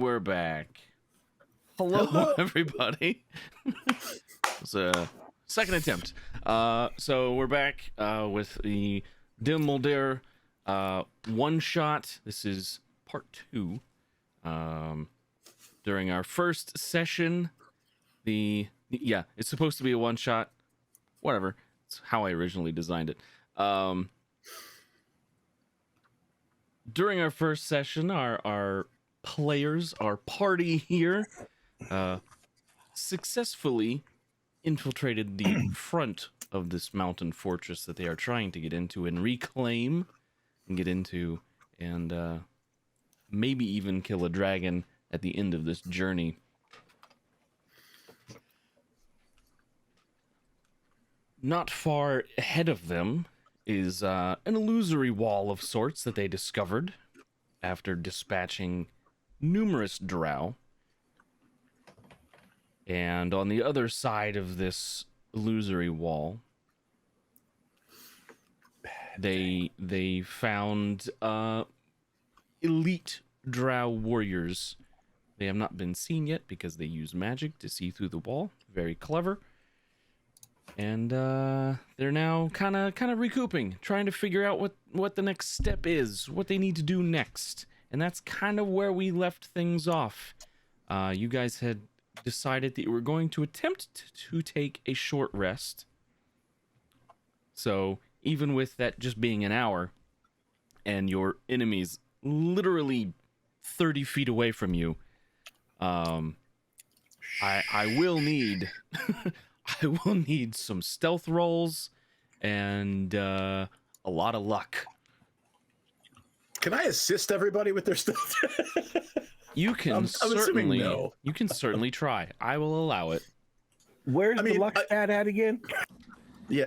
we're back. Hello, everybody. It's a second attempt. So we're back with the Dhem Moldur one shot. This is part 2. During our first session, it's supposed to be a one shot. Whatever. It's how I originally designed it. During our first session, our players, our party here, successfully infiltrated the front of this mountain fortress that they are trying to get into and reclaim and get into, and maybe even kill a dragon at the end of this journey. Not far ahead of them is an illusory wall of sorts that they discovered after dispatching numerous drow. And on the other side of this illusory wall, they found elite drow warriors. They have not been seen yet because they use magic to see through the wall. Very clever. And they're now kind of recouping, trying to figure out what the next step is, what they need to do next. And that's kind of where we left things off. You guys had decided that you were going to attempt to take a short rest. So even with that just being an hour, and your enemies literally 30 feet away from you, I will need... I will need some stealth rolls and a lot of luck. Can I assist everybody with their stealth? You can certainly. No. You can certainly try. I will allow it. Where's the luck stat at again? Yeah,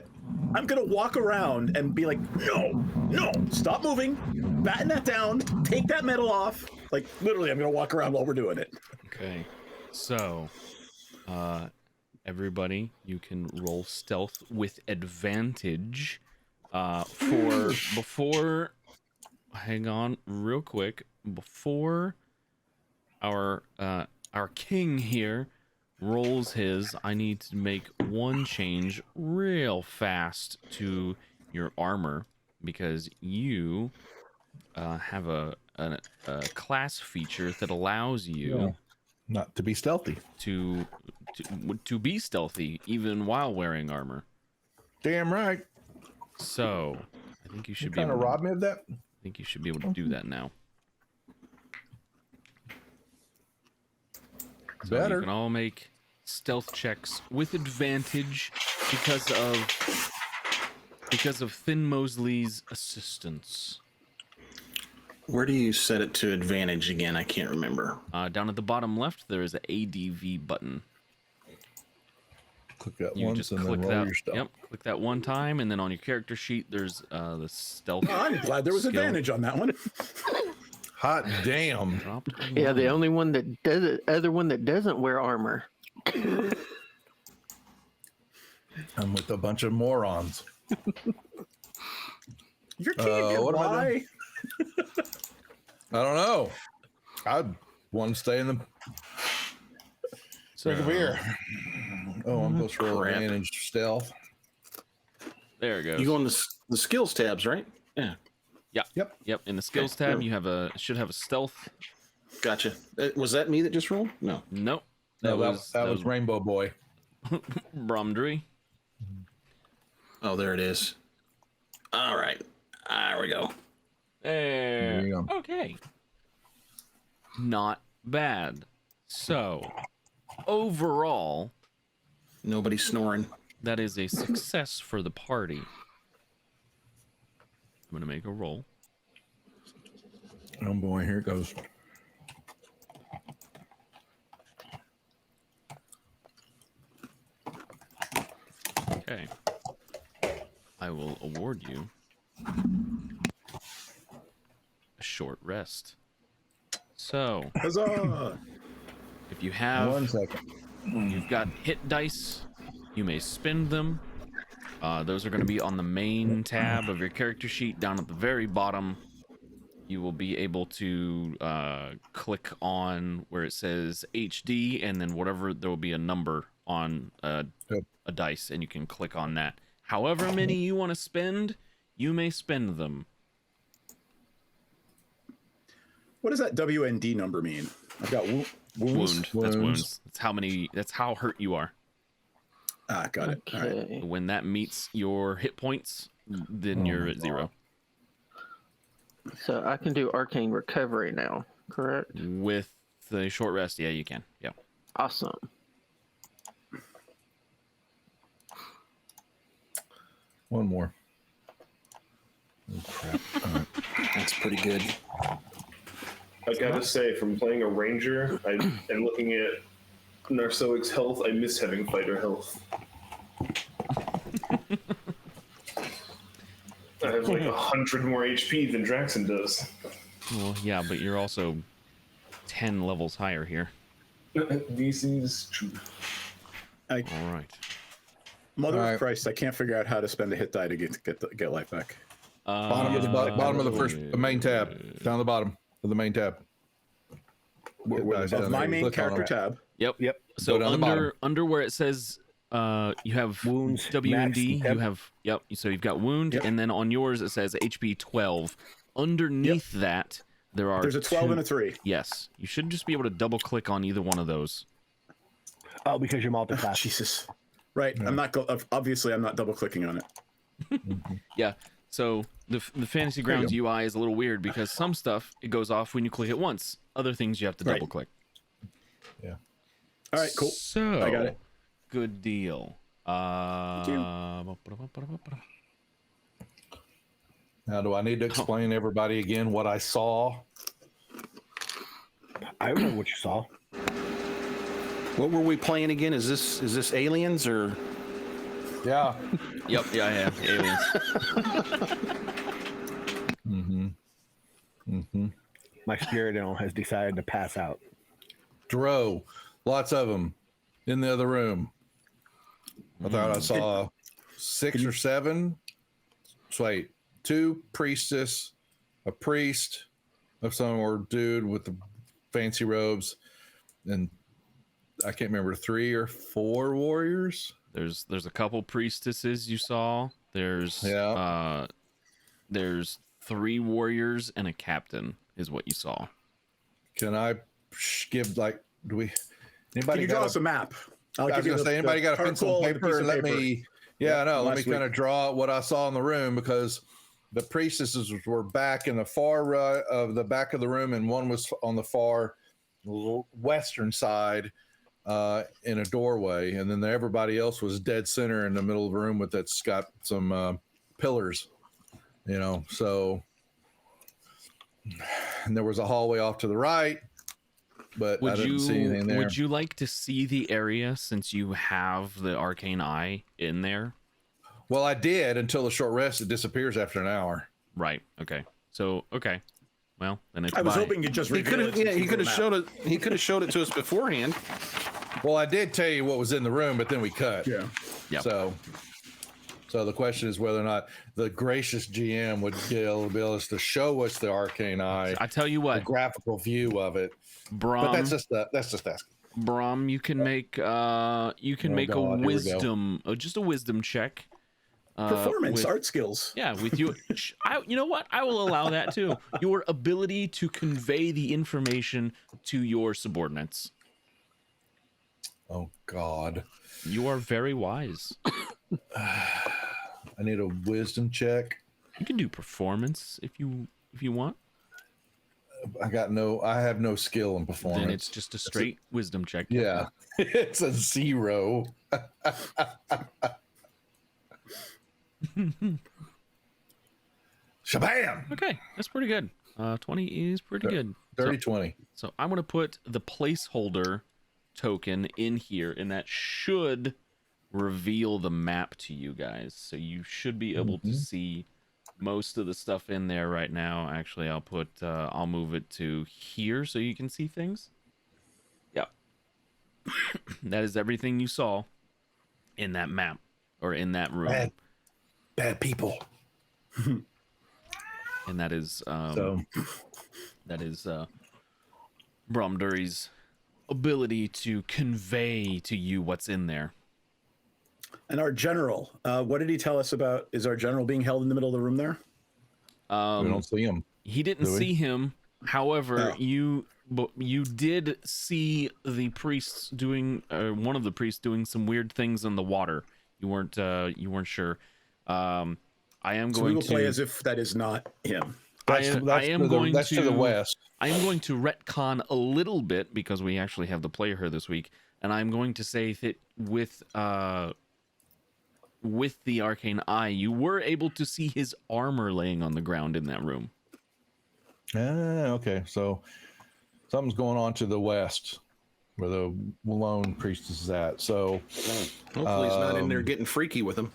I'm gonna walk around and be like, no, stop moving, batten that down, take that metal off. Like literally, I'm gonna walk around while we're doing it. Okay, so. Everybody, you can roll stealth with advantage. Hang on real quick. Before our king here rolls his, I need to make one change real fast to your armor, because you have a class feature that allows you not to be stealthy. To be stealthy even while wearing armor. Damn right. So I think you should be able to rob me of that. I think you should be able to do that now. So better. You can all make stealth checks with advantage because of Thin Mosley's assistance. Where do you set it to advantage again? I can't remember. Down at the bottom left, there is an ADV button. Click that you once just and click then roll that. your stealth. Yep, click that one time, and then on your character sheet, there's the stealth. Oh, I'm glad there was skill. advantage on that one. Hot damn! Yeah, the only one that does it, other one that doesn't wear armor. I'm with a bunch of morons. Your king, why? I don't know. I'd want to stay in the drink a beer. Oh, I'm supposed to roll advantage stealth. There it goes. You go on the skills tabs, right? Yeah. Yep. In the skills tab, you have should have a stealth. Gotcha. Was that me that just rolled? No. Nope. That was Rainbow Boy. Bromdry. Oh, there it is. All right. There we go. There you go. Okay. Not bad. So, overall, nobody's snoring. That is a success for the party. I'm gonna make a roll. Oh boy, here it goes. Okay. I will award you a short rest. So, Huzzah! if you have 1 second, you've got hit dice, you may spend them. Those are going to be on the main tab of your character sheet down at the very bottom. you will be able to click on where it says HD, and then whatever, there will be a number on a dice, and you can click on that. However many you want to spend, you may spend them. What does that WND number mean? I've got wounds. Wound. That's wounds. That's how many. That's how hurt you are. Ah, got it. All right. Okay. When that meets your hit points, then you're at 0. So I can do arcane recovery now, correct? With the short rest, yeah, you can. Yeah. Awesome. One more. Oh, crap. All right. That's pretty good. I gotta say, from playing a ranger and looking at Narcoic's health, I miss having fighter health. I have like 100 more HP than Draxon does. Well, yeah, but you're also 10 levels higher here. This is true. All right. Mother All right. of Christ, I can't figure out how to spend a hit die to get life back. Bottom of the main tab. Down the bottom of the main tab. Of my main Click on character it. tab. Yep. Yep. So down the bottom. under where it says you have Wounds, WND, max you temp. have so you've got wound, Yep. and then on yours it says HP 12. Underneath that there are There's a 12 two- and a 3. Yes, you should just be able to double click on either one of those. Oh, because you're multi-class. Jesus. Right. I'm not obviously I'm not double clicking on it. Yeah. So the Fantasy Grounds UI is a little weird because some stuff it goes off when you click it once. Other things you have to Right. double click. Yeah. All right, cool. So I got it. Good deal. Now, do I need to explain to everybody again what I saw? I remember what you saw. What were we playing again? Is this aliens or? Yeah. Yep. Yeah. Aliens. My spirit animal has decided to pass out. Dro. Lots of them in the other room. I thought I saw 6 or 7. So wait, 2 priestess, a priest, of some or dude with the fancy robes, and I can't remember 3 or 4 warriors. There's a couple priestesses you saw. There's 3 warriors and a captain is what you saw. Can I give do we? Can Anybody you draw got us a map? I was going to say, anybody got a pencil and paper? And let me, let me kind of draw what I saw in the room, because the priestesses were back in the far right of the back of the room, and one was on the far western side in a doorway, and then everybody else was dead center in the middle of the room that's got some pillars, so. And there was a hallway off to the right, but I didn't see anything there. Would you like to see the area since you have the arcane eye in there? Well, I did until the short rest. It disappears after an hour. Right. Okay. So okay. Well, then it's. I was fine. hoping you'd just He reveal could have. it Yeah, since he you could have drew a showed map. it. He could have showed it to us beforehand. Well, I did tell you what was in the room, but then we cut. Yeah. Yep. So the question is whether or not the gracious GM would be able to show us the arcane eye, I tell you the what, graphical view of it. Brom. But that's just asking. Brom, you can make make God, a here we go. wisdom, just a wisdom check. Performance, with- art skills. Yeah, with you. You know what? I will allow that too. Your ability to convey the information to your subordinates. Oh God, You are very wise. I need a wisdom check. You can do performance if you want. I have no skill in performance. Then it's just a straight wisdom check. Yeah, it's a 0. Shabam! Okay, that's pretty good. 20 is pretty good. Dirty So, 20. so I'm gonna put the placeholder token in here, and that should reveal the map to you guys. So you should be able to see most of the stuff in there right now. Actually, I'll move it to here so you can see things. Yep. That is everything you saw in that map or in that room. Bad people. And that is So Bromduri's ability to convey to you what's in there. and our general, what did he tell us about? Is our general being held in the middle of the room there? We don't see him. He didn't Do we? see him. However, Oh. you did see the priests doing one of the priests doing some weird things in the water. You weren't sure. I am So going we will to play as if that is not him. That's I am to going that's to the west. I am going to retcon a little bit because we actually have the player here this week, and I'm going to say that with the arcane eye, you were able to see his armor laying on the ground in that room. Okay. So something's going on to the west where the lone priestess is at. So Hopefully he's not in there getting freaky with him.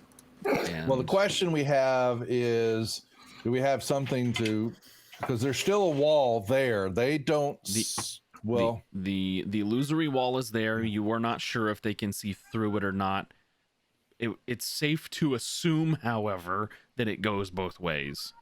And well, the question we have is, do we have something to, because there's still a wall there. They don't, the illusory wall is there. You are not sure if they can see through it or not. It's safe to assume, however, that it goes both ways.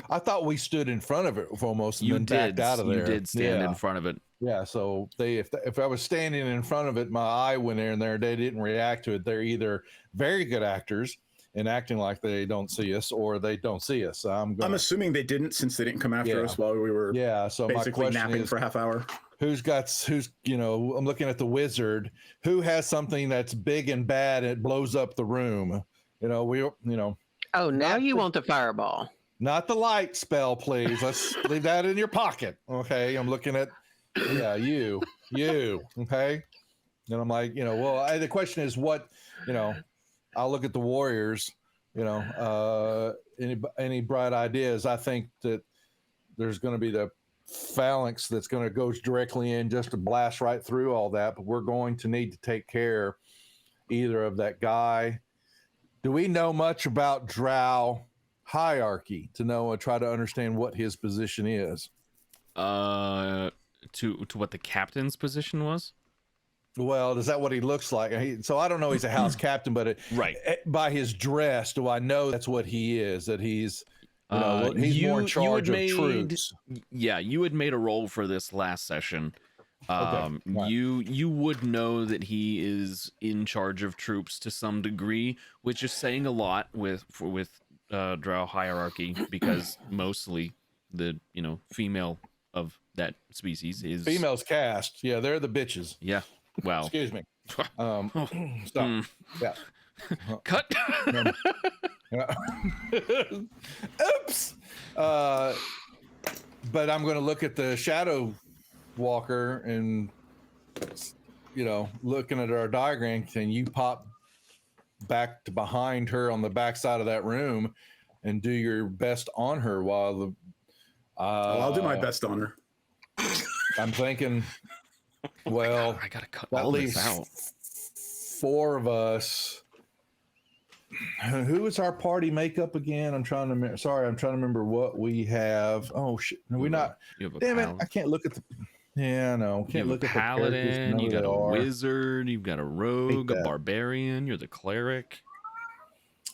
I thought we stood in front of it almost and You then did. backed out of there. You did stand Yeah. in front of it. Yeah, so if I was standing in front of it, my eye went in there, they didn't react to it. They're either very good actors and acting like they don't see us, or they don't see us. So I'm assuming they didn't, since they didn't come after us while we were so my basically question napping is, for a half hour. who's I'm looking at the wizard, who has something that's big and bad and it blows up the room. Oh, now you want the fireball. Not the light spell, please. Let's leave that in your pocket. Okay. I'm looking at, you, okay. And I'm like, the question is what, I'll look at the warriors, any bright ideas. I think that there's going to be the phalanx that's going to go directly in just to blast right through all that. But we're going to need to take care either of that guy. Do we know much about Drow hierarchy to try to understand what his position is? To what the captain's position was? Well, is that what he looks like? So I don't know. He's a house captain, but right by his dress, do I know that's what he is? That he's, he's more in charge of troops. Yeah, you had made a roll for this last session. Right. You would know that he is in charge of troops to some degree, which is saying a lot with Drow hierarchy, because mostly the female of that species is females cast. Yeah, they're the bitches. Yeah. Wow. Excuse me. Stop. Yeah. Cut. Oops. But I'm going to look at the shadow walker and looking at our diagram, and you pop back to behind her on the back side of that room and do your best on her while I'll do my best on her. I'm thinking, well, I gotta cut at all least this out. 4 of us. Who is our party makeup again? I'm trying to remember what we have. Oh shit, no, we're not. Damn it, I can't look at the. Yeah, no, can't look at the paladin. You got a wizard. You've got a rogue, a barbarian. You're the cleric.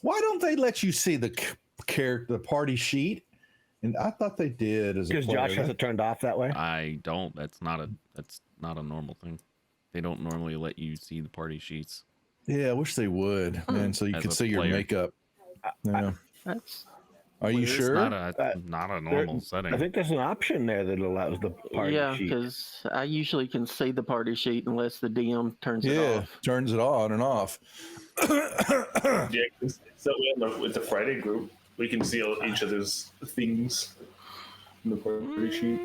Why don't they let you see the character, the party sheet? And I thought they did as a Because player. Josh has it turned off that way. I don't. That's not a normal thing. They don't normally let you see the party sheets. Yeah, I wish they would, man, so you As could a see your player. makeup. Yeah. That's Are you It's sure? not a normal setting. I think there's an option there that allows the party yeah, sheet. because I usually can see the party sheet unless the DM turns it Yeah, off. turns it on and off. Yeah, so with the Friday group, we can see each other's things in the party sheet.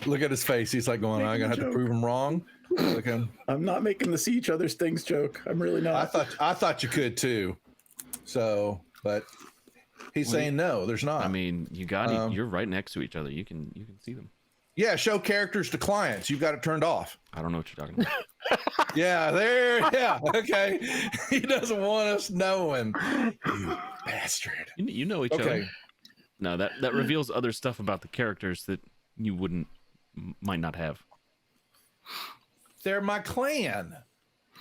Look at his face. He's like going, "I'm gonna have to prove him wrong." Look at him. I'm not making the see each other's things joke. I'm really not. I thought you could too. So, but he's saying no. There's not. I mean, you're right next to each other. You can see them. yeah, show characters to clients. You've got it turned off. I don't know what you're talking about. Yeah, there. Yeah, okay. He doesn't want us knowing. You bastard. You know each Okay. other. No, that reveals other stuff about the characters that you might not have. They're my clan.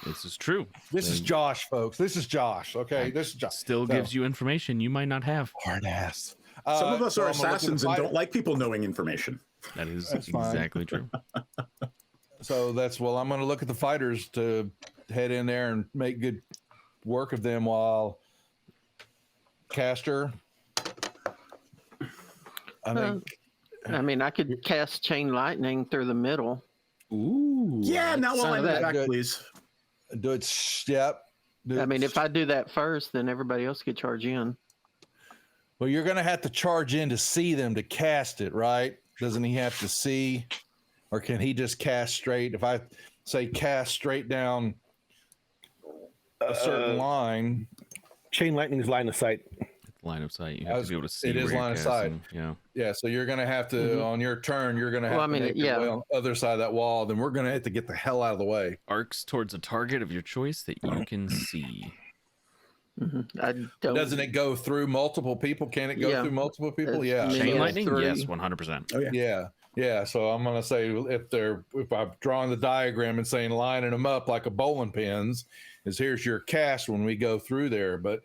This is true. This is Josh, folks. This is Josh. Okay, this is Josh. Still gives you information you might not have. Hard ass. Some of us so are I'm gonna look at the assassins and fight- don't like people knowing information. That is That's fine. exactly true. So I'm going to look at the fighters to head in there and make good work of them while Caster. I think I mean, I could cast chain lightning through the middle. Ooh. Yeah, now Son while of I'm that back, good. please. do it. Step. I mean, if I do that first, then everybody else could charge in. Well, you're going to have to charge in to see them to cast it, right? Doesn't he have to see, or can he just cast straight? If I say cast straight down a certain line, Chain lightning is line of sight. Line of sight. You have to be able to see. It is where you're line of sight. casting. Yeah. yeah. So you're going to have to on your turn. You're going to have Well, I to mean, make your yeah. way on the other side of that wall. Then we're going to have to get the hell out of the way. Arcs towards a target of your choice that you can see. I don't. Doesn't it go through multiple people? Can it go Yeah. through multiple people? It's Yeah. me. Chain Yeah, lightning? 3. Yes, 100%. Oh yeah. Yeah. Yeah. So I'm going to say if I'm drawing the diagram and saying lining them up like a bowling pins, is here's your cast when we go through there. But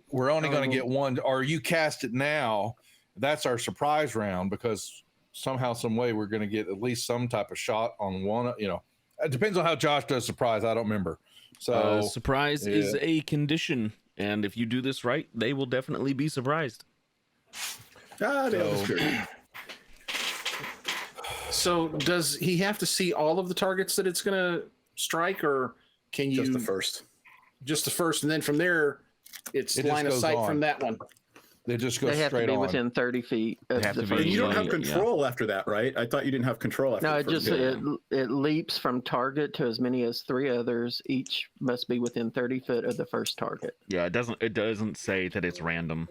we're only going to get one. Or you cast it now. That's our surprise round because somehow, some way, we're going to get at least some type of shot on one. You know, it depends on how Josh does surprise. I don't remember. So Surprise is a condition. And if you do this right, they will definitely be surprised. Ah, they have the spirit. So does he have to see all of the targets that it's going to strike, or can you Just the first. just the first, and then from there, it's It just line of goes sight on. from that one? they just go They have to straight be on. within 30 feet of have the to be- first And you don't have Yeah. control after that, right? I thought you didn't have control after No, the it first just hit. it leaps from target to as many as 3 others. Each must be within 30 foot of the first target. Yeah, it doesn't say that it's random.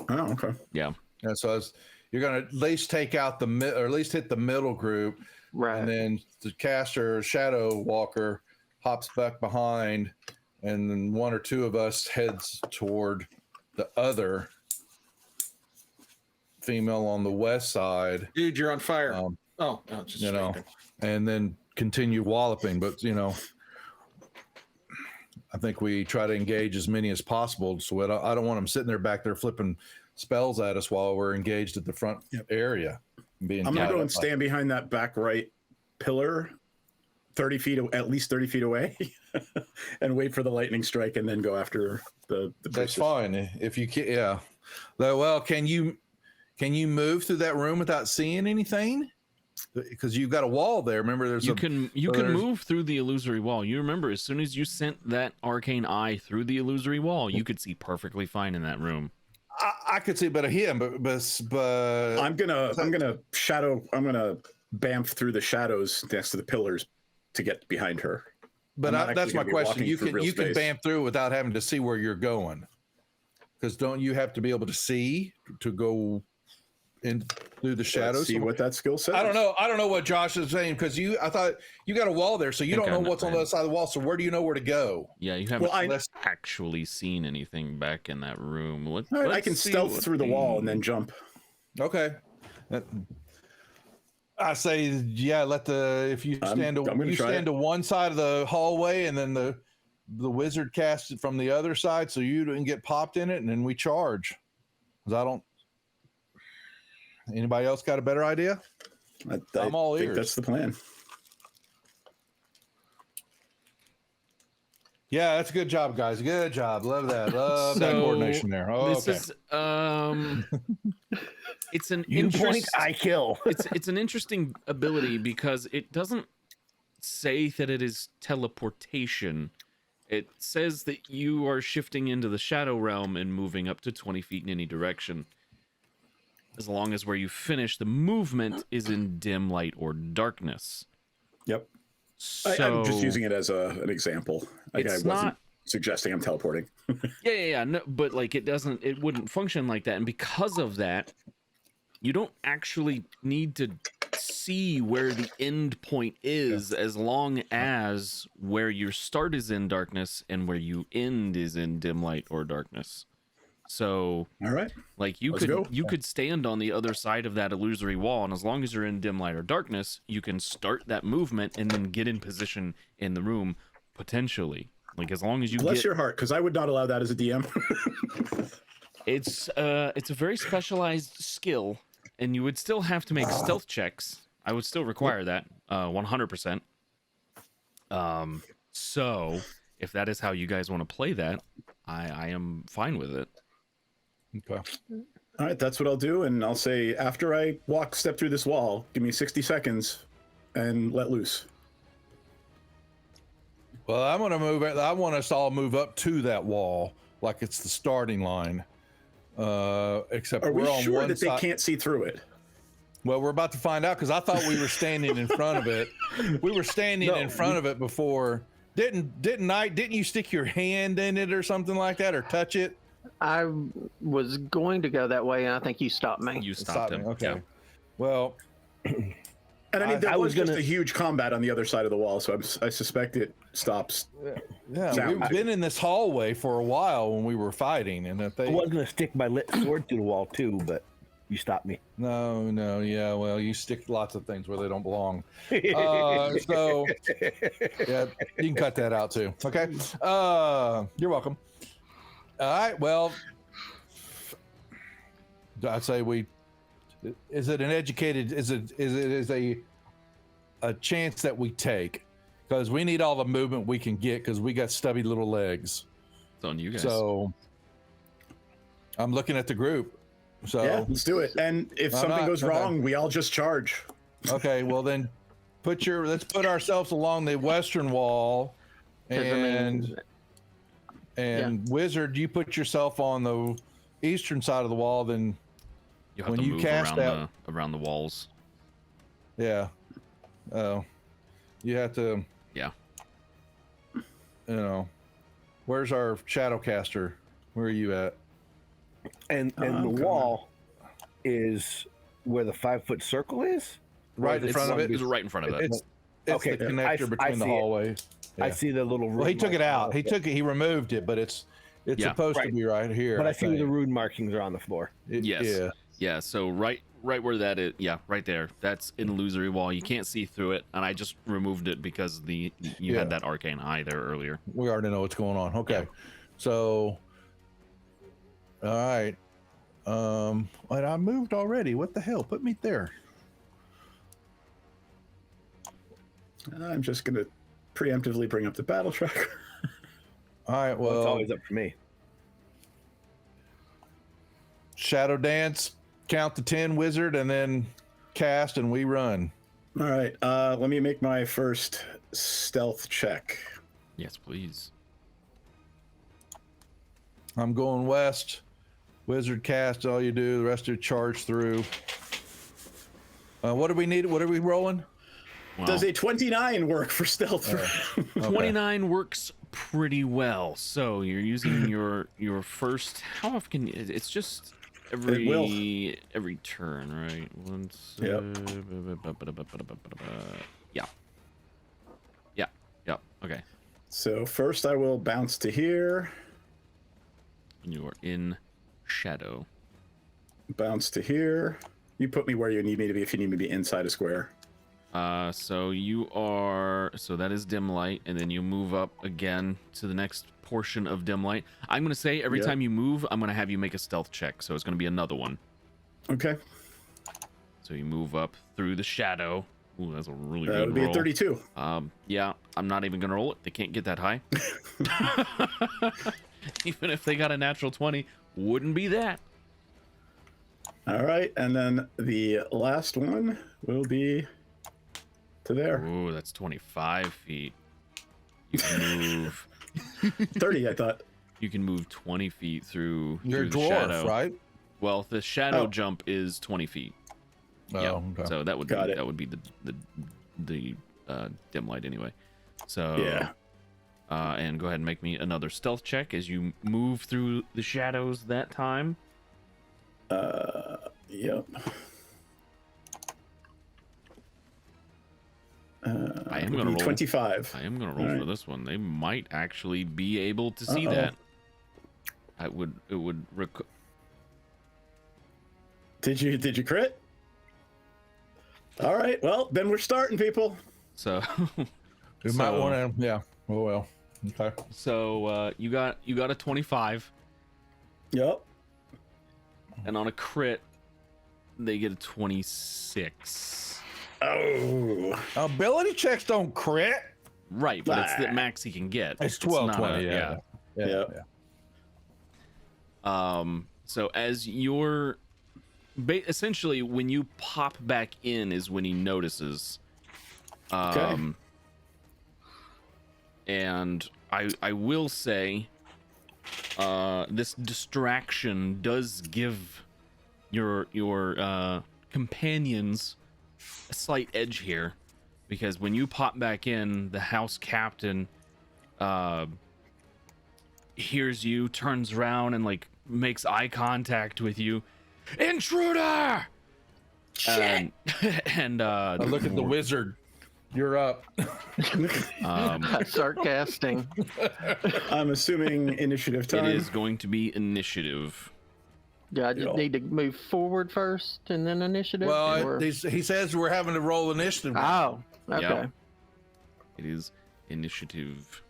Oh, okay. Yeah. And so you're going to at least take out or at least hit the middle group, Right. and then the caster Shadow Walker hops back behind, and then 1 or 2 of us heads toward the other female on the west side, Dude, you're on fire. Um, just you know, straight and then continue walloping. But I think we try to engage as many as possible. So I don't want them sitting there back there flipping spells at us while we're engaged at the front area. Being I'm gonna tied go up and stand behind that back right pillar, 30 feet, at least 30 feet away, and wait for the lightning strike, and then go after the. That's priestess. fine if you can. Yeah. Well, can you move through that room without seeing anything? Because you've got a wall there. Remember, You can move through the illusory wall. You remember, as soon as you sent that arcane eye through the illusory wall, you could see perfectly fine in that room. I could see a bit of him, but I'm gonna bamf through the shadows next to the pillars to get behind her. I'm not that's actually my gonna be question. walking You through can real space. bam through without having to see where you're going. Because don't you have to be able to see to go in through the shadows? Let's see what that skill says. I don't know. I don't know what Josh is saying because I thought you got a wall there, so you don't know what's on the other side of the wall. So where do you know where to go? Yeah, you haven't Well, actually seen anything back in that room. All right, I Let's can see stealth what through the wall and then jump. Okay. I say, yeah. If you stand to one side of the hallway, and then the wizard casts it from the other side, so you didn't get popped in it, and then we charge. 'Cause I don't. Anybody else got a better idea? I'm all think ears. that's the plan. Yeah, that's a good job, guys. Good job. Love that. Love that So, coordination there. Oh, This okay. is it's an You point, interest. I kill. It's an interesting ability because it doesn't say that it is teleportation. It says that you are shifting into the shadow realm and moving up to 20 feet in any direction. As long as where you finish, the movement is in dim light or darkness. Yep. So I'm just using it as an example. Like, I It's wasn't not- suggesting I'm teleporting. Yeah. No, but like it wouldn't function like that. And because of that, you don't actually need to see where the end point is, as long as where your start is in darkness and where you end is in dim light or darkness. So All right. like you Let's go. could stand on the other side of that illusory wall, and as long as you're in dim light or darkness, you can start that movement and then get in position in the room, potentially. Like as long as you Bless get, your heart, because I would not allow that as a DM. it's a very specialized skill, and you would still have to make stealth checks. I would still require that 100%. So if that is how you guys want to play that, I am fine with it. Okay. All right, that's what I'll do, and I'll say after I step through this wall, give me 60 seconds, and let loose. Well, I'm going to move it. I want us all move up to that wall like it's the starting line. Except Are we we're on sure one that they side. can't see through it? Well, we're about to find out because I thought we were standing in front of it. We were standing in front of it before. Didn't you stick your hand in it or something like that, or touch it? I was going to go that way, and I think you stopped me. You stopped him. Okay. Yeah. Well, And I mean, there I was was just a huge combat on the other side of the wall, so I suspect it stops. yeah, Sound. we've been in this hallway for a while when we were fighting, and if I they was gonna stick my lit sword through the wall too, but you stopped me. no, yeah, well, you stick lots of things where they don't belong. So yeah, you can cut that out too. Okay. You're welcome. All right. Well, I'd say is it an educated? Is a chance that we take because we need all the movement we can get because we got stubby little legs. It's on you guys. So I'm looking at the group. So Yeah, let's do it. And if I'm something not- goes okay. wrong, we all just charge. okay, well then let's put ourselves along the western wall 'Cause, I mean, and Wizard, you put yourself on the eastern side of the wall, then you have when to you move cast around the walls. yeah. Oh. You have to Yeah. Where's our Shadowcaster? Where are you at? And the coming. wall is where the 5-foot circle is. Right in front of it. It's right in front of it. It's Okay, the I connector between the see it. hallway. I Yeah. see the little. Well, he rune took it out. markings. He removed it, but it's Yeah. supposed to Right. be right here. But I see where the think. rune markings are on the floor. Yes. Yeah. Yeah, so right where that is, yeah, right there. That's an illusory wall. You can't see through it, and I just removed it because you Yeah. had that arcane eye there earlier. We already know what's going on. Okay. So all right. But I moved already. What the hell? Put me there. I'm just going to preemptively bring up the battle tracker. All right. Well, it's Well, always up for me. Shadow Dance, count to 10, Wizard, and then cast, and we run. All right, let me make my first stealth check. Yes, please. I'm going west. Wizard cast, all you do. The rest of you charge through. What do we need? What are we rolling? Wow. Does a 29 work for stealth? Okay. 29 works pretty well. So you're using your first. How often? It's just every turn, right? Once. Yep. Yeah. Okay. So first I will bounce to here, And you are in shadow. bounce to here. You put me where you need me to be if you need me to be inside a square. So you are. So that is dim light, and then you move up again to the next portion of dim light. I'm gonna say every Yep. time you move, I'm gonna have you make a stealth check. So it's gonna be another one. Okay, So you move up through the shadow. Ooh, that's a really that good would be roll. a 32. Yeah, I'm not even gonna roll it. They can't get that high. Even if they got a natural 20, wouldn't be that. All right, and then the last one will be to there. Ooh, that's 25 feet. You can move. 30, I thought. You can move 20 feet through. You're a through the dwarf, shadow. right? Well, the shadow Oh. jump is 20 feet. Oh, Yeah. okay. So that would Got be it. that would be the dim light anyway. So Yeah. And go ahead and make me another stealth check as you move through the shadows that time. Yep. I am would gonna be roll. 25. I am gonna roll All for right. this one. They might actually be able to see Uh-oh. that. It would. Did you crit? All right. Well, then we're starting, people. So We might want to, yeah. Oh well. Okay. So you got a 25, Yep. and on a crit, they get a 26. Oh. Ability checks don't crit. Right, but it's the max he can get. It's 12, not 20. Yeah. So as you're essentially when you pop back in is when he notices. Okay. And I will say this distraction does give your companions a slight edge here, because when you pop back in, the house captain hears you, turns around, and like makes eye contact with you. Intruder! And I look at the wizard. You're up. Sarcastic. I'm assuming initiative time. it is going to be initiative. Do I just need to move forward first and then initiative? Well, or- he says we're having to roll initiative. Oh, okay. Yeah. It is initiative.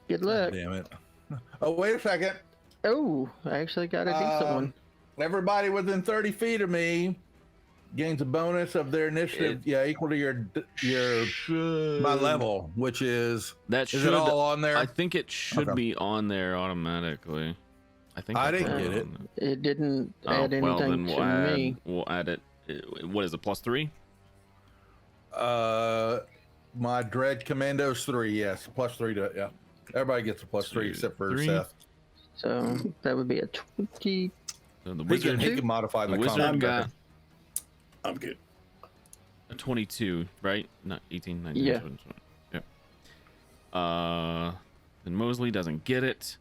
Good luck. Damn it. Oh, wait a second. Oh, I actually got a decent one. Everybody within 30 feet of me gains a bonus of their initiative. Equal to your my level, which is That is should it all on there? I think it should be on there automatically. I that's didn't on get it. there. It didn't Oh, add well, anything then to me. we'll add it. What is it? +3? My dread commandos 3. Yes, +3 to yeah. Everybody gets a +3 except for 3. Seth. So that would be a 20. So the He wizard, can modify the the wizard combat. got I'm good. a 22, right? Not 18, 19. Yeah. 20, 20. Yep. Then Mosley doesn't get it.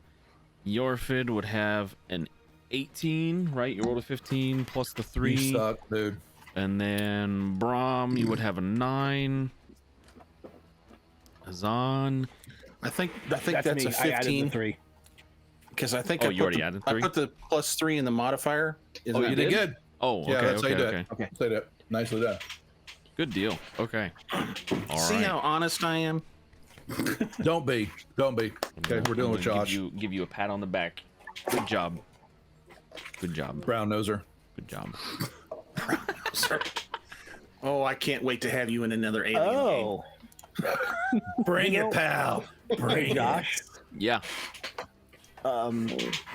Yorfid would have an 18, right? You rolled a 15 plus the 3. You suck, dude. And then Brahm, you would have a 9. Azan. I think that's me. a I added the 15 3. because I think Oh, I you put already the, added I 3? put the +3 in the modifier. Isn't Oh, that you did good. Oh, okay, Yeah, that's how okay, you do okay. it. Okay. Say that. Nicely done. Good deal. Okay. All See right. how honest I am? Don't be. Okay, we're dealing with I'm gonna Josh. Give you a pat on the back. Good job. Good job. Brown noser. Good job. Oh, I can't wait to have you in another alien game. Oh, Bring it, pal. hey, Josh. Yeah.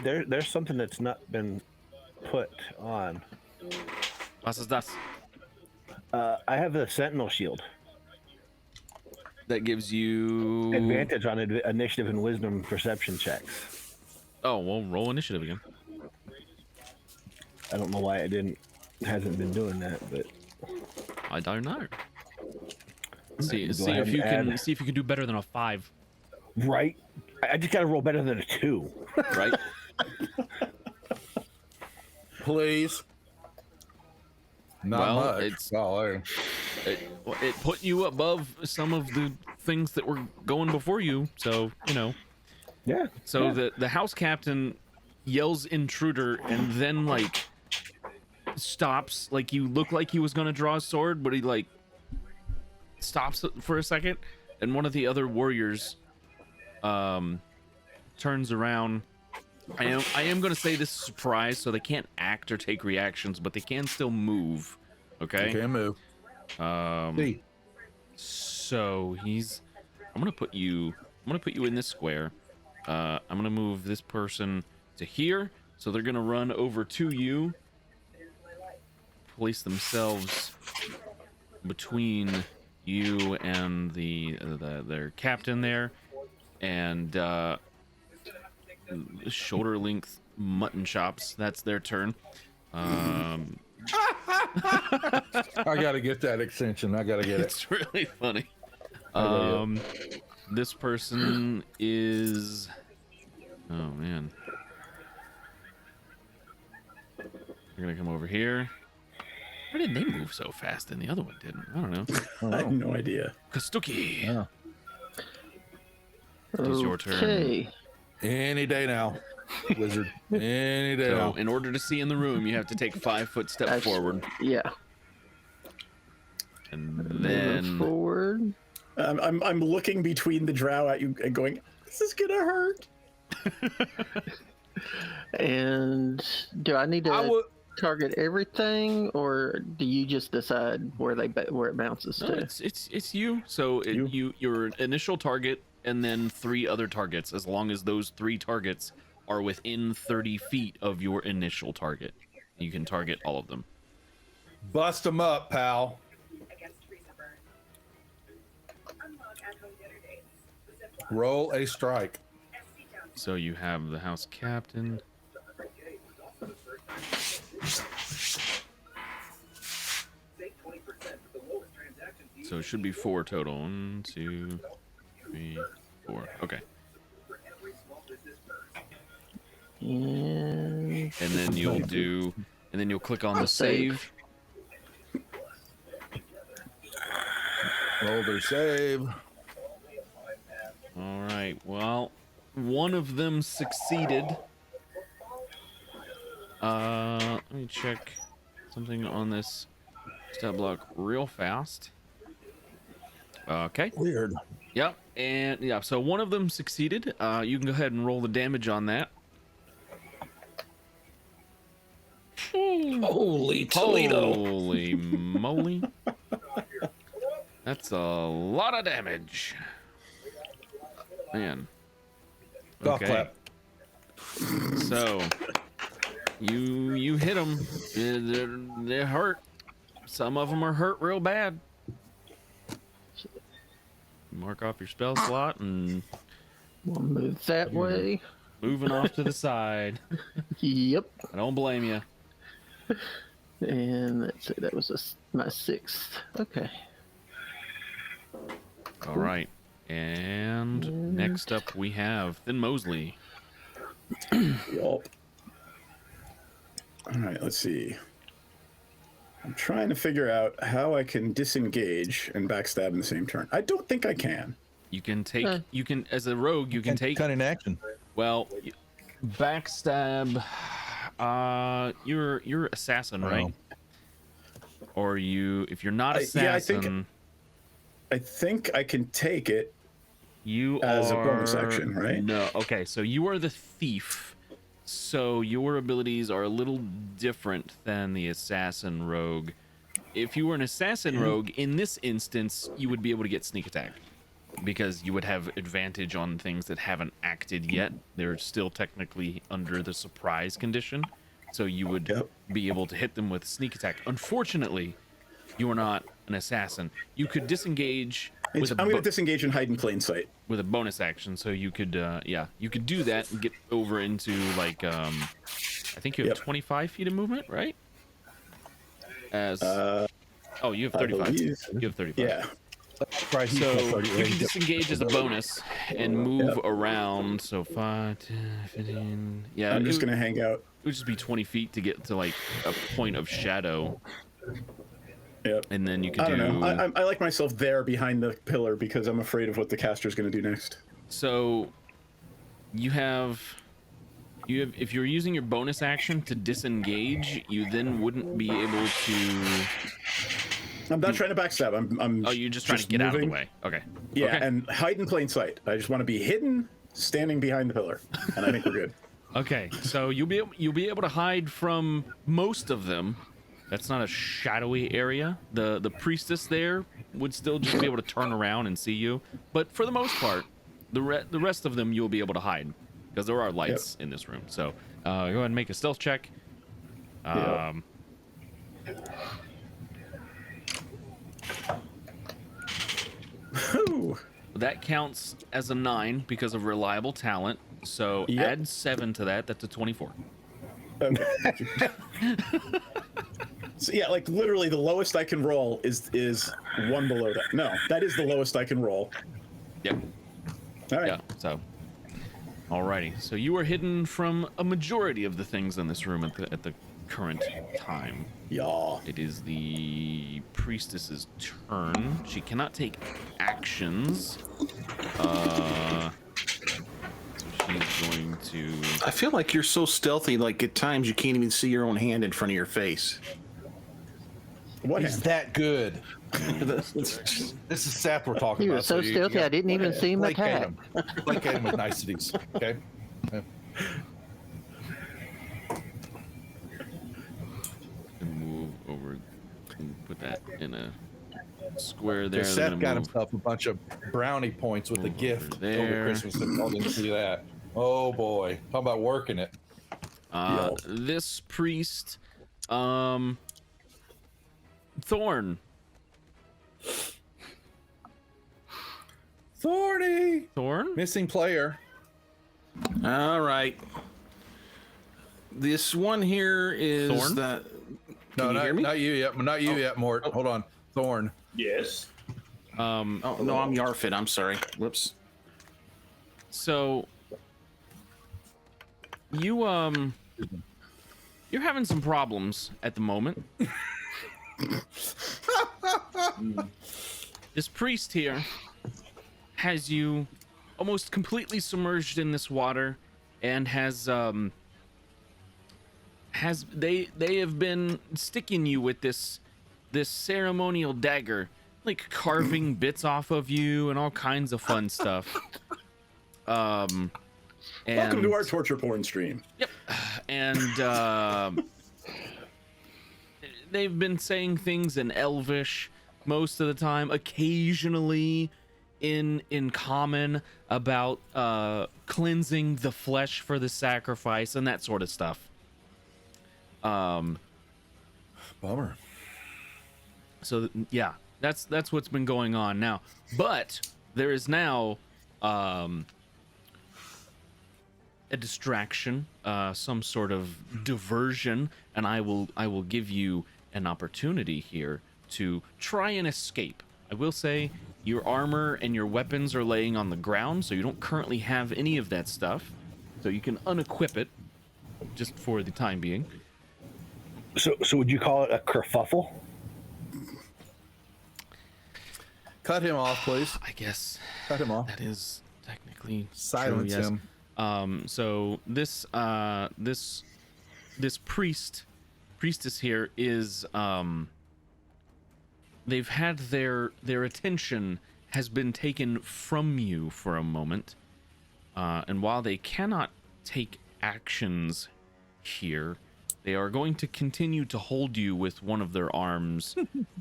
There's something that's not been put on. Was ist das? I have the Sentinel Shield. That gives you Advantage on initiative and wisdom perception checks. Oh, well, roll initiative again. I don't know why it hasn't been doing that, but I don't know. See Go if ahead you and can add. see if you can do better than a 5, right. I just got to roll better than a 2. right? Please. Not Well, much. it's- Oh, It put you above some of the things that were going before you, so you know. Yeah. So yeah. the house captain yells intruder and then like stops, like you look like he was gonna draw a sword, but he like stops for a second, and one of the other warriors turns around. I am gonna say this is a surprise, so they can't act or take reactions, but they can still move. Okay. can't move. See. So I'm gonna put you in this square. I'm gonna move this person to here, so they're gonna run over to you, place themselves between you and their captain there, and shoulder length mutton chops. That's their turn. I gotta get that extension. I gotta get it. It's really funny. This person is. Oh man. They're gonna come over here. Why did they move so fast and the other one didn't? I don't know. I have no idea. Kastuki. Yeah. It is your turn. Okay. Any day now, wizard. Any day So, now. in order to see in the room, you have to take a 5-foot step That's- forward, Yeah. and Move then forward. I'm looking between the drow at you and going, this is gonna hurt. And do I need to target everything, or do you just decide where it bounces No, to? it's you. So your initial target, and then 3 other targets, as long as those 3 targets are within 30 feet of your initial target. You can target all of them. Bust them up, pal. Roll a strike. So you have the house captain. So it should be 4 total. 1, 2, 3, 4. Okay. And then you'll click on the save. Roll their save. All right. Well, one of them succeeded. Let me check something on this stat block real fast. Okay. Weird. Yep. And yeah, so one of them succeeded. You can go ahead and roll the damage on that. Holy Toledo. Holy moly. That's a lot of damage. Man. Golf clap. So you hit them. They're hurt. Some of them are hurt real bad. Mark off your spell slot and we'll move that way. moving off to the side. Yep. I don't blame you. And let's see, that was my 6th. Okay. All right. And next up we have Thin Mosley. Yup. All right, let's see. I'm trying to figure out how I can disengage and backstab in the same turn. I don't think I can. You can take. You can, as a rogue, you can take. Cunning action. Well, backstab. You're assassin, right? Or if you're not assassin. I think I can take it. You as are a bonus action, right? No. Okay, so you are the thief. So your abilities are a little different than the assassin rogue. If you were an assassin rogue, in this instance, you would be able to get sneak attack because you would have advantage on things that haven't acted yet. They're still technically under the surprise condition. So you would be able to hit them with sneak attack. Unfortunately, you are not an assassin. You could disengage. I'm going to disengage and hide in plain sight with a bonus action, so you could you could do that and get over into like I think you have 25 feet of movement, right? As you have 35. You have 35. Yeah. Right. So you can disengage as a bonus and move around. So 5, 10, 15. Yeah, I'm just going to hang out. It would just be 20 feet to get to like a point of shadow. Yep. And then you can I don't know. I like myself there behind the pillar because I'm afraid of what the caster's going to do next. So you have if you're using your bonus action to disengage, you then wouldn't be able to. I'm not trying to backstab. I'm you're just trying to get out of the way. Okay. Yeah, okay. and hide in plain sight. I just want to be hidden, standing behind the pillar, and I think we're good. Okay, so you'll be able to hide from most of them. That's not a shadowy area. The priestess there would still just be able to turn around and see you, but for the most part, the rest of them you'll be able to hide because there are lights in this room. So go ahead and make a stealth check. That counts as a 9 because of reliable talent. So add 7 to that. That's a 24. So yeah, like literally the lowest I can roll is 1 below that. No, that is the lowest I can roll. Yep. All right. Yeah. So, alrighty. So you are hidden from a majority of the things in this room at the current time. Yeah. It is the priestess's turn. She cannot take actions. So she's going to. I feel like you're so stealthy. Like at times you can't even see your own hand in front of your face. What He's hand? that good. This is Seth we're talking He about. was so stealthy, I didn't even see him placate attack. him. Placate him with niceties. Okay. And move over and put that in a square there. Seth They're gonna got move himself a bunch of brownie points with the over gift there. over Christmas. And y'all didn't see that. Oh boy, talk about working it. This priest, Thorn. Thorn, missing player. All right. This one here is Thorn? that. No, Can you hear me? not you yet. Not you yet, Mort. Hold on, Thorn. Yes. Oh no, I'm Yarfit. I'm sorry. Whoops. So you're having some problems at the moment. This priest here has you almost completely submerged in this water, and they have been sticking you with this ceremonial dagger, like carving bits off of you and all kinds of fun stuff. Welcome to our torture porn stream. Yep. And they've been saying things in Elvish most of the time, occasionally in common about cleansing the flesh for the sacrifice and that sort of stuff. Bummer. So yeah, that's what's been going on now. But there is now a distraction, some sort of diversion, and I will give you an opportunity here to try and escape. I will say your armor and your weapons are laying on the ground, so you don't currently have any of that stuff. So you can unequip it just for the time being. So would you call it a kerfuffle? Cut him off, please. I guess Cut him off. that is technically Silence true, yes. him. So this priestess here is they've had their attention has been taken from you for a moment, and while they cannot take actions here, they are going to continue to hold you with one of their arms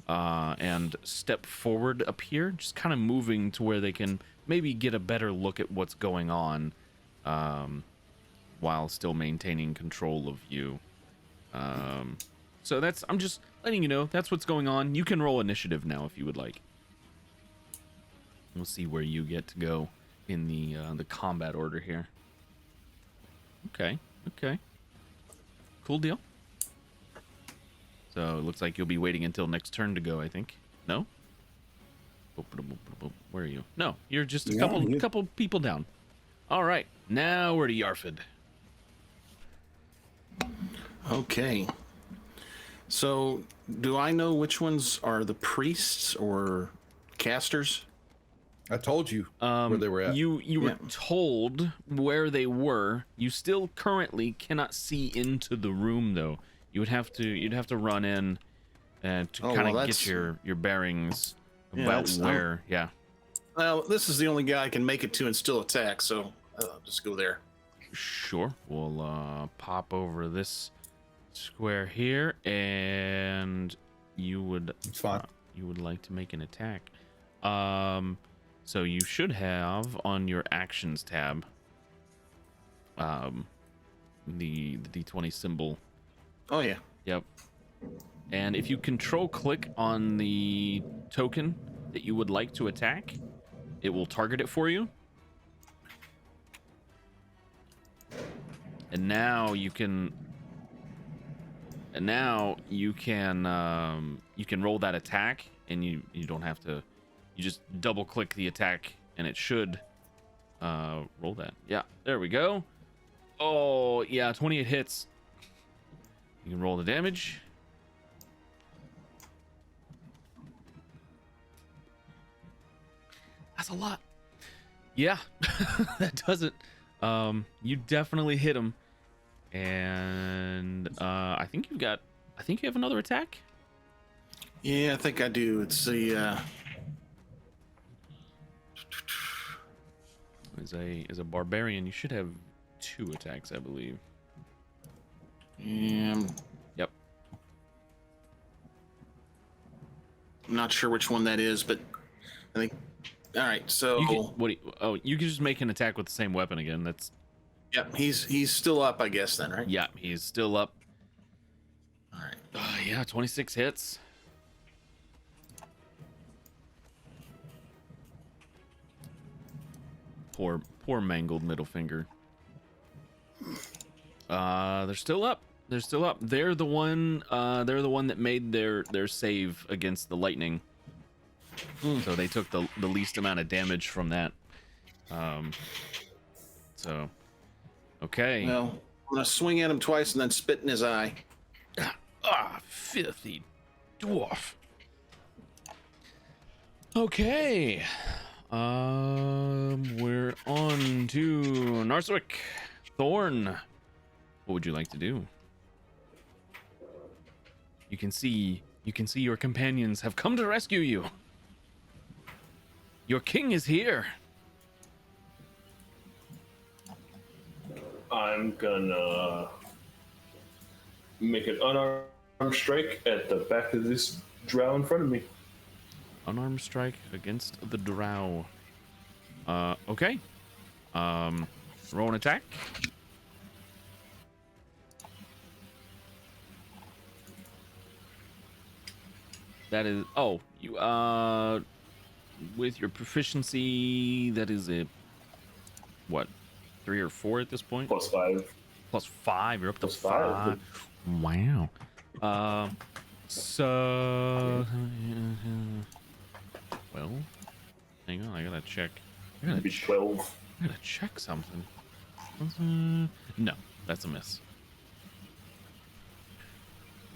and step forward up here, just kind of moving to where they can maybe get a better look at what's going on, while still maintaining control of you. So I'm just letting you know that's what's going on. You can roll initiative now if you would like. We'll see where you get to go in the combat order here. Okay. Cool deal. So it looks like you'll be waiting until next turn to go, I think. No? Where are you? No, you're just a couple people down. All right, now we're to Yarfid. Okay. So, do I know which ones are the priests or casters? I told you where they were at. You were told where they were. You still currently cannot see into the room though. You'd have to run in to kind of get your bearings about where. Yeah. Well, this is the only guy I can make it to and still attack, so I'll just go there. Sure. We'll pop over this square here, and you would. It's fine. You would like to make an attack. So you should have on your actions tab the D20 symbol. Oh yeah. Yep. And if you control click on the token that you would like to attack, it will target it for you. And now you can roll that attack, and you don't have to. You just double click the attack and it should roll that. Yeah, there we go. Oh, yeah, 28 hits. You can roll the damage. That's a lot. Yeah, that does it. You definitely hit him. And I think you have another attack. Yeah, I think I do. It's the As a barbarian, you should have 2 attacks, I believe. Yep. I'm not sure which one that is, but I think. All right, so you can just make an attack with the same weapon again. That's. Yep, he's still up, I guess. Then, right? Yeah, he's still up. All right. Yeah, 26 hits. Poor mangled middle finger. They're still up. They're still up. They're the one that made their save against the lightning. So they took the least amount of damage from that. So okay. Well, I'm gonna swing at him twice and then spit in his eye. Filthy dwarf. Okay. We're on to Narswick. Thorn. What would you like to do? You can see your companions have come to rescue you. Your king is here. I'm gonna make an unarmed strike at the back of this drow in front of me. Unarmed strike against the drow. Okay. Roll an attack. That is you with your proficiency, that is a what? 3 or 4 at this point? +5. +5. You're up to Plus 5. 5. Wow. So well, hang on, I gotta check. It'd be 12. I gotta check something. No, that's a miss.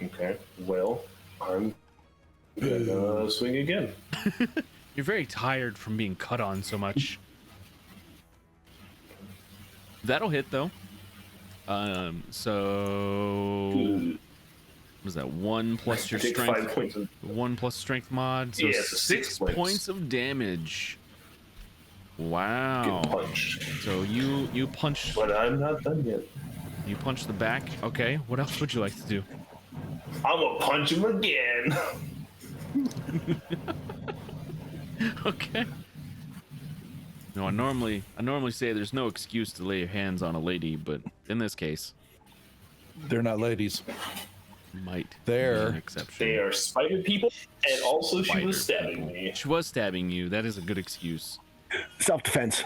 Okay. Well, I'm gonna swing again. You're very tired from being cut on so much. That'll hit though. So what is that? 1 plus your I take strength. 5 points of 1 plus strength mod. So Yeah, so 6 6 points of damage. Wow. getting punched. So you punch. But I'm not done yet. You punch the back. Okay. What else would you like to do? I'm gonna punch him again. Okay. No, I normally say there's no excuse to lay your hands on a lady, but in this case, They're not ladies. might They're- be an exception. They are spider people, and also she Spider was stabbing people. me. She was stabbing you. That is a good excuse. Self-defense.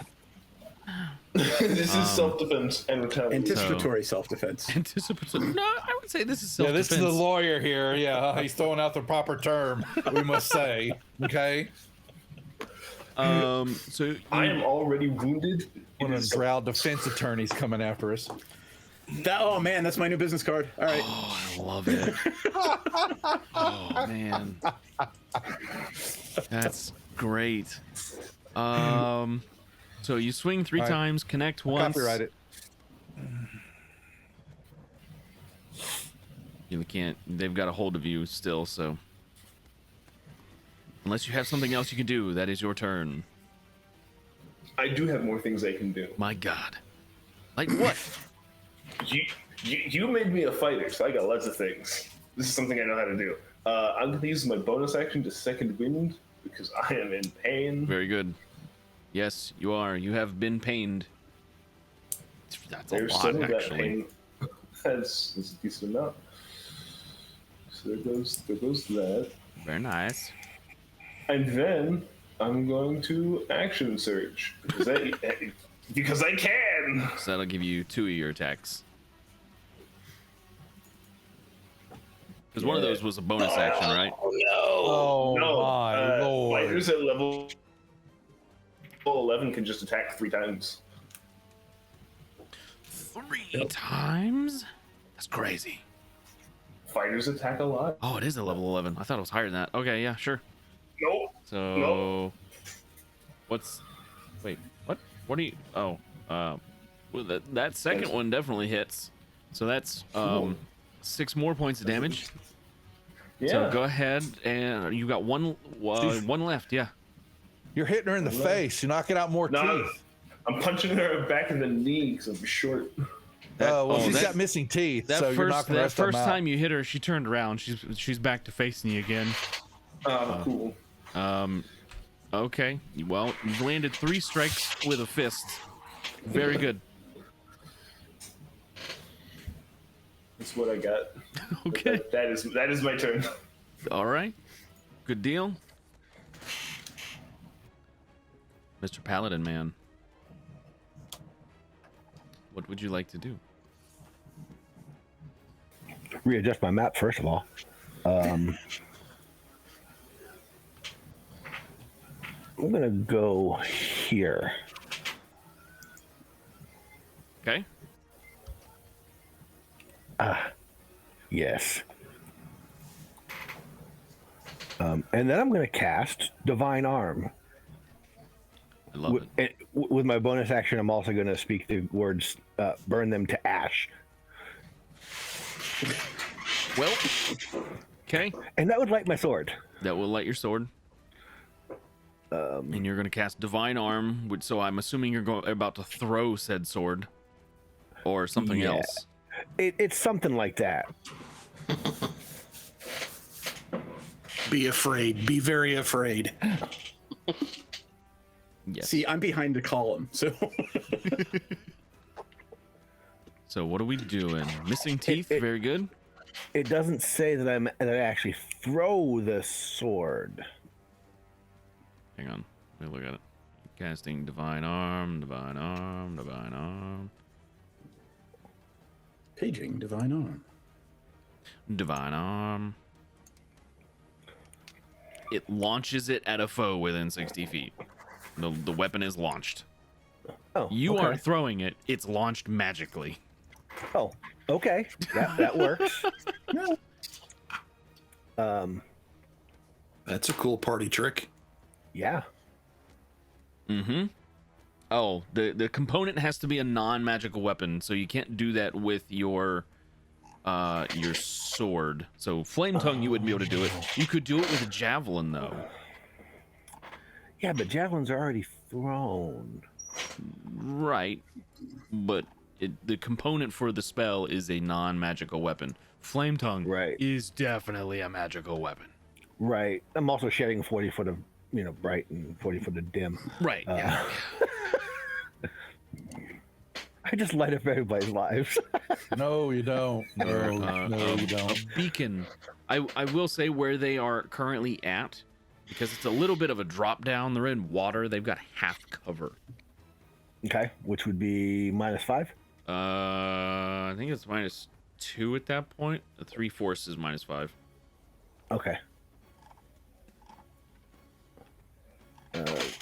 This is self-defense and retaliation. Anticipatory self-defense. Anticipatory. No, I would say this is Yeah, self-defense. this is the lawyer here. Yeah, he's throwing out the proper term, we must say. Okay? So I am already wounded. One of the drow defense attorneys coming after us. Oh man, that's my new business card. All right. Oh, I love it. Oh man, that's great. So you swing 3 All right. times, connect once. Copyright it. You can't. They've got a hold of you still, so unless you have something else you can do, that is your turn. I do have more things I can do. My God, like what? You made me a fighter, so I got lots of things. This is something I know how to do. I'm going to use my bonus action to second wind because I am in pain. Very good. Yes, you are. You have been pained. That's a There's lot, some of that actually. pain. That's a decent amount. So there goes that. Very nice. And then I'm going to action surge because I can. So that'll give you 2 of your attacks. Because one of those was a bonus action, right? Oh no! Oh, no, my Lord. Fighters at level 11 can just attack 3 times. 3 times? That's crazy. Fighters attack a lot. Oh, it is a level 11. I thought it was higher than that. Okay, yeah, sure. Nope. So, Nope. wait, what? What are you? Oh, well, that second one definitely hits. So that's 6 more points of damage. Yeah. So go ahead, and you got one left. Yeah. You're hitting her in the face. You're knocking out more No, teeth. I'm punching her back in the knee because I'm short. She's got missing teeth, so you're knocking the rest of them out. time you hit her, she turned around. She's back to facing you again. Cool. Okay. Well, you've landed 3 strikes with a fist. Very good. That's what I got. Okay. That is my turn. All right. Good deal. Mr. Paladin Man. What would you like to do? Readjust my map first of all. I'm gonna go here. Okay. Yes. And then I'm gonna cast Divine Arm. I love it. With my bonus action, I'm also gonna speak the words "burn them to ash." Well, okay. And that would light my sword. That will light your sword. And you're going to cast Divine Arm, so I'm assuming you're about to throw said sword. Or something else. It's something like that. Be afraid. Be very afraid. Yes. See, I'm behind the column, so. So what are we doing? Missing teeth? Very good. It doesn't say that I actually throw the sword. Hang on. Let me look at it. Casting Divine Arm, Divine Arm, Divine Arm. Paging Divine Arm. Divine Arm. It launches it at a foe within 60 feet. The weapon is launched. Oh, You okay. aren't throwing it. It's launched magically. Oh, okay. That works. That's a cool party trick. Yeah. Mm-hmm. Oh, the component has to be a non-magical weapon, so you can't do that with your sword. So Flame Tongue, you wouldn't be able to do it. You could do it with a javelin, though. Yeah, but javelins are already thrown. Right, but the component for the spell is a non-magical weapon. Flame Tongue is definitely a magical weapon. Right. I'm also shedding 40 foot of bright and 40 foot of dim. Right. Yeah. I just light up everybody's lives. No, you don't. No, you don't. A beacon. I will say where they are currently at, because it's a little bit of a drop down. They're in water. They've got half cover. Okay, which would be -5. I think it's -2 at that point. The 3/4 is -5. Okay.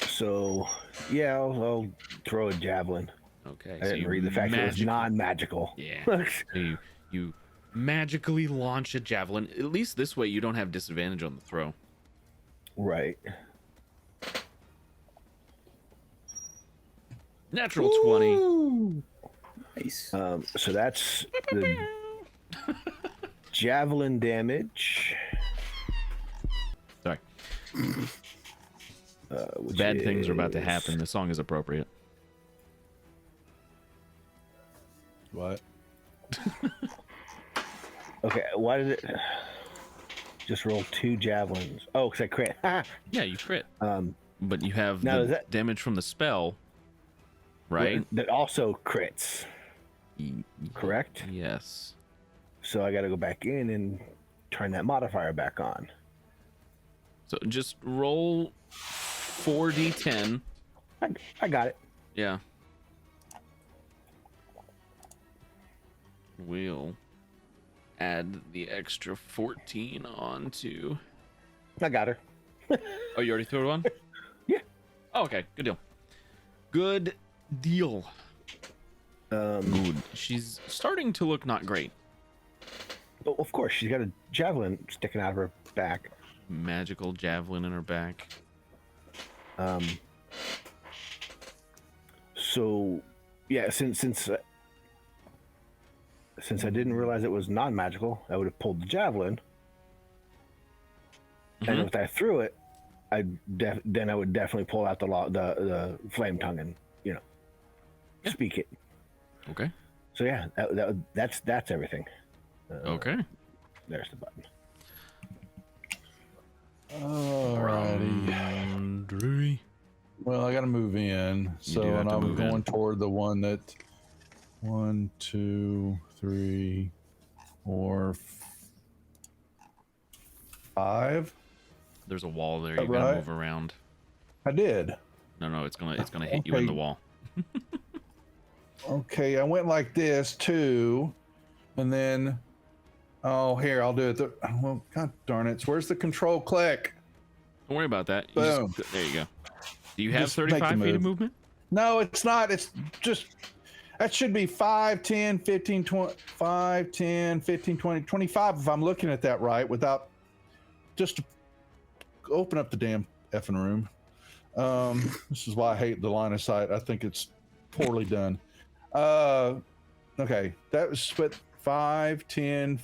So yeah, I'll throw a javelin. Okay. I didn't read the fact that it was non-magical. Yeah. So you magically launch a javelin. At least this way you don't have disadvantage on the throw. Right. Natural 20. Nice. So that's the javelin damage. Sorry. Which Bad things are about to happen. The song is appropriate. What? Okay, why did it just roll 2 javelins? Oh, because I crit. Yeah, you crit. But you have now the damage from the spell, right? That also crits. Correct? Yes. So I got to go back in and turn that modifier back on. So just roll 4d10. I got it. Yeah. We'll add the extra 14 onto. I got her. Oh, you already threw it on? Yeah. Oh, okay. Good deal. Good deal. Good. She's starting to look not great. Oh, of course, she's got a javelin sticking out of her back. Magical javelin in her back. So, yeah, since I didn't realize it was non-magical, I would have pulled the javelin. and if I threw it, then I would definitely pull out the flame tongue and speak it. Okay. So yeah, that's everything. Okay. There's the button. Alrighty. Drewy. Well, I got to move in. So, and I'm going toward the one that 1, 2, 3, 4, 5. There's a wall there. You Right? gotta move around. I did. No, it's gonna hit you in the wall. Okay, I went like this too, and then here I'll do it. Well, god darn it! Where's the control click? Don't worry about that. Boom. There you go. Do you have Just make 35 the feet of move. movement? No, it's not. It's just that should be 5, 10, 15, 20, 5, 10, 15, 20, 25 if I'm looking at that right without just to open up the damn effing room. This is why I hate the line of sight. I think it's poorly done. Okay, that was split 5, 10,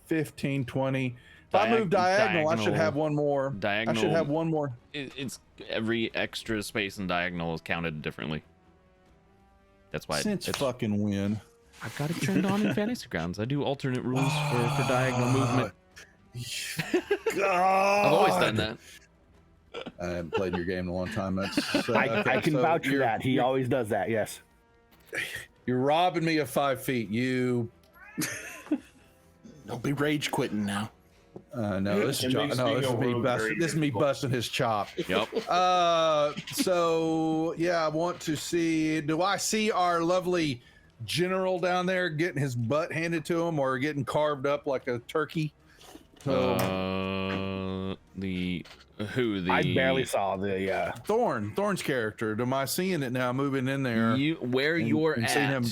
15, 20. If I move diagonal, I should have one more. Diagonal. I should have one more. It's every extra space in diagonal is counted differently. That's why Since it's fucking when? I've got it turned on in Fantasy Grounds. I do alternate rules for diagonal movement. I've always done that. I haven't played your game in a long time. That's I can vouch for that. He always does that. Yes. You're robbing me of 5 feet. You. Don't be rage quitting now. No, this is And no, makes this is being a me rogue busting. very This is me difficult. busting his chop. Yep. So yeah, I want to see. Do I see our lovely general down there getting his butt handed to him, or getting carved up like a turkey? The I barely saw the. Thorn's character. Am I seeing it now? Moving in there. where you're and at. seeing him-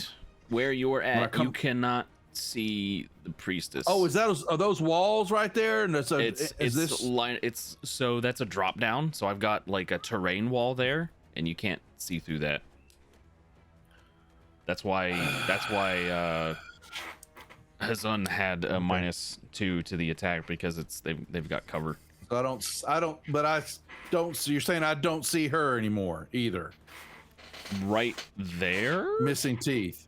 Where you're I at, you cannot see the priestess. Oh, are those walls right there? And it's this line. It's so that's a drop down. So I've got like a terrain wall there, and you can't see through that. That's why Hazun had a -2 to the attack, because they've got cover. I don't. But I don't. So you're saying I don't see her anymore either. Right there, Missing teeth.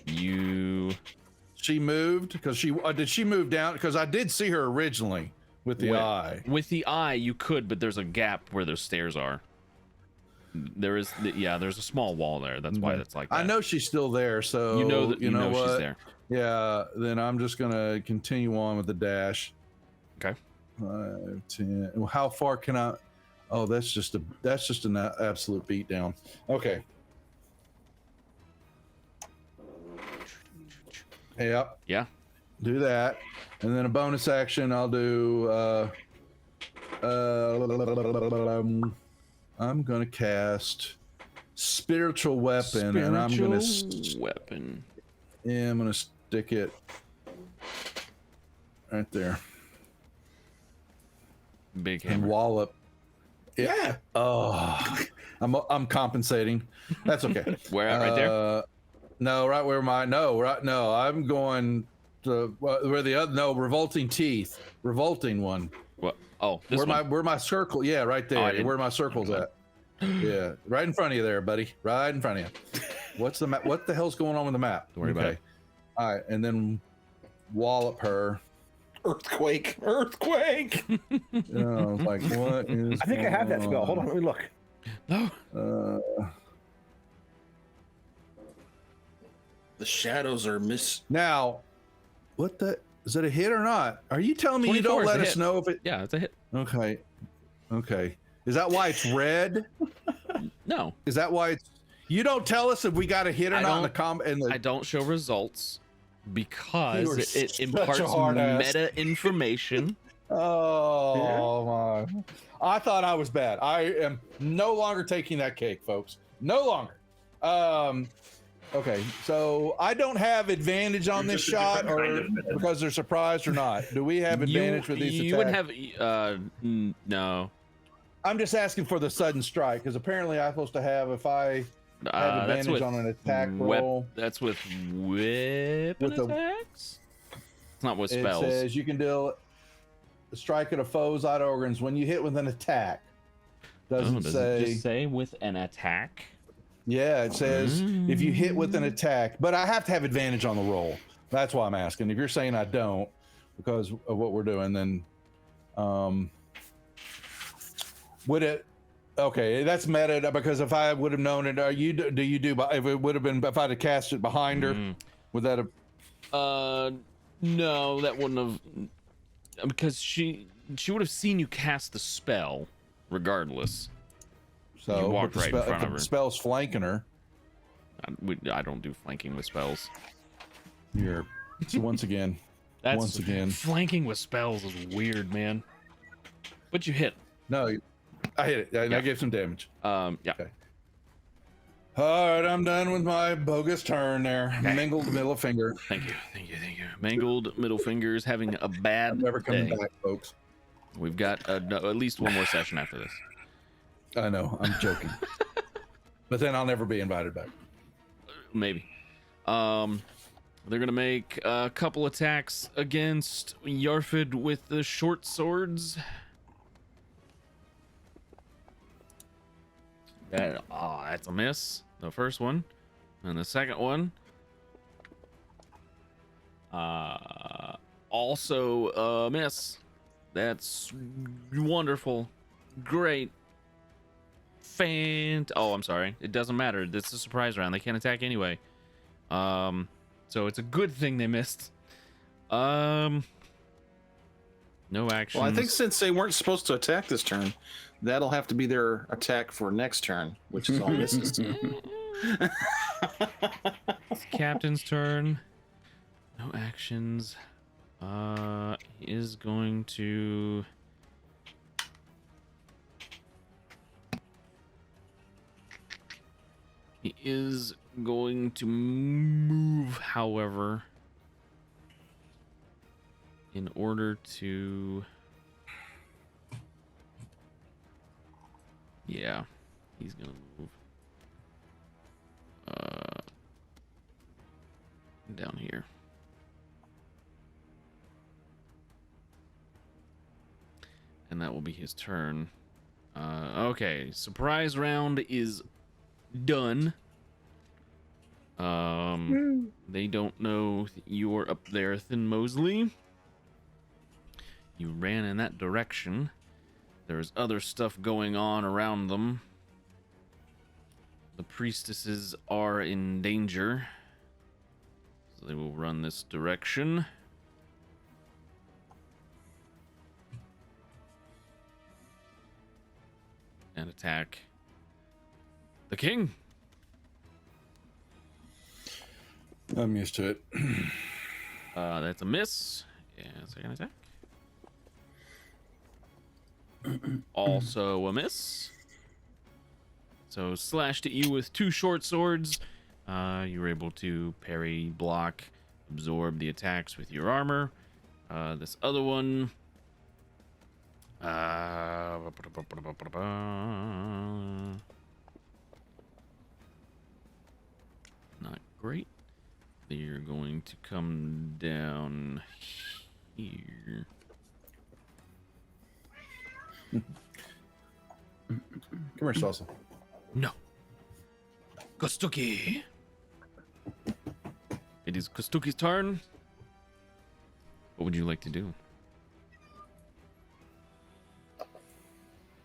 She moved because did she move down? Because I did see her originally with the eye. With the eye, you could, but there's a gap where those stairs are. There's a small wall there. That's why that's like that. I know she's still there, so You know that you know what? she's there. Yeah, then I'm just gonna continue on with the dash. Okay. 5, 10. Well, how far can I? Oh, that's just an absolute beatdown. Okay. Yep. Yeah. Do that, and then a bonus action. I'll do. I'm gonna cast spiritual weapon, and I'm gonna weapon. I'm gonna stick it right there Big and hammer. wallop. Yeah. Oh, I'm compensating. That's okay. Where at? Right there. No, right where no. I'm going to where the other revolting teeth, revolting one. What? Oh, this where my circle? Yeah, right there. didn't- Where my circle's at? Yeah, right in front of you there, buddy. Right in front of you. What's the map? What the hell's going on with the map? Don't worry about it. All right, and then wallop her. Earthquake. Like what is? I think I have that going spell. Hold on, let me look. No. The shadows are Now, what the? Is it a hit or not? Are you telling me you 24 don't is a let us hit. know if it? Yeah, it's a hit. Okay. Is that why it's red? No, Is that why it's? You don't tell us if we got a hit or I not in the don't- I don't show results You because are it such a imparts hard ass. meta information. Oh my! I thought I was bad. I am no longer taking that cake, folks. No longer. Okay, so I don't have advantage on this Just a shot, different or kind of meta. because they're surprised or not. Do we have advantage with these You would attacks? have no. I'm just asking for the sudden strike because apparently I'm supposed to have if I have That's advantage with on an attack roll. That's with weapon With a- attacks. It's not with It spells. says you can deal. strike at a foe's vital organs when you hit with an attack. Doesn't does say. it just say with an attack? Yeah, it says if you hit with an attack, but I have to have advantage on the roll. That's why I'm asking. If you're saying I don't, because of what we're doing, then would it? Okay, that's meta because if I would have known it, if it would have been if I'd have cast it behind her, would that have? No, that wouldn't have, because she would have seen you cast the spell, regardless. So You walked right in front if of her. the spell's flanking her. I don't do flanking with spells. Here, so once again, flanking with spells is weird, man. But you hit. No, I hit it. I gave some damage. Yeah. Okay. All right, I'm done with my bogus turn there. Okay. Mingled middle finger. Thank you. Mangled middle fingers having a bad Never coming day. back, folks. We've got at least one more session after this. I know, I'm joking. But then I'll never be invited back. Maybe. They're gonna make a couple attacks against Yarfid with the short swords. That's a miss. The first one, and the second one, also a miss. That's wonderful, great. Oh, I'm sorry. It doesn't matter. This is a surprise round. They can't attack anyway. So it's a good thing they missed. No action. Well, I think since they weren't supposed to attack this turn, that'll have to be their attack for next turn, which is all misses. It's Captain's turn. No actions. He is going to. He is going to move, however, in order to... Yeah, he's going to move down here. And that will be his turn. Okay, surprise round is done. They don't know that you're up there, Thin Mosley. You ran in that direction. There's other stuff going on around them. The priestesses are in danger, so they will run this direction. And attack the king. I'm used to it. That's a miss. Yeah, second attack. Also a miss. So slashed at you with two short swords. You were able to parry, block, absorb the attacks with your armor. This other one. Not great. You're going to come down here. Come here, Salsa. No. Kostuki. It is Kostuki's turn. What would you like to do?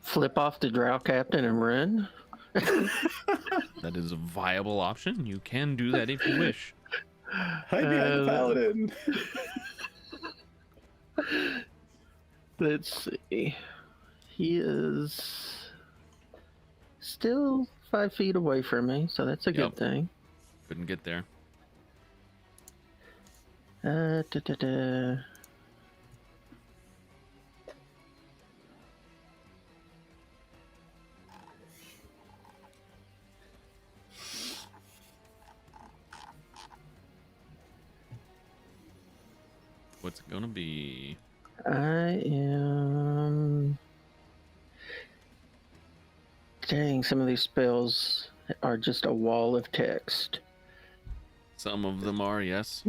Flip off the drow captain and run. That is a viable option. You can do that if you wish. Hide behind the paladin. Let's see. He is still 5 feet away from me, so that's a good thing. Couldn't get there. What's it gonna be? I am... Dang, some of these spells are just a wall of text. Some of them are, yes.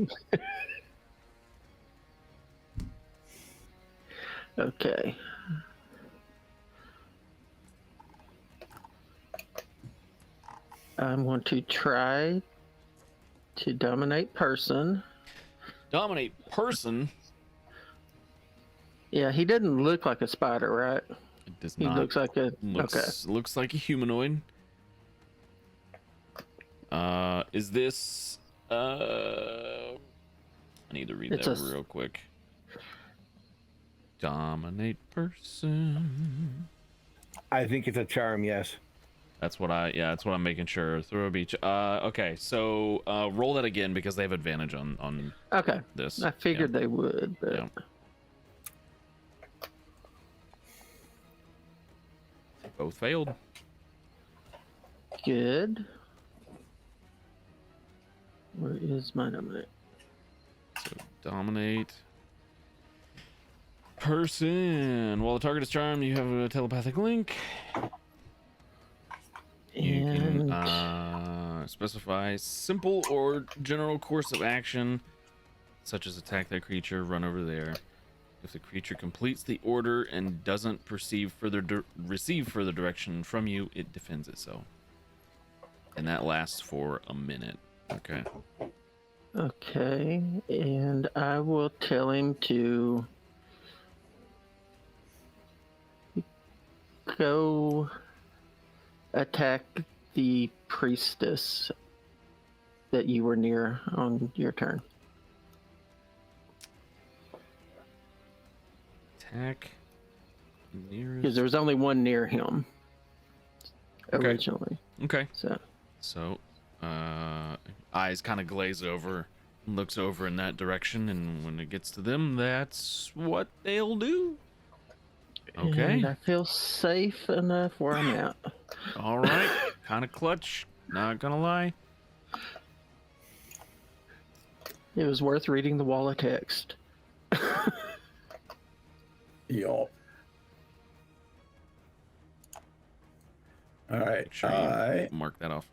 Okay. I'm going to try to dominate person. Dominate person? Yeah, he doesn't look like a spider, right? It does He not. looks like a... Looks like a humanoid. Is this... I need to read It's that real quick. Dominate person. I think it's a charm, yes. That's what I'm making sure. Throw a beach. Okay, so roll that again because they have advantage on Okay. this. I figured they would, but... Yeah. Both failed. Good. Where is my dominate? So dominate person. While the target is charmed, you have a telepathic link. You can specify simple or general course of action, such as attack that creature, run over there. If the creature completes the order and doesn't receive further direction from you, it defends itself. And that lasts for a minute. Okay. Okay, and I will tell him to go attack the priestess that you were near on your turn. Attack nearest. Because there was only one near him Okay. originally. Okay. So Eyes kind of glaze over, looks over in that direction, and when it gets to them, that's what they'll do. Okay. And I feel safe enough where I'm at. All right. Kind of clutch. Not gonna lie. It was worth reading the wall of text. Yup. All right. Make sure you mark that off.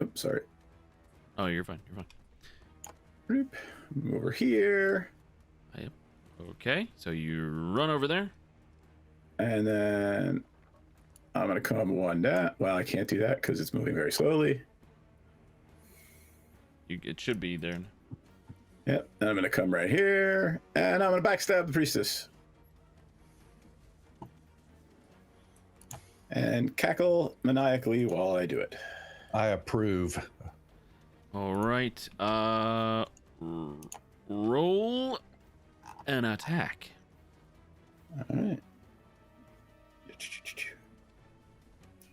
Oops, sorry. Oh, you're fine. You're fine. Boop. Move over here. Yep. Okay. So you run over there. And then I'm going to come one down. Well, I can't do that because it's moving very slowly. It should be there. Yep. And I'm going to come right here. And I'm going to backstab the priestess. And cackle maniacally while I do it. I approve. All right. Roll an attack. All right.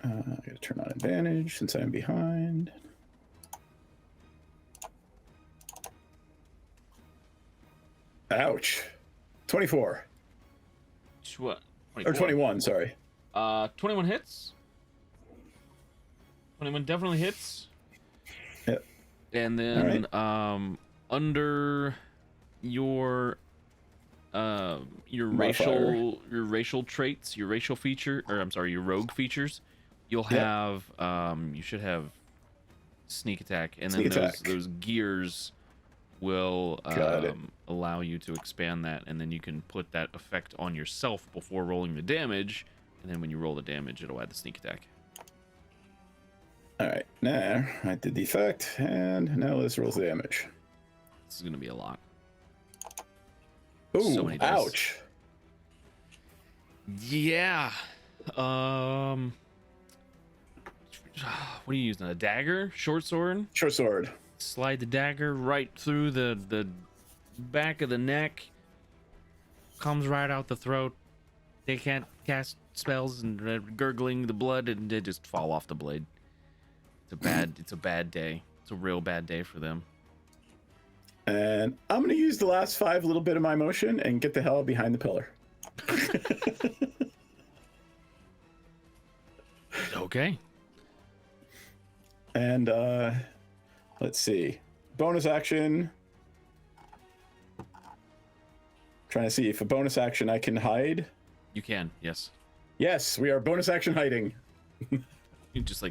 I gotta turn on advantage since I'm behind. Ouch. 24. What? Or 21, sorry. 21 hits. 21 definitely hits. Yep. And then under your Modifier. racial traits, your racial feature, or I'm sorry, your rogue features, you'll have you should have sneak attack, and Sneak then attack. those gears will allow you to expand that, and then you can put that effect on yourself before rolling the damage, and then when you roll the damage, it'll add the sneak attack. All right, now I did the effect, and now let's roll the damage. This is gonna be a lot. Ooh, So many dice. ouch. Yeah. What are you using? A dagger? Short sword? Short sword. Slide the dagger right through the back of the neck. Comes right out the throat. They can't cast spells and gurgling the blood, and they just fall off the blade. It's a bad day. It's a real bad day for them. And I'm going to use the last 5 little bit of my motion and get the hell behind the pillar. Okay. And let's see. Bonus action. Trying to see if a bonus action I can hide. You can, yes. Yes, we are bonus action hiding. You just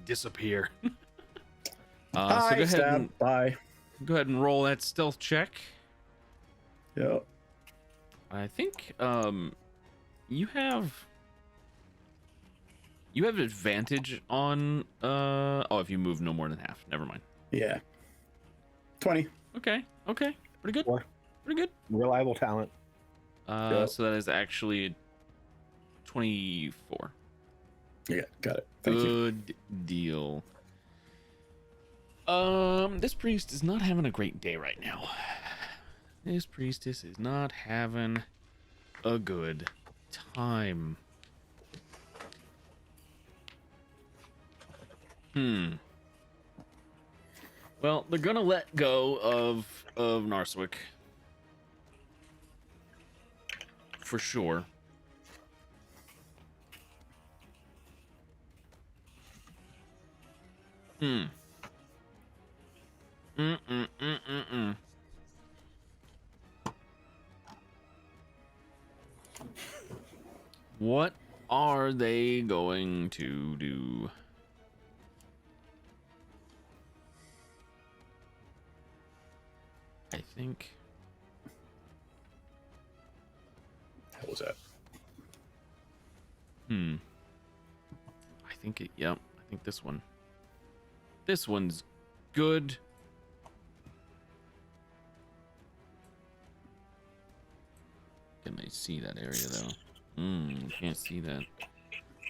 disappear. Hi, so go ahead stab. and Bye. go ahead and roll that stealth check. Yep. I think you have advantage on if you move no more than half. Never mind. Yeah. 20. Okay. Pretty good. Four. Pretty good. Reliable talent. So that is actually 24. Yeah, got it. Thank you. Good deal. This priest is not having a great day right now. This priestess is not having a good time. Well, they're gonna let go of Narswick. For sure. What are they going to do? I think. What was that? I think it. Yep. I think this one. This one's good. Can I see that area though? Can't see that.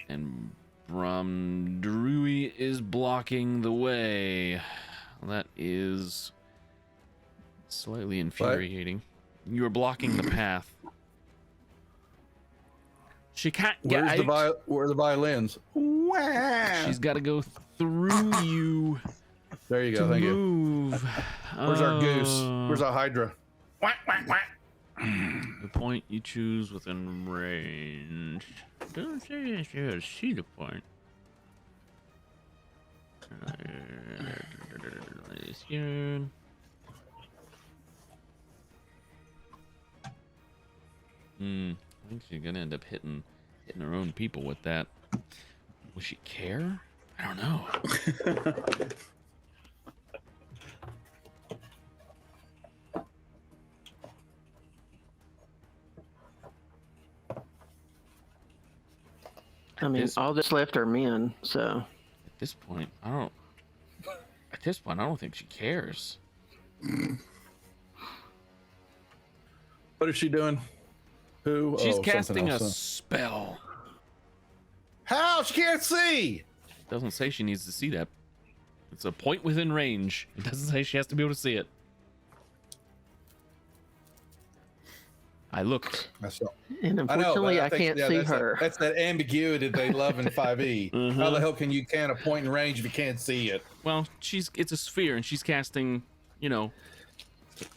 And Brumdrui is blocking the way. That is slightly infuriating. You are blocking the path. She can't get out. Where are the violins? Wow. She's got to go through you. There you go. Thank you. Move. Where's our goose? Where's our hydra? The point you choose within range. Doesn't say you should see the point. I think she's gonna end up hitting her own people with that. Will she care? I don't know. I mean, all that's left are men, so. At this point, I don't think she cares. What is she doing? Who? She's something casting a else. spell. How? She can't see. Doesn't say she needs to see that. It's a point within range. It doesn't say she has to be able to see it. I looked. And unfortunately, I can't see that's her. That's that ambiguity they love in 5e. How the hell can you count a point in range if you can't see it? Well, it's a sphere, and she's casting, in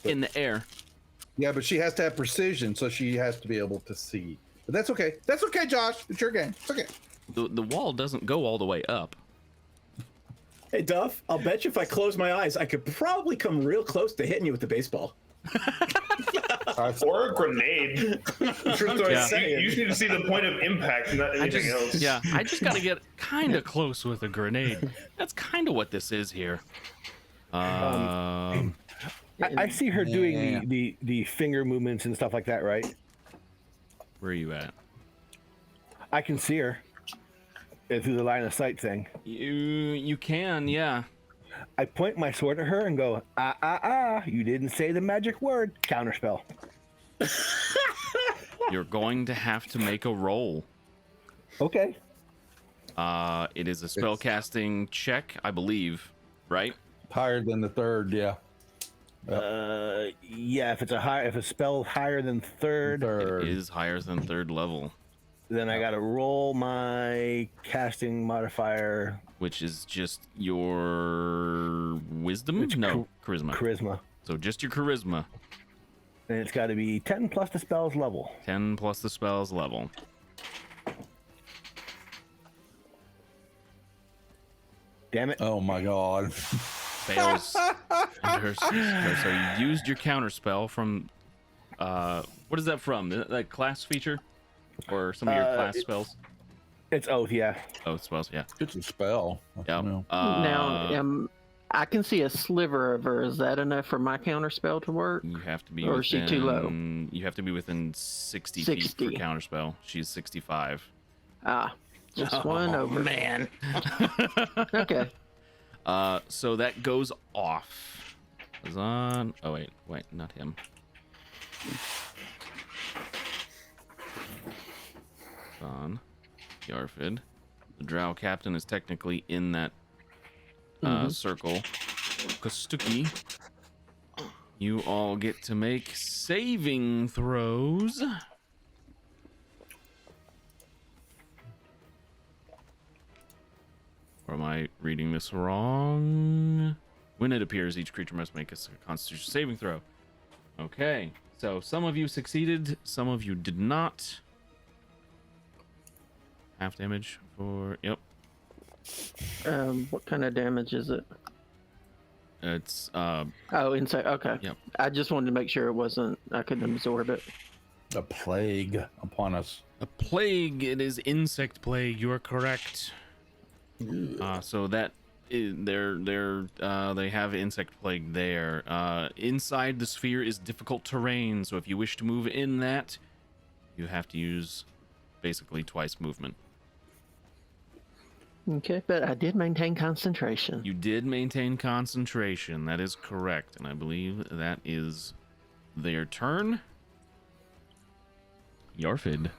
the air. Yeah, but she has to have precision, so she has to be able to see. But that's okay. That's okay, Josh. It's your game. It's okay. The wall doesn't go all the way up. Hey, Duff, I'll bet you if I close my eyes, I could probably come real close to hitting you with the baseball. Or a grenade. Yeah. You just need to see the point of impact, not anything else. Yeah, I just gotta get kind of close with a grenade. That's kind of what this is here. I see her doing the finger movements and stuff like that, right? Where are you at? I can see her through the line of sight thing. You can, yeah. I point my sword at her and go, you didn't say the magic word. Counterspell. You're going to have to make a roll. Okay. It is a spellcasting check, I believe, right? Higher than the third, yeah. Yeah, if a spell higher than third, It is higher than third level, then I gotta roll my casting modifier. which is just your wisdom? It's No, charisma. Charisma. So just your charisma. And it's got to be 10 plus the spell's level. 10 plus the spell's level. Damn it. Oh my god. Fails. So you used your counter spell from what is that from? That class feature? Or some of your class spells? It's oath, yeah. Oh, spells, yeah. It's a spell. Yeah. Now, I can see a sliver of her. Is that enough for my counter spell to work? You have to be. Or is she too low? You have to be within 60 feet for counterspell. She's 65. Ah, just one over. Man. Okay. So that goes off. Is on. Oh wait, not him. On Yarfid. The Drow captain is technically in that circle. Kastuki. You all get to make saving throws. Or am I reading this wrong? When it appears, each creature must make a Constitution saving throw. Okay, so some of you succeeded, some of you did not. Half damage for, yep. What kind of damage is it? It's, Oh, inside. Okay. Yep. I just wanted to make sure it wasn't. I couldn't absorb it. A plague upon us. a plague. It is insect plague. You are correct. So that they have insect plague there. Inside the sphere is difficult terrain, so if you wish to move in that, you have to use basically twice movement. Okay, but I did maintain concentration. You did maintain concentration. That is correct, and I believe that is their turn. Yarfid.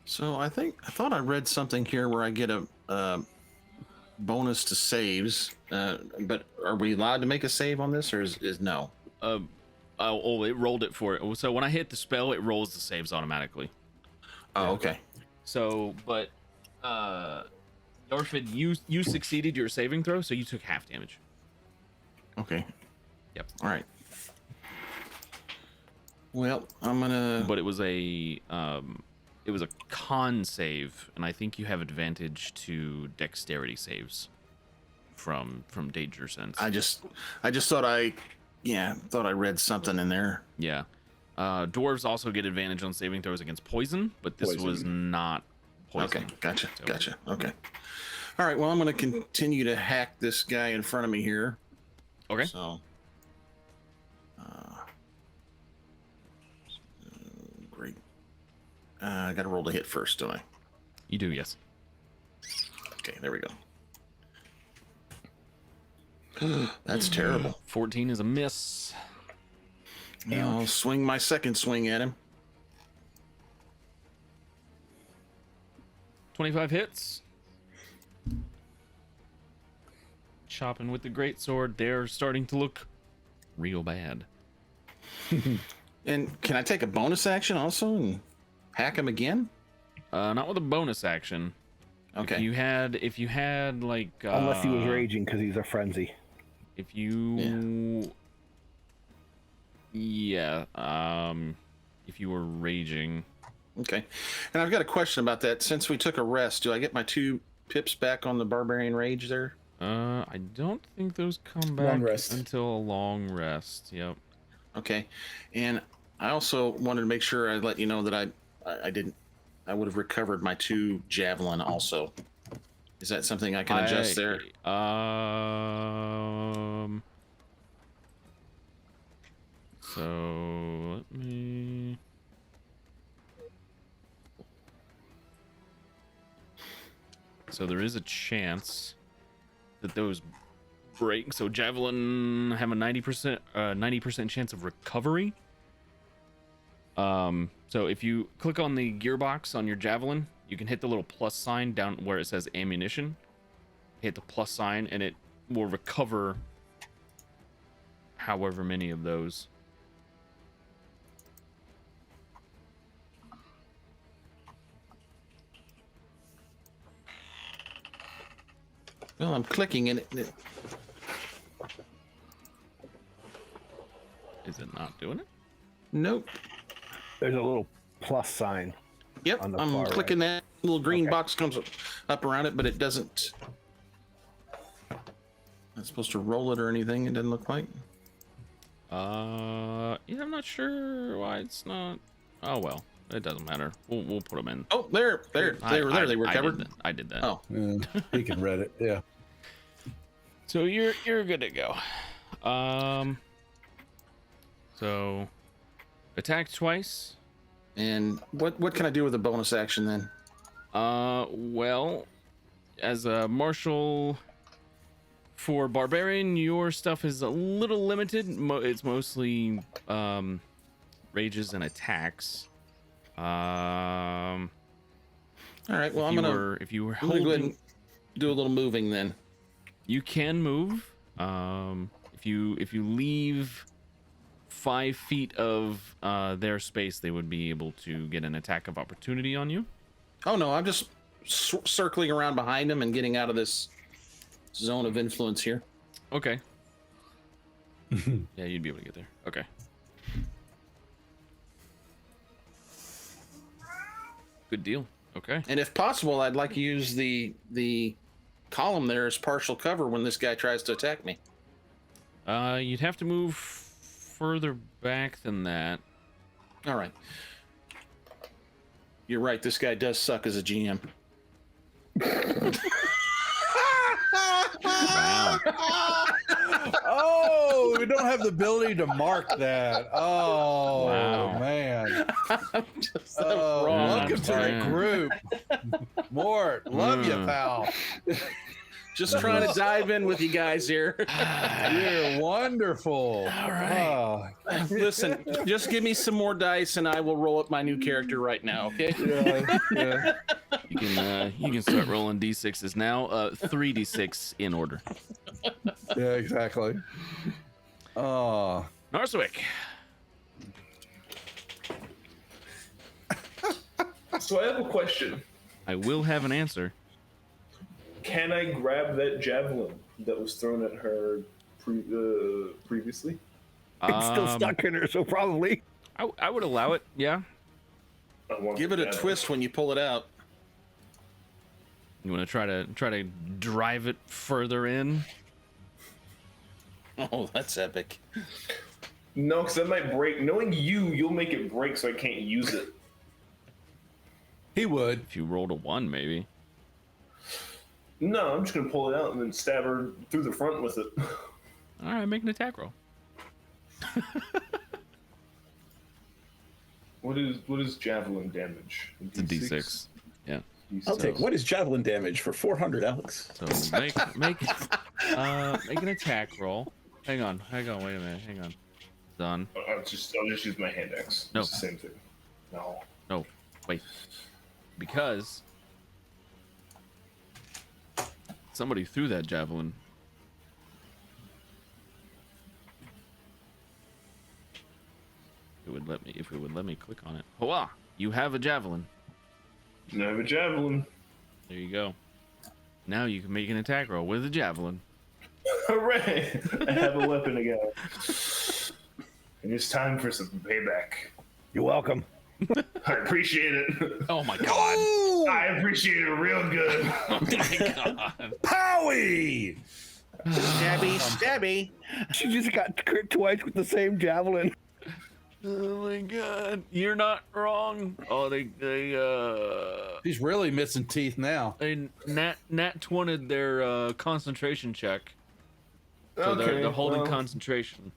So I thought I read something here where I get a bonus to saves, but are we allowed to make a save on this, or is no? It rolled it for it. So when I hit the spell, it rolls the saves automatically. Oh, okay. So, but Yarfid, you succeeded your saving throw, so you took half damage. Okay. Yep. All right. Well, I'm gonna. But it was a con save, and I think you have advantage to dexterity saves from danger sense. I just thought I read something in there. Yeah. Dwarves also get advantage on saving throws against poison, but this was not poison. Okay, gotcha, So- gotcha. Okay. All right. Well, I'm gonna continue to hack this guy in front of me here. Okay. So. Great. I got to roll to hit first, don't I? You do, yes. Okay, there we go. That's terrible. 14 is a miss. I'll swing my second swing at him. 25 hits. Chopping with the greatsword. They're starting to look real bad. And can I take a bonus action also and hack him again? Not with a bonus action. Okay. If you had like Unless he was raging because he's a frenzy. if you if you were raging. Okay. And I've got a question about that. Since we took a rest, do I get my 2 pips back on the barbarian rage there? I don't think those come back Long rest. until a long rest. Yep. Okay. And I also wanted to make sure I let you know that I would have recovered my 2 javelin also. Is that something I can adjust there? So let me. So there is a chance that those break. So javelin have a 90% chance of recovery. So if you click on the gearbox on your javelin, you can hit the little plus sign down where it says ammunition. Hit the plus sign and it will recover however many of those. Well, I'm clicking and Is it not doing it? Nope. There's a little plus sign. Yep, On the I'm far clicking that little green box comes up around it, but it doesn't. Not supposed to roll it or anything. It doesn't look like. Yeah, I'm not sure why it's not. Oh well, it doesn't matter. We'll put them in. Oh, there, they recovered. I did that. Oh, Yeah, he can read it. Yeah. So you're good to go. So attack twice. And what can I do with a bonus action then? Well, as a martial for barbarian, your stuff is a little limited. It's mostly rages and attacks. All right. Well, if you were I'm gonna go ahead holding, and do a little moving then. you can move. If you leave 5 feet of their space, they would be able to get an attack of opportunity on you. Oh no, I'm just circling around behind him and getting out of this zone of influence here. Okay. Yeah, you'd be able to get there. Okay. Good deal. Okay. And if possible, I'd like to use the column there as partial cover when this guy tries to attack me. You'd have to move further back than that. All right. You're right. This guy does suck as a GM. Wow. Oh, we don't have the ability to mark that. Oh, Wow. man. Just so wrong. Welcome to the man. group. Mort, love you, pal. Just trying to dive in with you guys here. You're wonderful. All right. Listen, just give me some more dice and I will roll up my new character right now, okay? Yeah. You can start rolling d6s now. 3d6 in order. Yeah, exactly. Oh. Narswick. So I have a question. I will have an answer. Can I grab that javelin that was thrown at her previously? It's still stuck in her, so probably. I would allow it. Yeah. I want Give the it a javelin. twist when you pull it out. You want to try to drive it further in? Oh, that's epic. No, because that might break. Knowing you'll make it break, so I can't use it. He would. If you rolled a 1, maybe. No, I'm just gonna pull it out and then stab her through the front with it. All right, make an attack roll. What is javelin damage? It's a d6. Yeah. I'll take. What is javelin damage for 400, Alex? So make an attack roll. Hang on. Wait a minute. Hang on. Done. I'll just use my hand axe. No. It's the same thing. No. No, wait. Because somebody threw that javelin. If it would let me click on it. Hoa! You have a javelin. I have a javelin. There you go. Now you can make an attack roll with a javelin. Hooray! I have a weapon again. And it's time for some payback. You're welcome. I appreciate it. Oh my god. I appreciate it real good. Oh my god. Howie! Stabby. She just got crit twice with the same javelin. Oh my god. You're not wrong. Oh, they He's really missing teeth now. nat 20'd their concentration check. So Okay, they're holding well, concentration.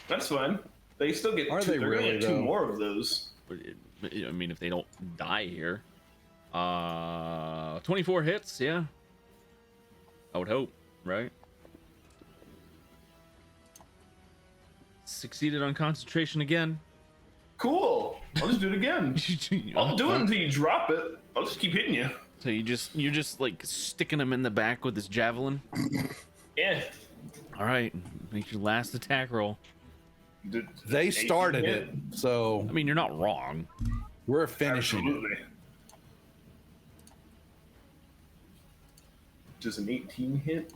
That's fine. They still get Are two. they They're gonna really, get two though? more of those. I mean, if they don't die here. 24 hits, yeah. I would hope, right? Succeeded on concentration again. Cool. I'll just do it again. I'll do it until you drop it. I'll just keep hitting you. So you're just like sticking him in the back with this javelin. Yeah. All right, make your last attack roll. They started it, 18 so I mean, you're not wrong. we're finishing it. Absolutely. Does an 18 hit?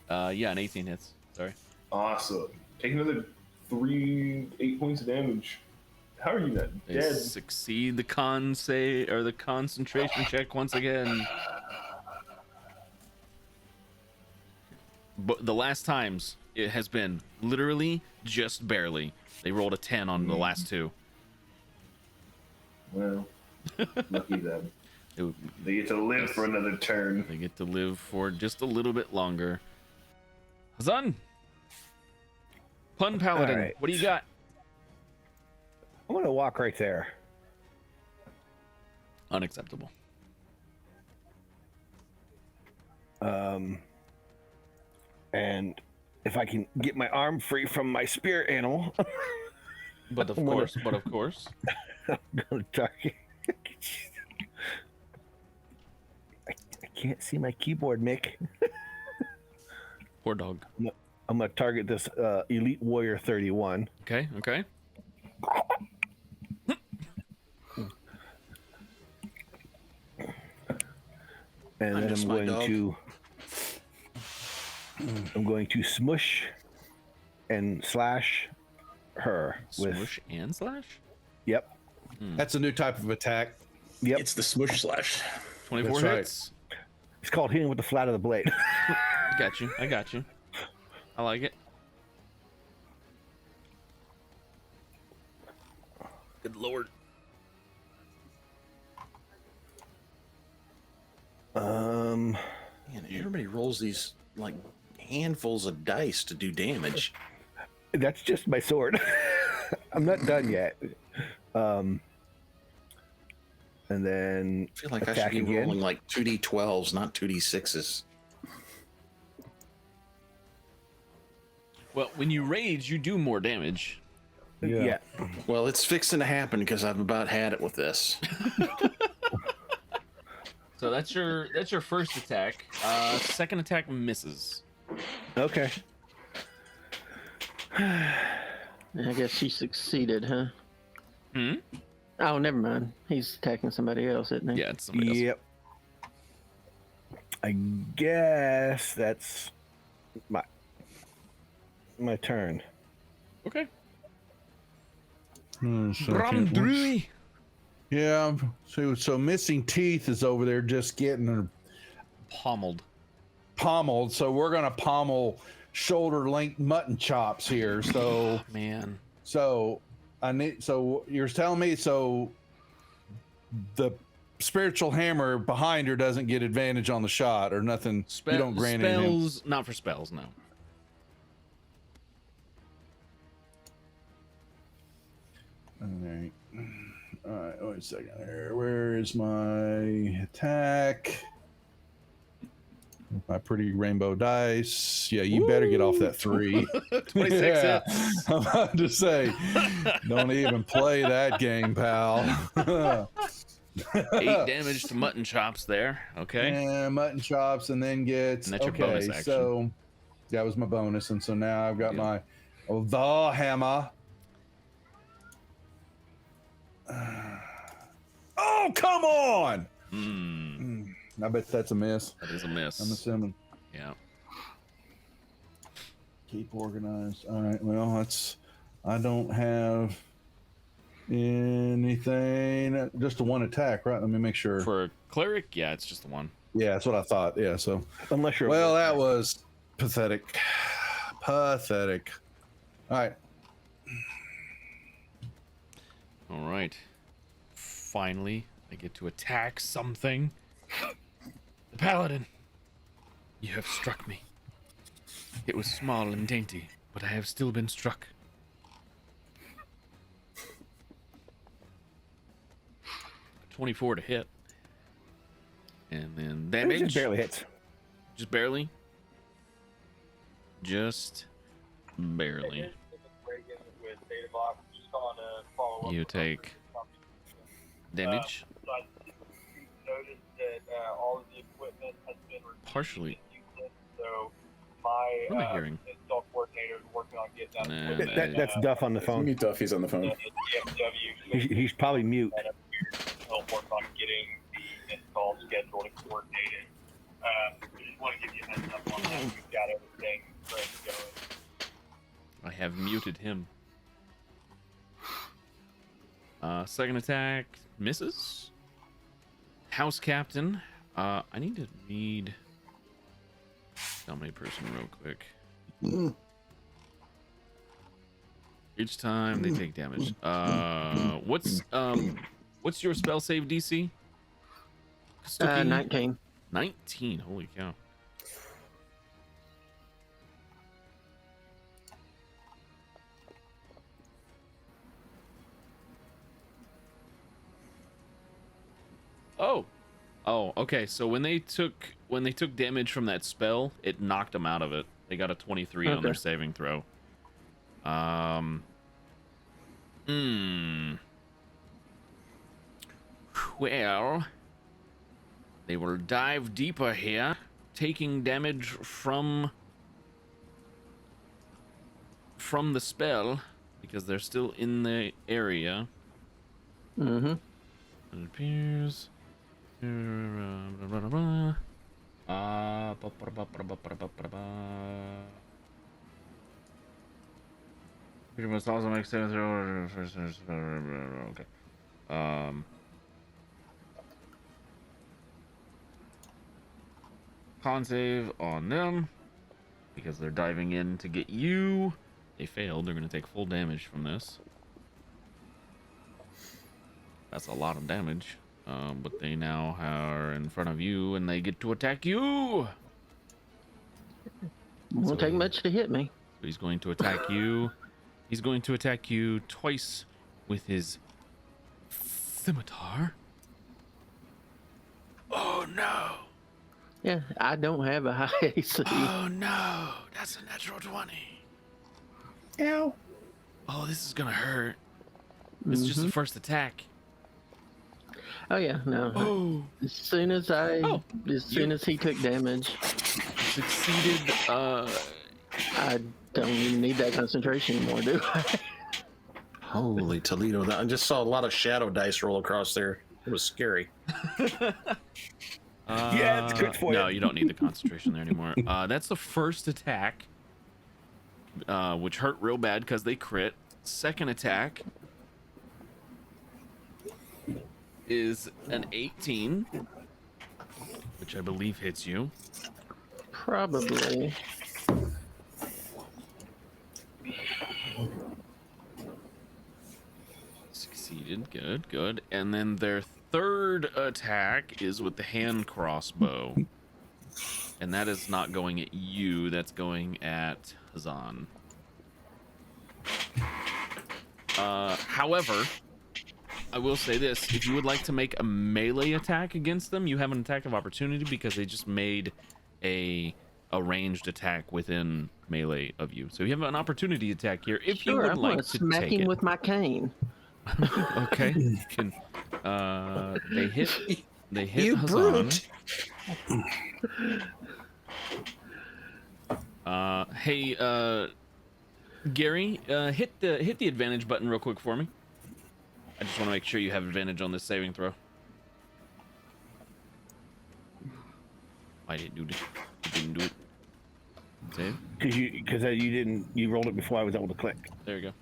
Yeah, an 18 hits. Sorry. Awesome. Take another 8 points of damage. How are you not They dead? succeed the the concentration check once again. But the last times it has been literally just barely. They rolled a 10 on the last two. Well, lucky them. It- They get to live for another turn. They get to live for just a little bit longer. Hazan. Pun Paladin. right. What do you got? I'm gonna walk right there. Unacceptable. And if I can get my arm free from my spirit animal, But of course. I'm gonna target. I can't see my keyboard, Mick. Poor dog. I'm gonna target this Elite Warrior 31. Okay. And then I'm going to smush and slash her with. Smush and slash? Yep. That's a new type of attack. Yep. It's the smush slash. 24 That's hits. It's called hitting with the flat of the blade. I got you. I like it. Good lord. Man, everybody rolls these like handfuls of dice to do damage. That's just my sword. I'm not done yet. And then I feel like I attack should be again. rolling like 2d12s, not 2d6s. Well, when you rage, you do more damage. Yeah. Well, it's fixing to happen because I've about had it with this. So that's your first attack. Second attack misses. Okay. I guess she succeeded, huh? Hmm? Oh, never mind. He's attacking somebody else, isn't he? Yeah, it's somebody else. Yep. I guess that's my turn. Okay. Second. Yeah. So missing teeth is over there just getting her Pommeled. pommeled. So we're gonna pommel shoulder length mutton chops here. So Man. so you're telling me so the spiritual hammer behind her doesn't get advantage on the shot or nothing. You don't grant it. Spells, not for spells, no. All right, wait a second here. Where is my attack? My pretty rainbow dice. Yeah, you better get off that 3. 26 Yeah, hits. I'm about to say, don't even play that game, pal. 8 damage to mutton chops there. Okay. And mutton chops, and then gets And that's your bonus action. So that was my bonus, and so now I've got Yeah. the hammer. Oh, come on! I bet that's a miss. That is a miss. I'm assuming. Yeah. Keep organized. All right. Well, I don't have anything. Just a one attack, right? Let me make sure. For a cleric, yeah, it's just the one. Yeah, that's what I thought. Yeah. So. Unless you're. Well, that was pathetic. Pathetic. All right. All right. Finally, I get to attack something. The paladin. You have struck me. It was small and dainty, but I have still been struck. .24 to hit. And then It damage. just barely hits. Just barely. Just barely. You take damage. Partially. What am I hearing? Nah, That's Duff on the phone. Mute Duff, he's on the phone. He's probably mute. Help work on getting the install scheduled and coordinated. We just want to give you a heads up on that. We've got everything ready to go. I have muted him. Second attack misses. House captain. I need to read dominate person real quick. Each time they take damage. What's your spell save DC? Stucky? 19. 19. Holy cow. Oh, okay. So when they took damage from that spell, it knocked them out of it. They got a 23 on their saving throw. Well, they will dive deeper here, taking damage from the spell because they're still in the area. Mm-hmm. It appears. You must also make sense. Okay. Con save on them because they're diving in to get you. They failed. They're going to take full damage from this. That's a lot of damage. But they now are in front of you and they get to attack you. Won't take much to hit me. So he's going to attack you. He's going to attack you twice with his scimitar. Oh no! Yeah, I don't have a high AC. Oh no! That's a natural 20. Ow. Oh, this is gonna hurt. It's just the first attack. Oh yeah, no. Oh. As soon as he took damage, Succeeded. I don't even need that concentration anymore, do I? Holy Toledo! I just saw a lot of shadow dice roll across there. It was scary. Yeah, it's good for you. No, you don't need the concentration there anymore. That's the first attack, which hurt real bad because they crit. Second attack is an 18, which I believe hits you. Probably. Succeeded. Good, good. And then their third attack is with the hand crossbow. And that is not going at you, that's going at Hazan. However, I will say this. If you would like to make a melee attack against them, you have an attack of opportunity because they just made a ranged attack within melee of you. So you have an opportunity attack here if you would like to smack take him it. with my cane. Okay. You can, they hit You Hazan. brute. Hey, Gary, hit the advantage button real quick for me. I just want to make sure you have advantage on this saving throw. I didn't do it. You didn't do it. Save. Because you rolled it before I was able to click. There you go.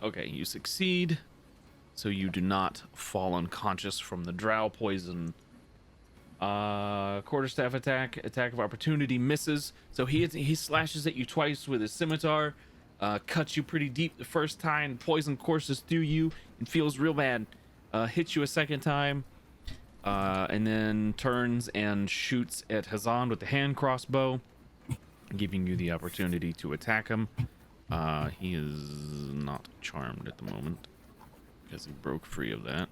Okay, you succeed, so you do not fall unconscious from the drow poison. Quarterstaff attack of opportunity misses, so he slashes at you twice with his scimitar, cuts you pretty deep the first time, poison courses through you and feels real bad. Hits you a second time, and then turns and shoots at Hazan with the hand crossbow, giving you the opportunity to attack him. He is not charmed at the moment because he broke free of that.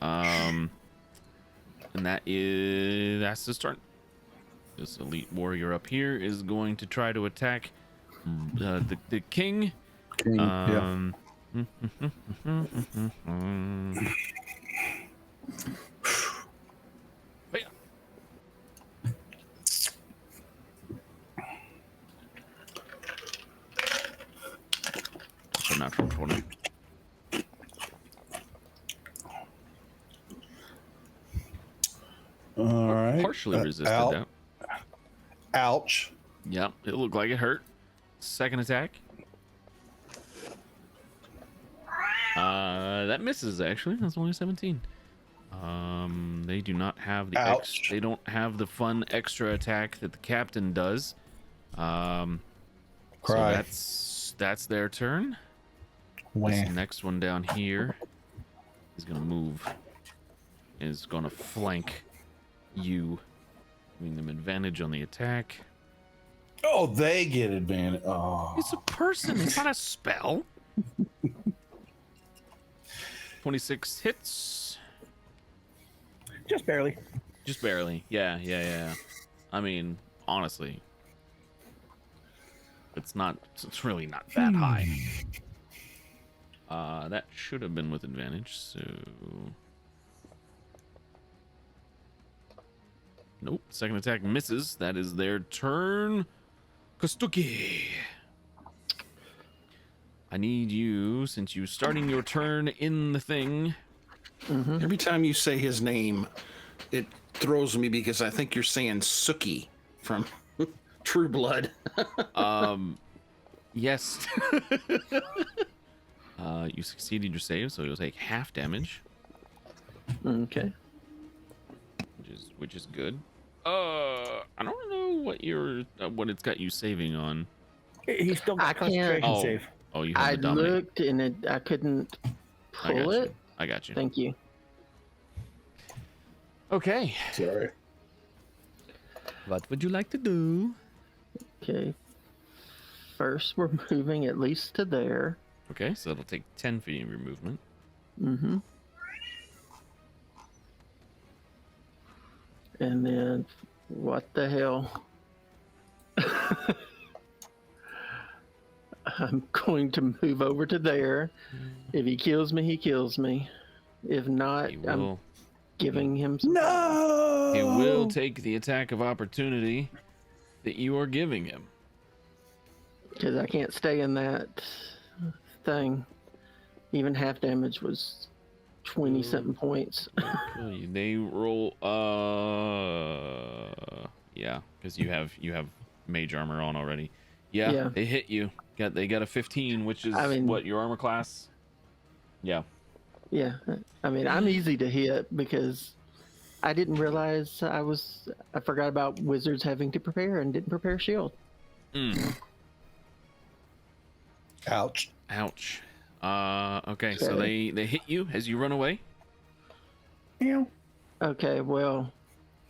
And that's his turn. This elite warrior up here is going to try to attack the king. Yeah. But yeah. That's a natural 20. All right. Partially resisted that. Ouch. Yep, it looked like it hurt. Second attack. That misses actually. That's only 17. They do not have the they don't have the fun extra attack that the captain does. So that's their turn. This next one down here is gonna move. Is gonna flank you, giving them advantage on the attack. Oh, they get advantage. Oh, It's a person. It's not a spell. 26 hits. Just barely. Just barely. Yeah. I mean, honestly, it's really not that high. That should have been with advantage, so nope. Second attack misses. That is their turn. Kostuki, I need you, since you're starting your turn in the thing. Every time you say his name, it throws me because I think you're saying Suki from True Blood. Yes. You succeeded your save, so you'll take half damage. Okay. Which is good. I don't know what it's got you saving on. He's still got I can't- concentration Oh, save. oh, you have I the dominate. looked and I couldn't pull it. I got you. Thank you. Okay. Sorry. What would you like to do? Okay. First, we're moving at least to there. Okay, so it'll take 10 feet of your movement. Mm-hmm. And then, what the hell? I'm going to move over to there. If he kills me, he kills me. If not, He I'm will. giving him some. No. He will take the attack of opportunity that you are giving him. Because I can't stay in that thing. Even half damage was 20-something points. Okay, they roll. Yeah, because you have mage armor on already. Yeah, Yeah. they hit you. They got a 15, which is I mean- what your armor class. Yeah. Yeah, I mean, I'm easy to hit because I didn't realize I forgot about wizards having to prepare and didn't prepare shield. Ouch. Ouch. Okay, so they hit you as you run away. Yeah. Okay, well,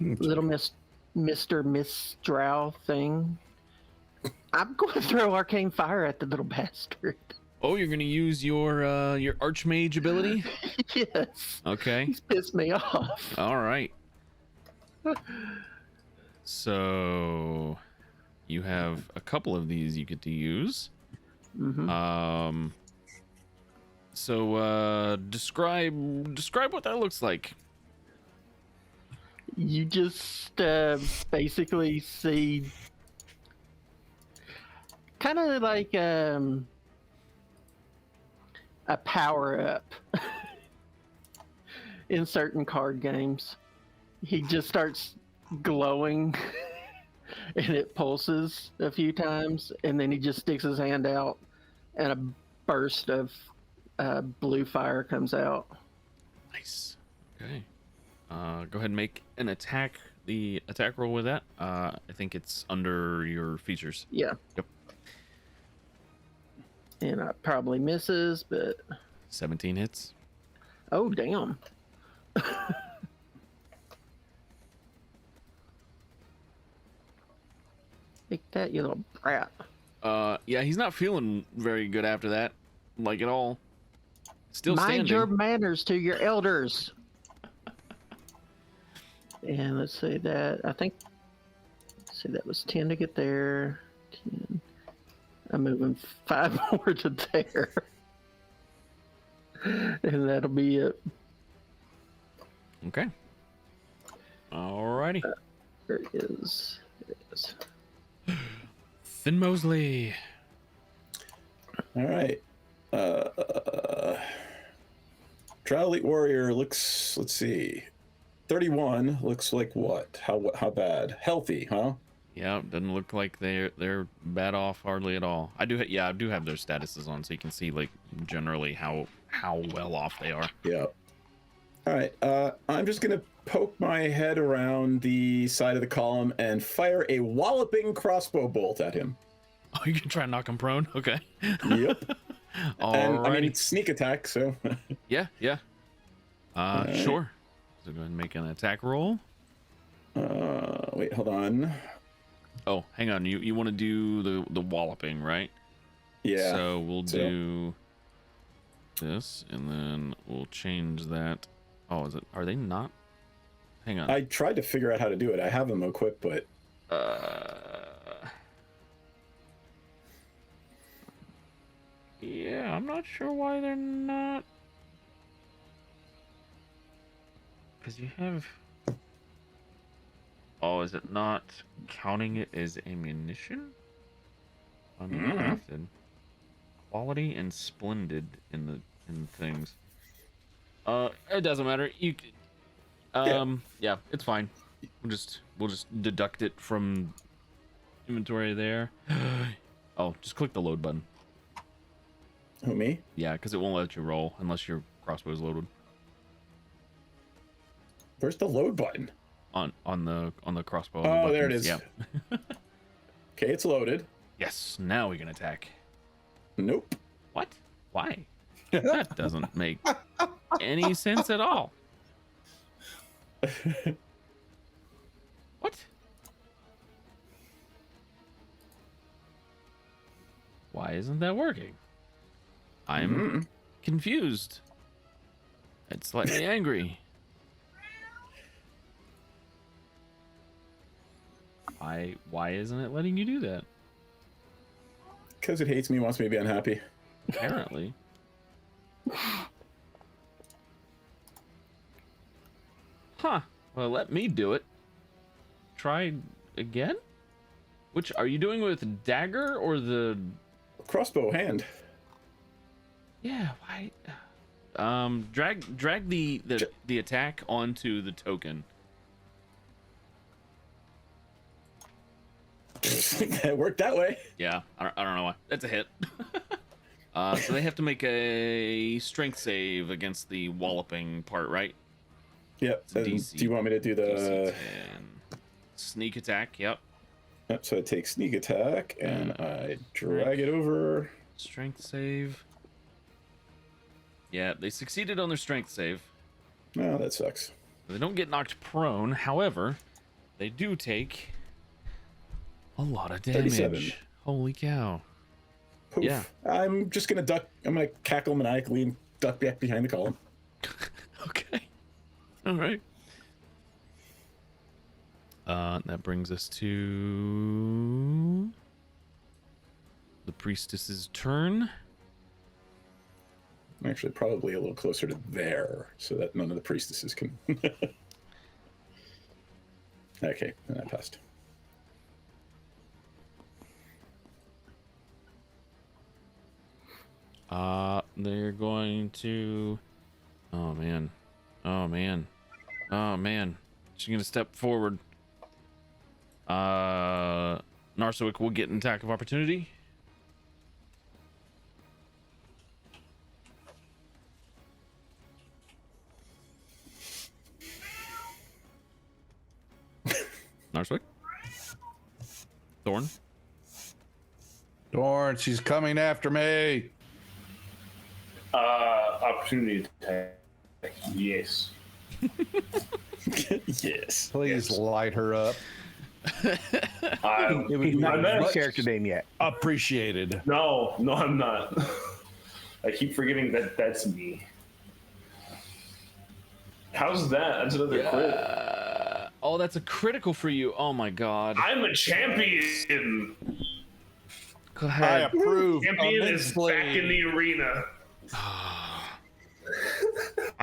little Mr. Mistral thing. I'm going to throw arcane fire at the little bastard. Oh, you're gonna use your archmage ability? Yes. Okay. He's pissed me off. All right. So you have a couple of these you get to use. Mm-hmm. So describe what that looks like. You just basically see kind of like a power up in certain card games. He just starts glowing and it pulses a few times, and then he just sticks his hand out and a burst of blue fire comes out. Nice. Okay. Go ahead and make an attack. The attack roll with that. I think it's under your features. Yeah. Yep. And it probably misses, but 17 hits. oh damn. Take that, you little brat. Yeah, he's not feeling very good after that, like at all. Still Mind standing. your manners to your elders. And let's say that, I think, that was 10 to get there. 10. I'm moving 5 more to there. And that'll be it. Okay. Alrighty. There it is. There it is. Finn Mosley. All right. Trial Elite Warrior looks, let's see, 31 looks like what? How bad? Healthy, huh? Yeah, doesn't look like they're bad off hardly at all. I do have their statuses on, so you can see like generally how well off they are. Yeah. All right. I'm just gonna poke my head around the side of the column and fire a walloping crossbow bolt at him. Oh, you can try and knock him prone. Okay. Yep. And I mean Alrighty. it's sneak attack, so Yeah. Alright. Sure. So go ahead and make an attack roll. wait, hold on. Oh, hang on. You want to do the walloping, right? Yeah. So we'll do this, and then we'll change that. Oh, are they not? hang on. I tried to figure out how to do it. I have them equipped, but yeah, I'm not sure why they're not. Because you have. Oh, is it not counting it as ammunition? Uncrafted. Quality and splendid in the things. It doesn't matter. You. Yeah, it's fine. We'll just deduct it from inventory there. Oh, just click the load button. Who, me? Yeah, because it won't let you roll unless your crossbow is loaded. Where's the load button? On the crossbow. Oh, there it is. Yeah. Okay, it's loaded. Yes. Now we can attack. Nope. What? Why? That doesn't make any sense at all. What? Why isn't that working? I'm confused. It's slightly angry. Why isn't it letting you do that? Because it hates me, wants me to be unhappy. Apparently. Huh. Well, let me do it. Try again? Which are you doing with dagger or the Crossbow hand. Yeah, why? Drag the attack onto the token. It worked that way. Yeah, I don't know why. That's a hit. So they have to make a strength save against the walloping part, right? Yep. So Do DC, you want me to do the DC 10. Sneak attack? Yep. Yep, so I take sneak attack and I drag it over. Strength save. Yeah, they succeeded on their strength save. Oh, that sucks. They don't get knocked prone. However, they do take a lot of damage. 37. Holy cow. Poof. Yeah. I'm just gonna duck. I'm gonna cackle maniacally and duck back behind the column. Okay. All right. That brings us to the priestess's turn. I'm actually probably a little closer to there, so that none of the priestesses can. Okay, and I passed. They're going to. Oh man. Oh man. Oh man. She's gonna step forward. Narsowick will get an attack of opportunity. Narsowick. Thorn. Dorn, she's coming after me. Opportunity attack. Yes. Yes. Please light her up. It He's not my his best. character name yet. Appreciated. No, I'm not. I keep forgetting that that's me. How's that? That's another crit. Oh, that's a critical for you. Oh my god. I'm a champion. Go I ahead. approve. Champion is immensely. back in the arena.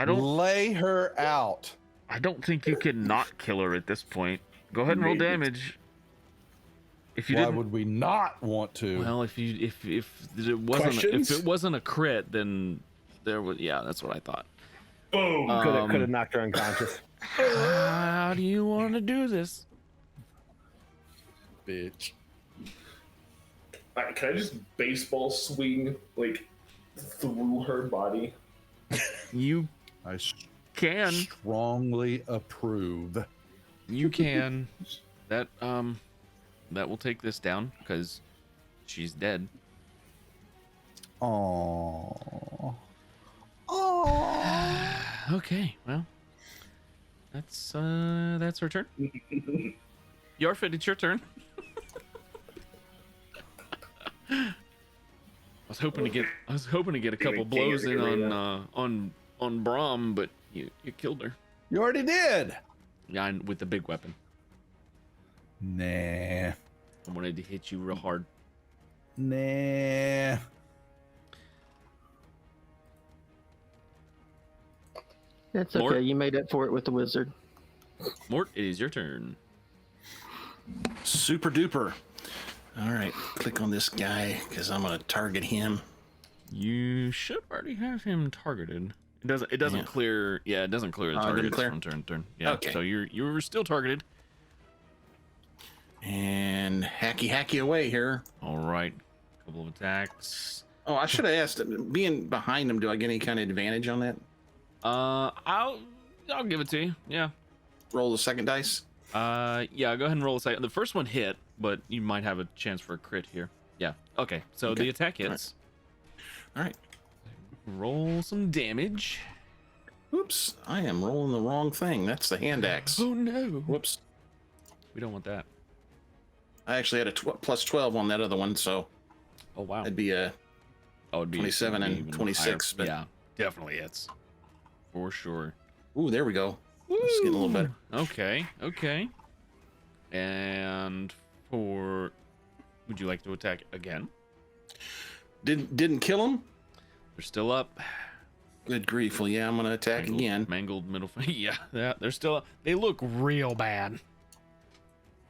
Lay her out. I don't think you can not kill her at this point. Go ahead and roll Maybe. damage. If you Why didn't, would we not want to? well, if it wasn't Questions? if it wasn't a crit, then there was That's what I thought. Boom. Could have knocked her unconscious. How do you want to do this? Bitch. Alright, can I just baseball swing like through her body? You I can. strongly approve. You can. That will take this down because she's dead. Aww. Okay, well, that's her turn. Yarfit, it's your turn. I was hoping to get a couple blows in on Braum, but you killed her. You already did. Yeah, with the big weapon. Nah. I wanted to hit you real hard. Nah. It's Mort? okay. You made up for it with the wizard. Mort, it is your turn. Super duper. All right, click on this guy because I'm gonna target him. You should already have him targeted. It doesn't Yeah. clear. Yeah, it doesn't clear the Oh, it didn't targets clear? from turn to turn. Yeah. Okay. So you were still targeted. And hacky away here. All right. Couple of attacks. Oh, I should have asked. Being behind him, do I get any kind of advantage on that? I'll give it to you. Yeah. Roll the second dice. Yeah. Go ahead and roll a second. The first one hit, but you might have a chance for a crit here. Yeah. Okay. So Okay. the attack hits. All right. Roll some damage. Oops, I am rolling the wrong thing. That's the hand axe. Oh no. Whoops. We don't want that. I actually had a plus 12 on that other one, so Oh wow. it'd be a Oh, it'd be 27 it'd be and even 26, higher. but- Yeah, definitely hits. For sure. ooh, there we go. It's getting a little better. Okay. And would you like to attack again? Didn't kill him. They're still up. Good grief. Well, yeah, I'm gonna attack again. Mangled middle finger. Yeah, they're still up. They look real bad.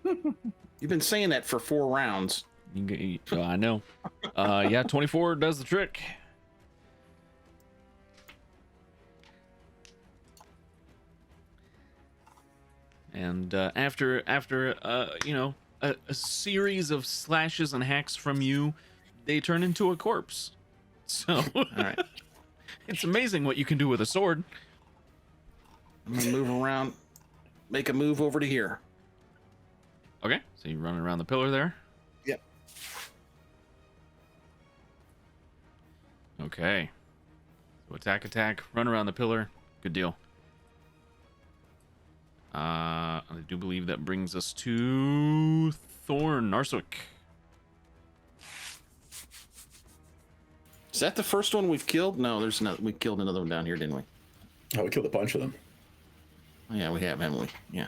You've been saying that for 4 rounds. I know. Yeah, 24 does the trick. And after a series of slashes and hacks from you, they turn into a corpse. So All right, it's amazing what you can do with a sword. I'm gonna move around, make a move over to here. Okay, so you run around the pillar there. Yep. Okay. So attack, run around the pillar. Good deal. I do believe that brings us to Thorn Narswick. Is that the first one we've killed? No, there's another. We killed another one down here, didn't we? Oh, we killed a bunch of them. Oh, yeah, we have, haven't we? Yeah.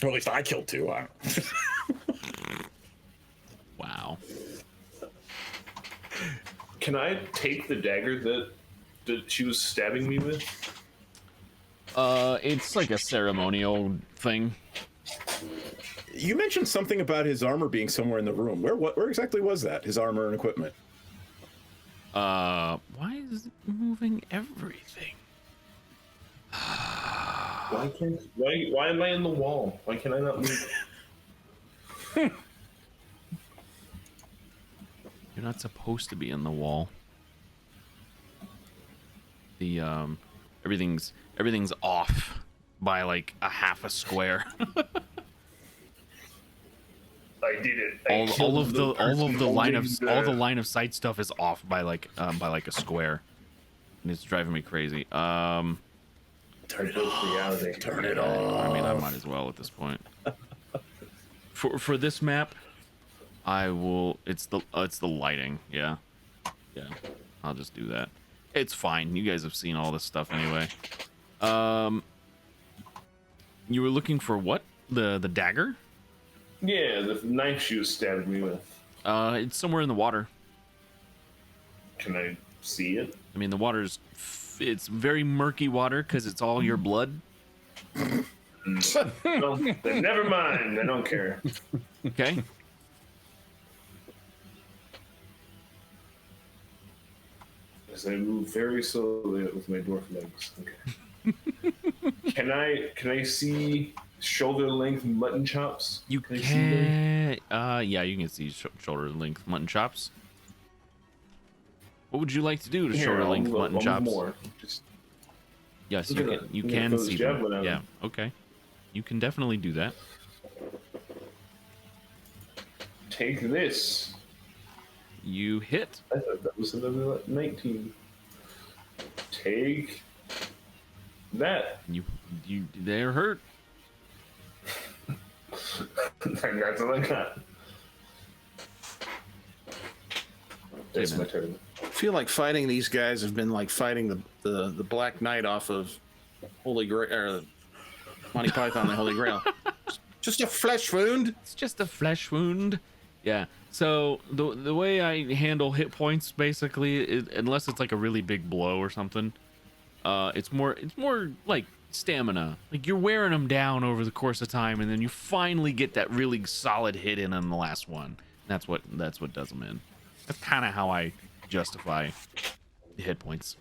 Or at least I killed 2. Wow. Can I take the dagger that she was stabbing me with? It's like a ceremonial thing. You mentioned something about his armor being somewhere in the room. Where exactly was that? His armor and equipment. Why is it moving everything? Why am I in the wall? Why can I not move? You're not supposed to be in the wall. The everything's off by like a half a square. I did it. all of the line of sight stuff is off by like a square, and it's driving me crazy. Turn it off. Turn it off. I mean, I might as well at this point. For this map, I will. It's the lighting. Yeah. I'll just do that. It's fine. You guys have seen all this stuff anyway. You were looking for what? The dagger? Yeah, the knife she was stabbing me with. It's somewhere in the water. Can I see it? I mean, the water's it's very murky water because it's all your blood. Well, then never mind. I don't care. Okay. As I move very slowly with my dwarf legs. Okay. Can I see shoulder length mutton chops? You Can I see them? can. Yeah, you can see shoulder length mutton chops. What would you like to do to Here, shoulder I'll length move- mutton I'll chops? move more. Just Yes, I'm you gonna- can. You I'm gonna can throw this see them. javelin at Yeah. him. Okay. You can definitely do that. take this. You hit. I thought that was another 19. Take that. They're hurt. That's what I got. That's Hey, my man. turn. feel like fighting these guys have been like fighting the Black Knight off of Holy Grail, or Monty Python, the Holy Grail. Just a flesh wound. It's just a flesh wound. Yeah. So the way I handle hit points basically, unless it's like a really big blow or something, it's more like stamina. Like you're wearing them down over the course of time, and then you finally get that really solid hit in on the last one. That's what does them in. That's kind of how I justify the hit points.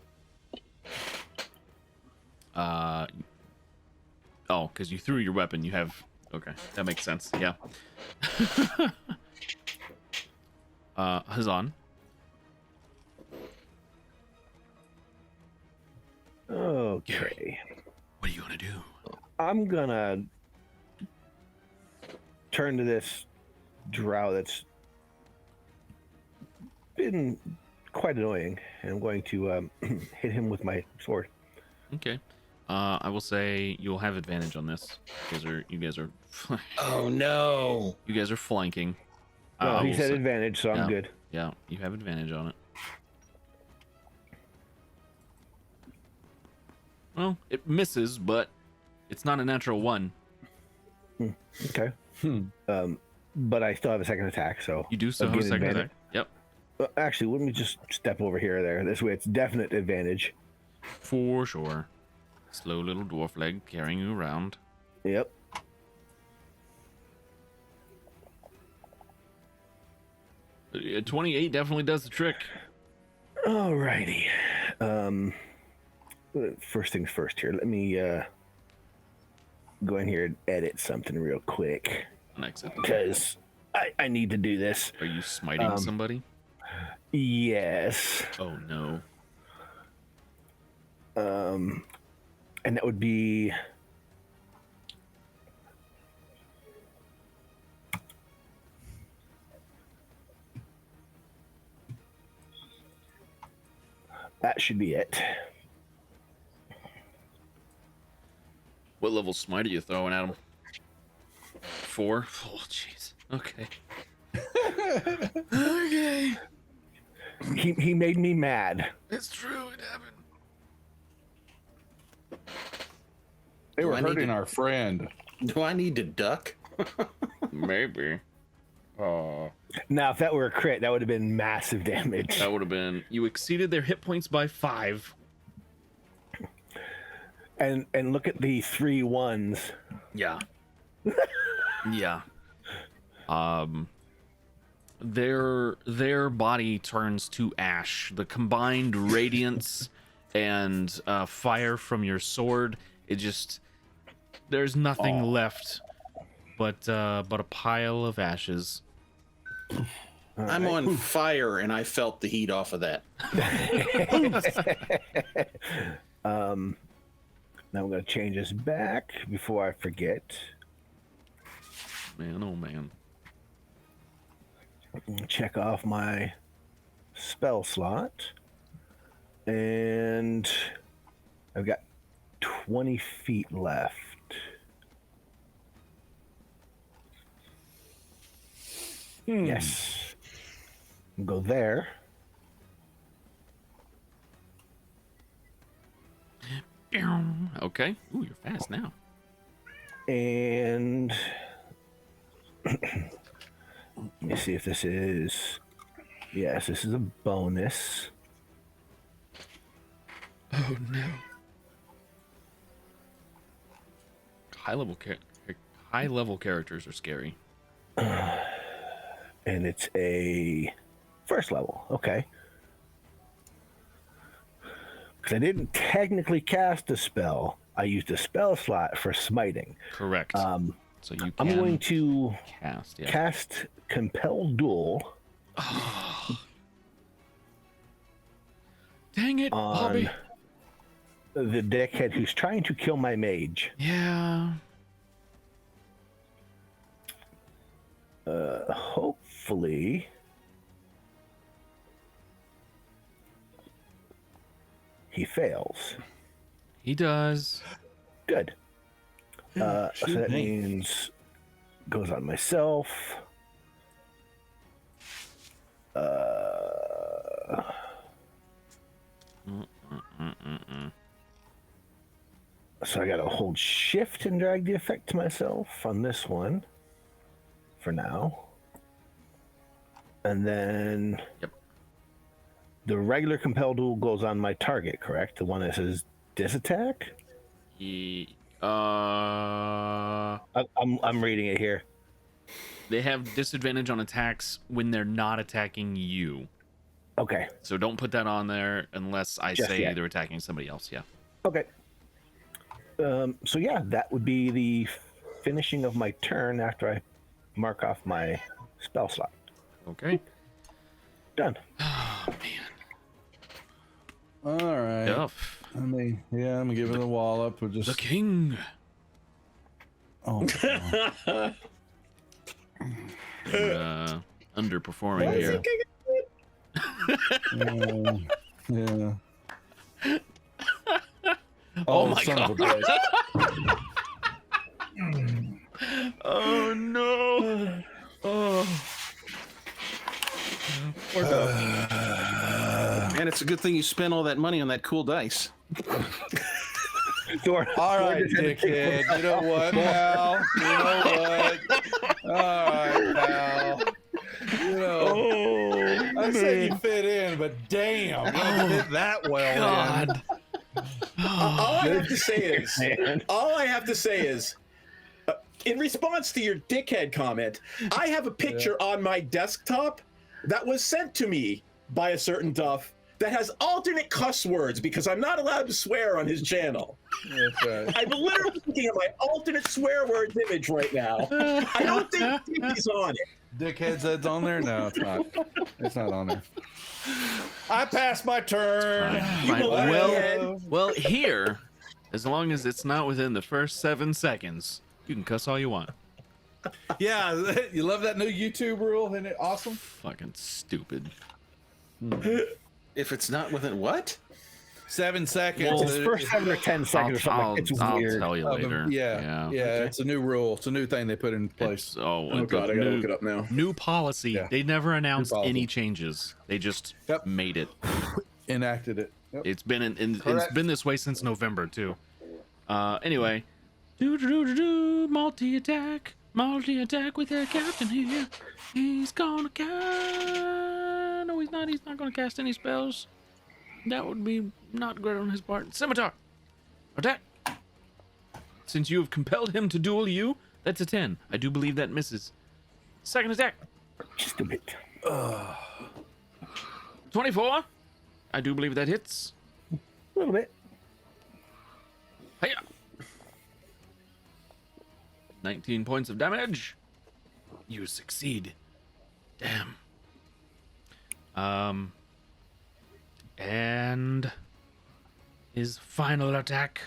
Oh, because you threw your weapon. You have. Okay, that makes sense. Yeah. Hazan. Okay. What are you gonna do? I'm gonna turn to this drow that's been quite annoying, and I'm going to hit him with my sword. Okay. I will say you'll have advantage on this. You guys are. Oh no! You guys are flanking. Well, he will said say- advantage, so I'm good. Yeah, you have advantage on it. Well, it misses, but it's not a natural one. Okay. But I still have a second attack, so You do still have a Again, second advantage. attack. Yep, actually, let me just step over here or there. This way, it's definite advantage. for sure. Slow little dwarf leg carrying you around. Yep. A 28 definitely does the trick. Alrighty. First things first here. Let me go in here and edit something real quick An exit. because I need to do this. Are you smiting somebody? Yes. Oh no. And that would be that should be it. What level smite are you throwing at him? 4? Oh, jeez. Okay. Okay. He made me mad. It's true. It happened. They were I need hurting to- our friend. Do I need to duck? Maybe. Oh. Now, if that were a crit, that would have been massive damage. That would have been. You exceeded their hit points by 5. And look at the 3 1s. Yeah. Yeah. Their body turns to ash. The combined radiance and fire from your sword, it just there's nothing left but a pile of ashes. I'm on fire, and I felt the heat off of that. Now I'm going to change this back before I forget. Man, oh man. Check off my spell slot. And I've got 20 feet left. Yes. Go there. Okay. Ooh, you're fast now. And let me see if this is. Yes, this is a bonus. Oh no. High level characters are scary. And it's a first level. Okay. Because I didn't technically cast a spell. I used a spell slot for smiting. Correct. So you can I'm going to cast Compel Duel Dang it, Bobby. on the deckhead who's trying to kill my mage. Yeah. Hopefully he fails. He does. Good. So that means goes on myself. So I gotta hold shift and drag the effect to myself on this one for now. And then the regular compel duel goes on my target, correct? The one that says disattack? I'm reading it here. They have disadvantage on attacks when they're not attacking you. Okay. So don't put that on there unless I Just say yet. they're attacking somebody else. Yeah. Okay. So yeah, that would be the finishing of my turn after I mark off my spell slot. Okay. Done. Oh man. All right. Duff. I mean, yeah, I'm giving the wall up. We'll just The king. Oh. We're, underperforming here. Yeah. Oh my son god. of a bitch. Oh no. Oh. Poor Duff. Man, it's a good thing you spent all that money on that cool dice. All right, dickhead. You know what, pal? You know what? All right, pal. You know, I said you fit in, but damn, you don't fit that well. God. All I have to say is, in response to your dickhead comment, I have a picture on my desktop that was sent to me by a certain Duff that has alternate cuss words because I'm not allowed to swear on his channel. That's right. I'm literally looking at my alternate swear words image right now. I don't think he's on it. Dickhead's head's on there? No, it's not. It's not on there. I passed my turn. Fine. Well, here, as long as it's not within the first 7 seconds, you can cuss all you want. Yeah, you love that new YouTube rule? Isn't it awesome? Fucking stupid. If it's not within what? 7 seconds. Well, It's first 7 or 10 seconds or something. It's I'll weird. tell you later. Yeah, it's a new rule. It's a new thing they put in place. Oh god, I gotta look it up now. New policy. Yeah. They never announced policy. any changes. They just made it. Enacted it. Yep. It's been it's Correct. been this way since November too. Anyway, multi-attack with their captain here. He's gonna cast. No, he's not. He's not gonna cast any spells. That would be not great on his part. Scimitar, attack. Since you have compelled him to duel you, that's a 10. I do believe that misses. Second attack. Just a bit. 24. I do believe that hits. A little bit. Hiya. 19 points of damage. You succeed. Damn. And his final attack,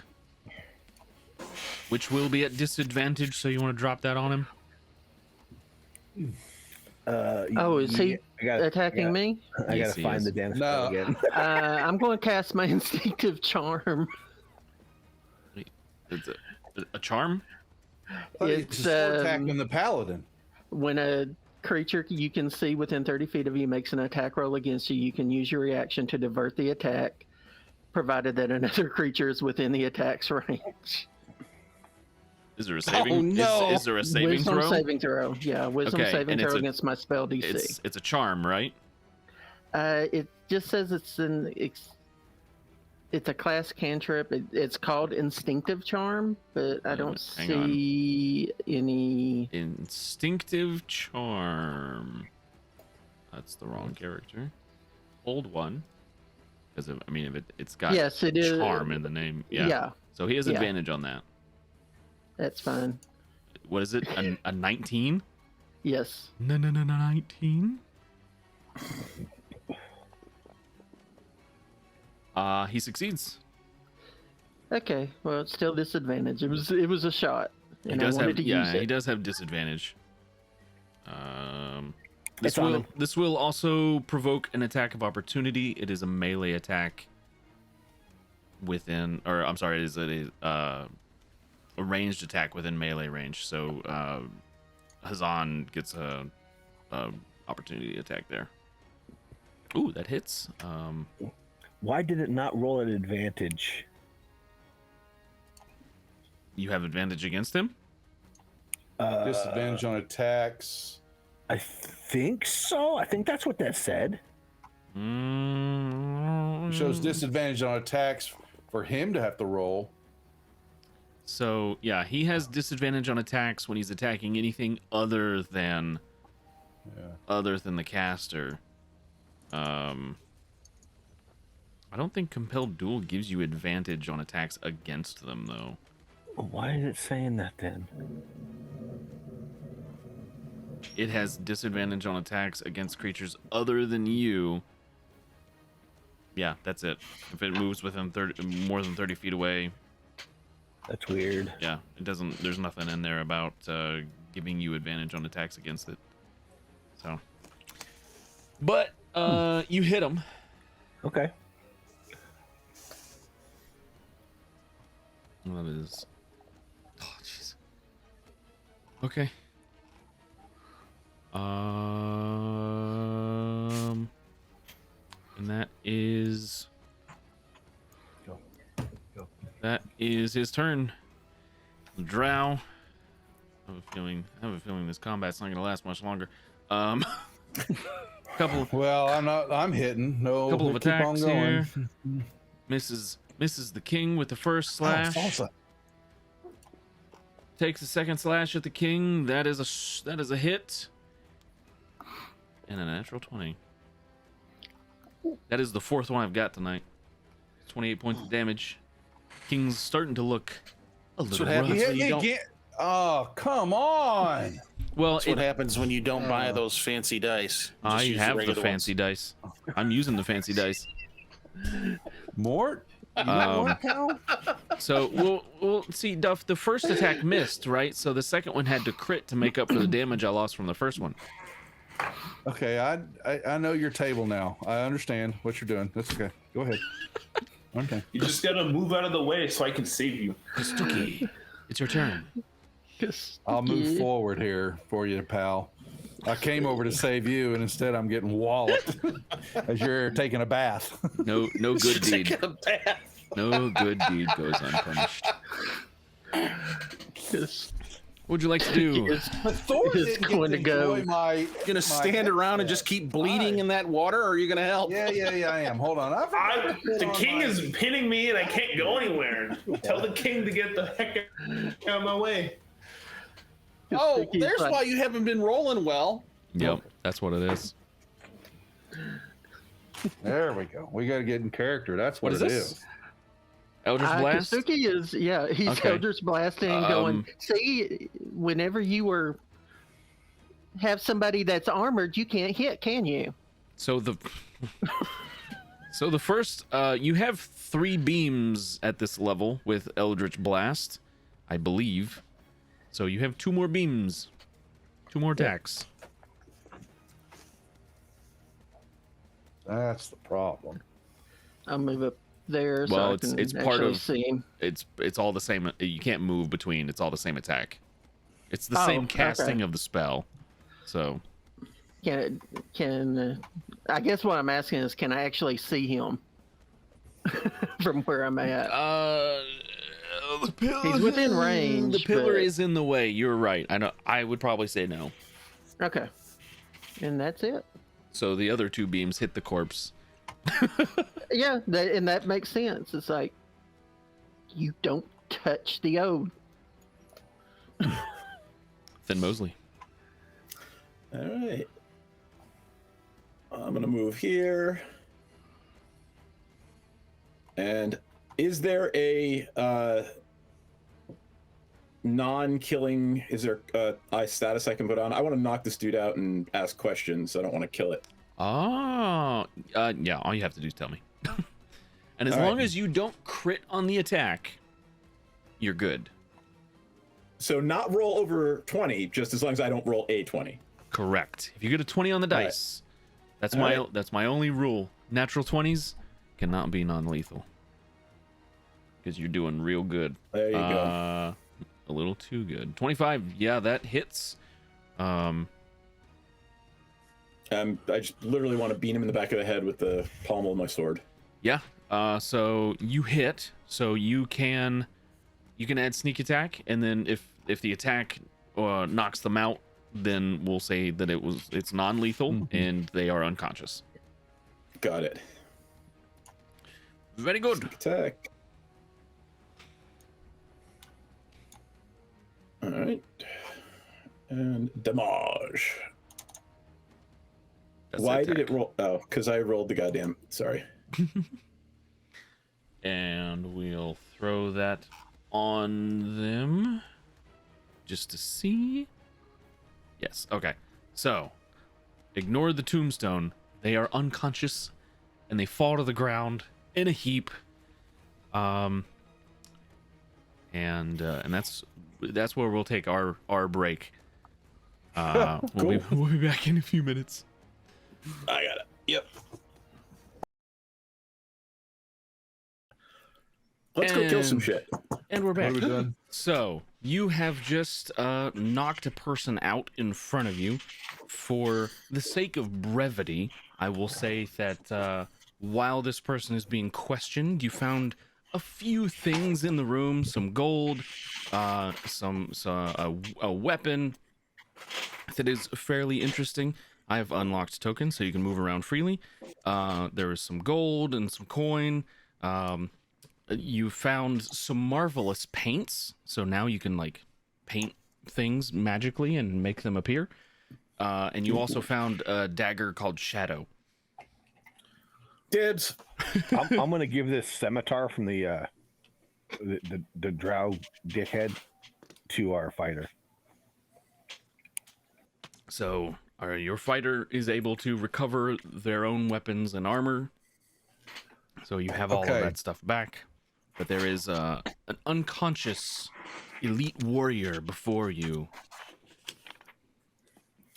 which will be at disadvantage, so you want to drop that on him? Is he attacking me? I Yes, gotta he find is. the damn No. spell again. I'm going to cast my instinctive charm. It's a charm? It's attacking the paladin. when a creature you can see within 30 feet of you makes an attack roll against you, you can use your reaction to divert the attack, provided that another creature is within the attack's range. Is there a saving? no. Is there a saving Wisdom throw? saving throw. Yeah, wisdom Okay, saving and it's throw a- against my spell DC. It's a charm, right? It just says it's a class cantrip. It's called instinctive charm, but I don't Hang on. see any. Instinctive charm. That's the wrong character. Hold one. Because I mean, if it's got Yes, it is. charm in the name. Yeah. Yeah, So he has Yeah. advantage on that. that's fine. What is it? A 19? Yes. No, 19. He succeeds. Okay. Well, it's still disadvantage. It was a shot, He and I does wanted have to use he it. does have disadvantage. This It's on will him. this will also provoke an attack of opportunity. It is a melee attack within, or I'm sorry, it is a ranged attack within melee range. So Hazan gets a opportunity attack there. Ooh, that hits. Why did it not roll at advantage? You have advantage against him? Disadvantage on attacks. I think so. I think that's what that said. Shows disadvantage on attacks for him to have to roll. So, yeah, he has disadvantage on attacks when he's attacking anything other than the caster. I don't think Compelled Duel gives you advantage on attacks against them, though. Why is it saying that then? It has disadvantage on attacks against creatures other than you. Yeah, that's it. If it moves within more than 30 feet away. That's weird. Yeah, it doesn't. There's nothing in there about giving you advantage on attacks against it. So, but you hit him. Okay. That is. Oh, jeez. Okay. And that is. That is his turn. Drow. I have a feeling this combat's not gonna last much longer. Couple. Well, I'm hitting. No. Couple of keep on attacks going. here. Misses the king with the first slash. Salsa. Takes the second slash at the king. That is a hit. And a natural 20. That is the fourth one I've got tonight. 28 points of damage. King's starting to look a little rough. Oh, come on. Well, That's what happens when you don't buy those fancy dice. You just I use have the regular fancy dice. I'm using the fancy dice. Mort? You got one, pal? So we'll see, Duff. The first attack missed, right? So the second one had to crit to make up for the damage I lost from the first one. Okay, I know your table now. I understand what you're doing. That's okay. Go ahead. Okay. You just gotta move out of the way so I can save you. Kastuki, it's your turn. I'll move forward here for you, pal. I came over to save you, and instead I'm getting walloped as you're taking a bath. No good deed. No good deed goes unpunished. What'd you like to do? But Thor didn't get going to go. enjoy my. Gonna stand around and just keep bleeding in that water, or are you gonna help? Yeah, I am. Hold on. The king is pinning me and I can't go anywhere. Tell the king to get the heck out of my way. Oh, there's why you haven't been rolling well. Yep, that's what it is. There we go. We got to get in character. That's what What it is this? is. Eldritch Blast? Kazuki is, he's Okay. Eldritch blasting and going, see, whenever you have somebody that's armored, you can't hit, can you? So the first you have 3 beams at this level with Eldritch Blast, I believe. So you have 2 more beams. 2 more attacks. That's the problem. I'll move up there so Well, I can it's part actually of- see him. It's all the same. You can't move between. It's all the same attack. It's the Oh, same casting okay. of the spell. So Can I guess what I'm asking is, can I actually see him from where I'm at? the pillar, He's within range, The pillar but- is in the way. You're right. I would probably say no. Okay, and that's it. So the other 2 beams hit the corpse. Yeah, and that makes sense. It's like you don't touch the ode. Then Mosley. All right. I'm gonna move here. And is there a non-killing? Is there a status I can put on? I want to knock this dude out and ask questions. I don't want to kill it. Oh, yeah. All you have to do is tell me. And as All right. long as you don't crit on the attack, you're good. So not roll over 20, just as long as I don't roll a 20. Correct. If you get a 20 on the All right. dice, that's All my right. that's my only rule. Natural 20s cannot be non-lethal because you're doing real good. There you go. A little too good. 25. Yeah, that hits. I just literally want to beat him in the back of the head with the pommel of my sword. Yeah. So you hit. So you can you can add sneak attack, and then if the attack knocks them out, then we'll say that it's non-lethal and they are unconscious. Got it. Very good. Sneak attack. All right. And damage. Why did it roll? Oh, because I rolled the goddamn. Sorry. And we'll throw that on them just to see. Yes. Okay. So, ignore the tombstone. They are unconscious, and they fall to the ground in a heap. And that's where we'll take our break. Cool. We'll be back in a few minutes. I got it. Yep. Let's go kill some shit. And we're back. What are we doing? So, you have just knocked a person out in front of you. For the sake of brevity, I will say that while this person is being questioned, you found a few things in the room, some gold, a weapon that is fairly interesting. I have unlocked tokens, so you can move around freely. There is some gold and some coin. You found some marvelous paints, so now you can like paint things magically and make them appear. And you also found a dagger called Shadow. Dibs. I'm gonna give this scimitar from the drow dickhead to our fighter. So your fighter is able to recover their own weapons and armor. So you have all of that stuff back. But there is an unconscious elite warrior before you.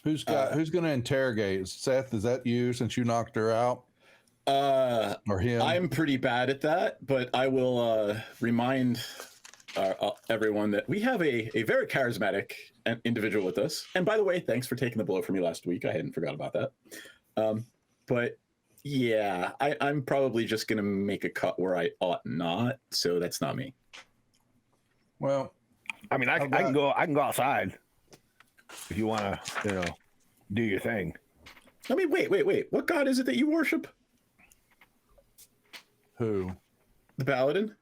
Who's going to interrogate? Seth, is that you since you knocked her out? Or him? I'm pretty bad at that, but I will remind everyone that we have a very charismatic individual with us. And by the way, thanks for taking the blow for me last week. I hadn't forgot about that. But yeah, I'm probably just going to make a cut where I ought not. So that's not me. Well, I mean, I can go outside if you want to, do your thing. I mean, wait. What god is it that you worship? who? The paladin?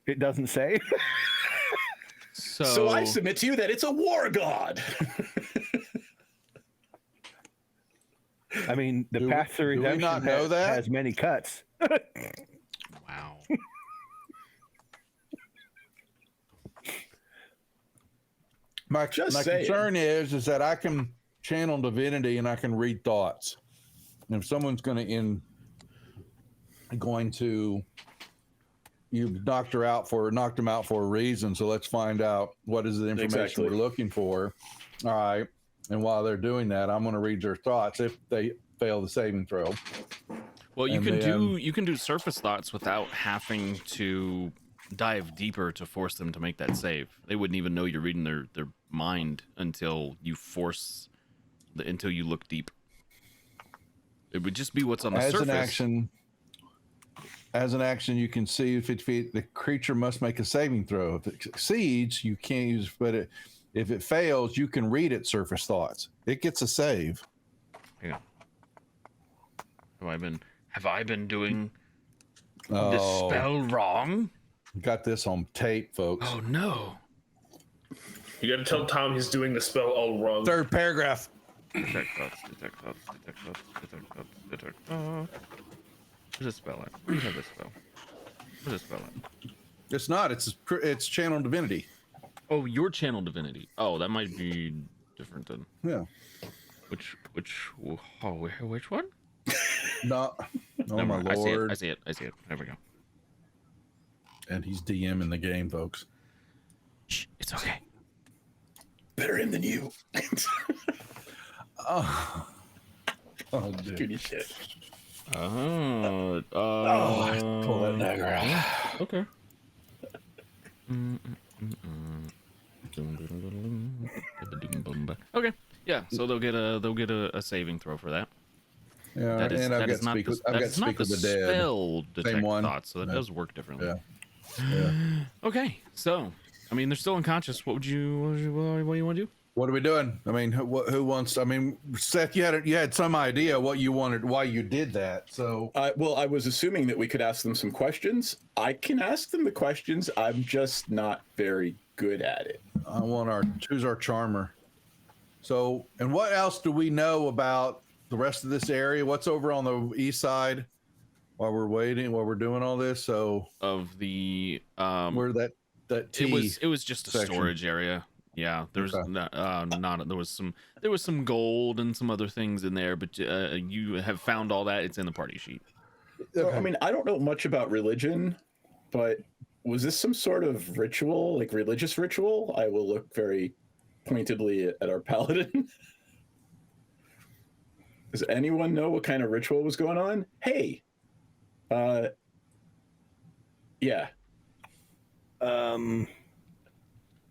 It doesn't say. So I submit to you that it's a war god. I mean, the path to redemption has many cuts. Wow. My concern is that I can channel divinity and I can read thoughts. And if someone's going to you knocked them out for a reason, so let's find out what is the information we're looking for. All right. And while they're doing that, I'm going to read their thoughts if they fail the saving throw. Well, you can do surface thoughts without having to dive deeper to force them to make that save. They wouldn't even know you're reading their mind until you until you look deep. It would just be what's on the surface. As an action, you can see if the creature must make a saving throw. If it succeeds, you can't use, but if it fails, you can read its surface thoughts. It gets a save. Hang on. Have I been doing the spell wrong? Got this on tape, folks. Oh no. You gotta tell Tom he's doing the spell all wrong. Third paragraph. Detect thoughts. Where's the spell at? Where do you have this spell? Where's the spell at? It's not. It's channel divinity. Oh, your channel divinity. Oh, that might be different then. Yeah. Which one? No. Oh my lord. I see it. There we go. And he's DMing the game, folks. Shh, it's okay. Better him than you. Oh, dude. Give me shit. Pull that dagger out. Okay. Okay. Yeah. So they'll get a saving throw for that. Yeah, and I've got speak with the dead. Spell detect Same one. thoughts, so that does work differently. Yeah. Okay, so I mean, they're still unconscious. What do you want to do? What are we doing? I mean, who wants? I mean, Seth, you had some idea what you wanted, why you did that. So, well, I was assuming that we could ask them some questions. I can ask them the questions. I'm just not very good at it. I want who's our charmer? So, and what else do we know about the rest of this area? What's over on the east side while we're waiting, while we're doing all this? So, Of the where that T it was just a section. storage area. Yeah, there's Okay. there was some gold and some other things in there, but you have found all that. It's in the party sheet. So, I mean, I don't know much about religion, but was this some sort of ritual, like religious ritual? I will look very pointedly at our paladin. Does anyone know what kind of ritual was going on? Hey, yeah.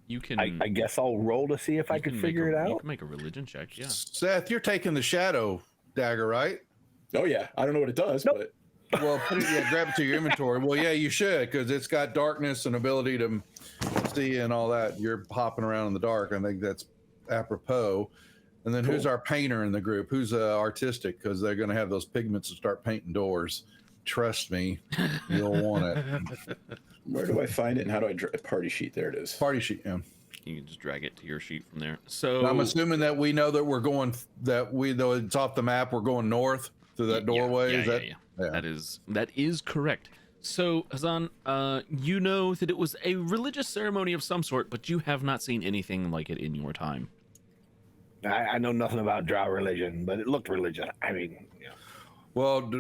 You can. I guess I'll roll to see if I can figure it You out. can make a religion check. Yeah. Seth, you're taking the shadow dagger, right? Oh yeah, I don't know what it does, but Well, grab it to your inventory. Well, yeah, you should, because it's got darkness and ability to see and all that. You're hopping around in the dark. I think that's apropos. And then who's our painter in the group? Who's artistic? Because they're going to have those pigments to start painting doors. Trust me, you'll want it. where do I find it and how do I party sheet? There it is. Party sheet, yeah. You can just drag it to your sheet from there. So I'm assuming that we know that we're going, though it's off the map, we're going north through that doorway. Yeah. That is correct. So Hazan, you know that it was a religious ceremony of some sort, but you have not seen anything like it in your time. I know nothing about drow religion, but it looked religious. I mean, Well,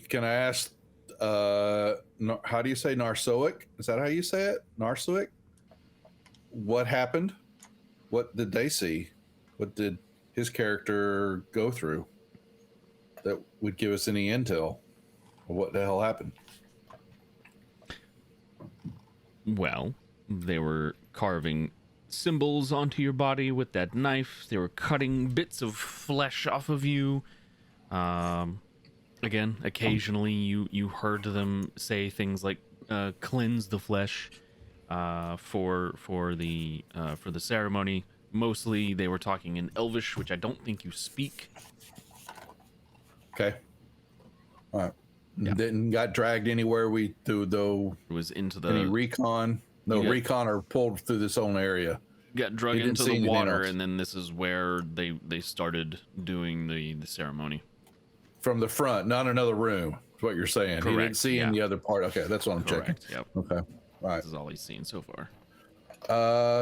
can I ask, how do you say Narsoic? Is that how you say it? Narsoic? What happened? What did they see? What did his character go through that would give us any intel of what the hell happened? Well, they were carving symbols onto your body with that knife. They were cutting bits of flesh off of you. Again, occasionally you heard them say things like cleanse the flesh for the ceremony. Mostly they were talking in Elvish, which I don't think you speak. Okay. All right. Yeah. Didn't got dragged anywhere though. It was into Any the recon? No, recon are pulled through this own area. got drug You didn't into see the anything water, else. and then this is where they started doing the ceremony. From the front, not another room. Is what you're saying. He didn't Correct, see in yeah. the other part. Okay, that's what I'm Correct. checking. Yep. Okay. All right. This is all he's seen so far.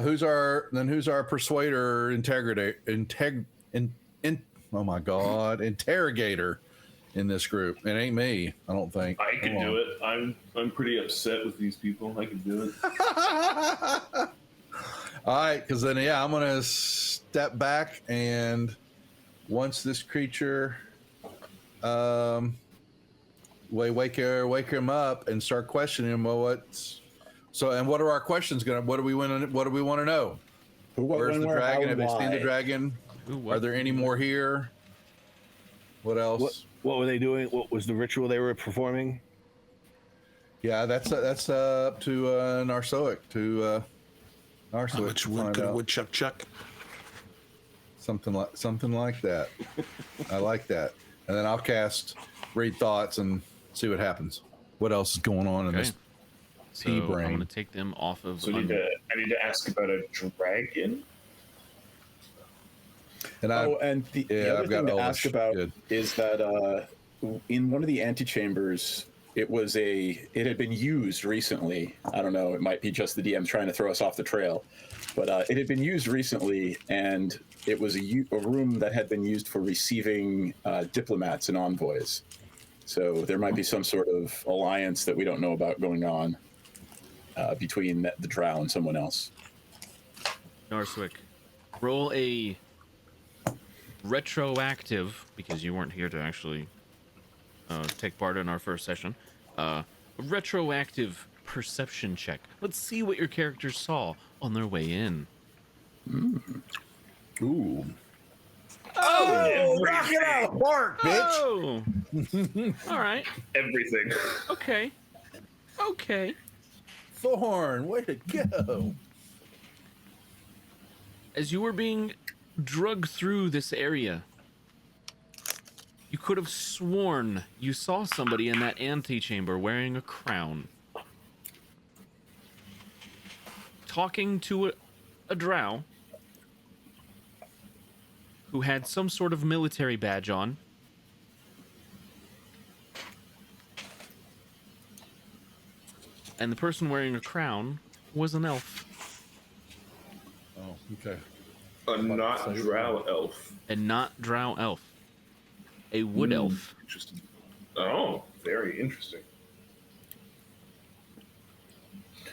Who's our persuader oh my god, interrogator in this group? It ain't me, I don't think. I can do it. I'm pretty upset with these people. I can do it. All right, because then I'm gonna step back, and once this creature wake him up and start questioning him. Well, what are our questions gonna? What do we want to know? Where's the dragon? Have they seen the dragon? Are there any more here? What else? what were they doing? What was the ritual they were performing? Yeah, that's up to Narsoic to Narsoic. How much wood could a woodchuck chuck? Something like that. I like that. And then I'll cast read thoughts and see what happens. What else is going on in this So pea I'm brain? going to take them off of. So I need to ask about a dragon. And the other I've got thing to Elvish. ask about Good. is that in one of the antechambers, it had been used recently. I don't know, it might be just the DM trying to throw us off the trail, but it had been used recently, and it was a room that had been used for receiving diplomats and envoys. So there might be some sort of alliance that we don't know about going on between the drow and someone else. Narswick, roll a retroactive, because you weren't here to actually take part in our first session. A retroactive perception check. Let's see what your characters saw on their way in. Ooh. Oh, knock it out of the park, bitch! Oh, all right. Everything. Okay. Thorn, way to go. As you were being drugged through this area, you could have sworn you saw somebody in that antechamber wearing a crown, talking to a drow who had some sort of military badge on. And the person wearing a crown was an elf. Oh, okay. A not drow elf. A not drow elf. A wood elf. Interesting. Oh, very interesting.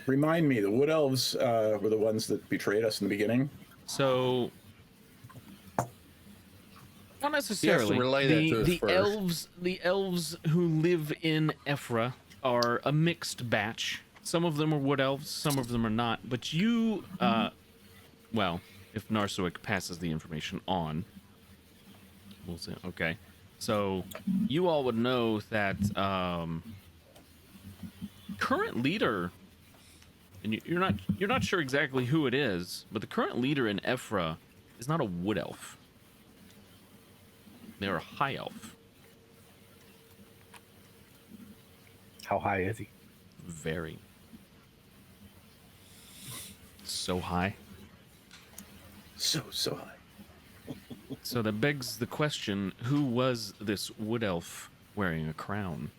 Remind me, the wood elves were the ones that betrayed us in the beginning. So, not necessarily. relay that to us the first. the elves who live in Ephra are a mixed batch. Some of them are wood elves, some of them are not. But you, well, if Narsoic passes the information on, we'll say okay. So you all would know that current leader, and you're not sure exactly who it is, but the current leader in Ephra is not a wood elf. They're a high elf. How high is he? Very. So high. So high. So that begs the question, who was this wood elf wearing a crown?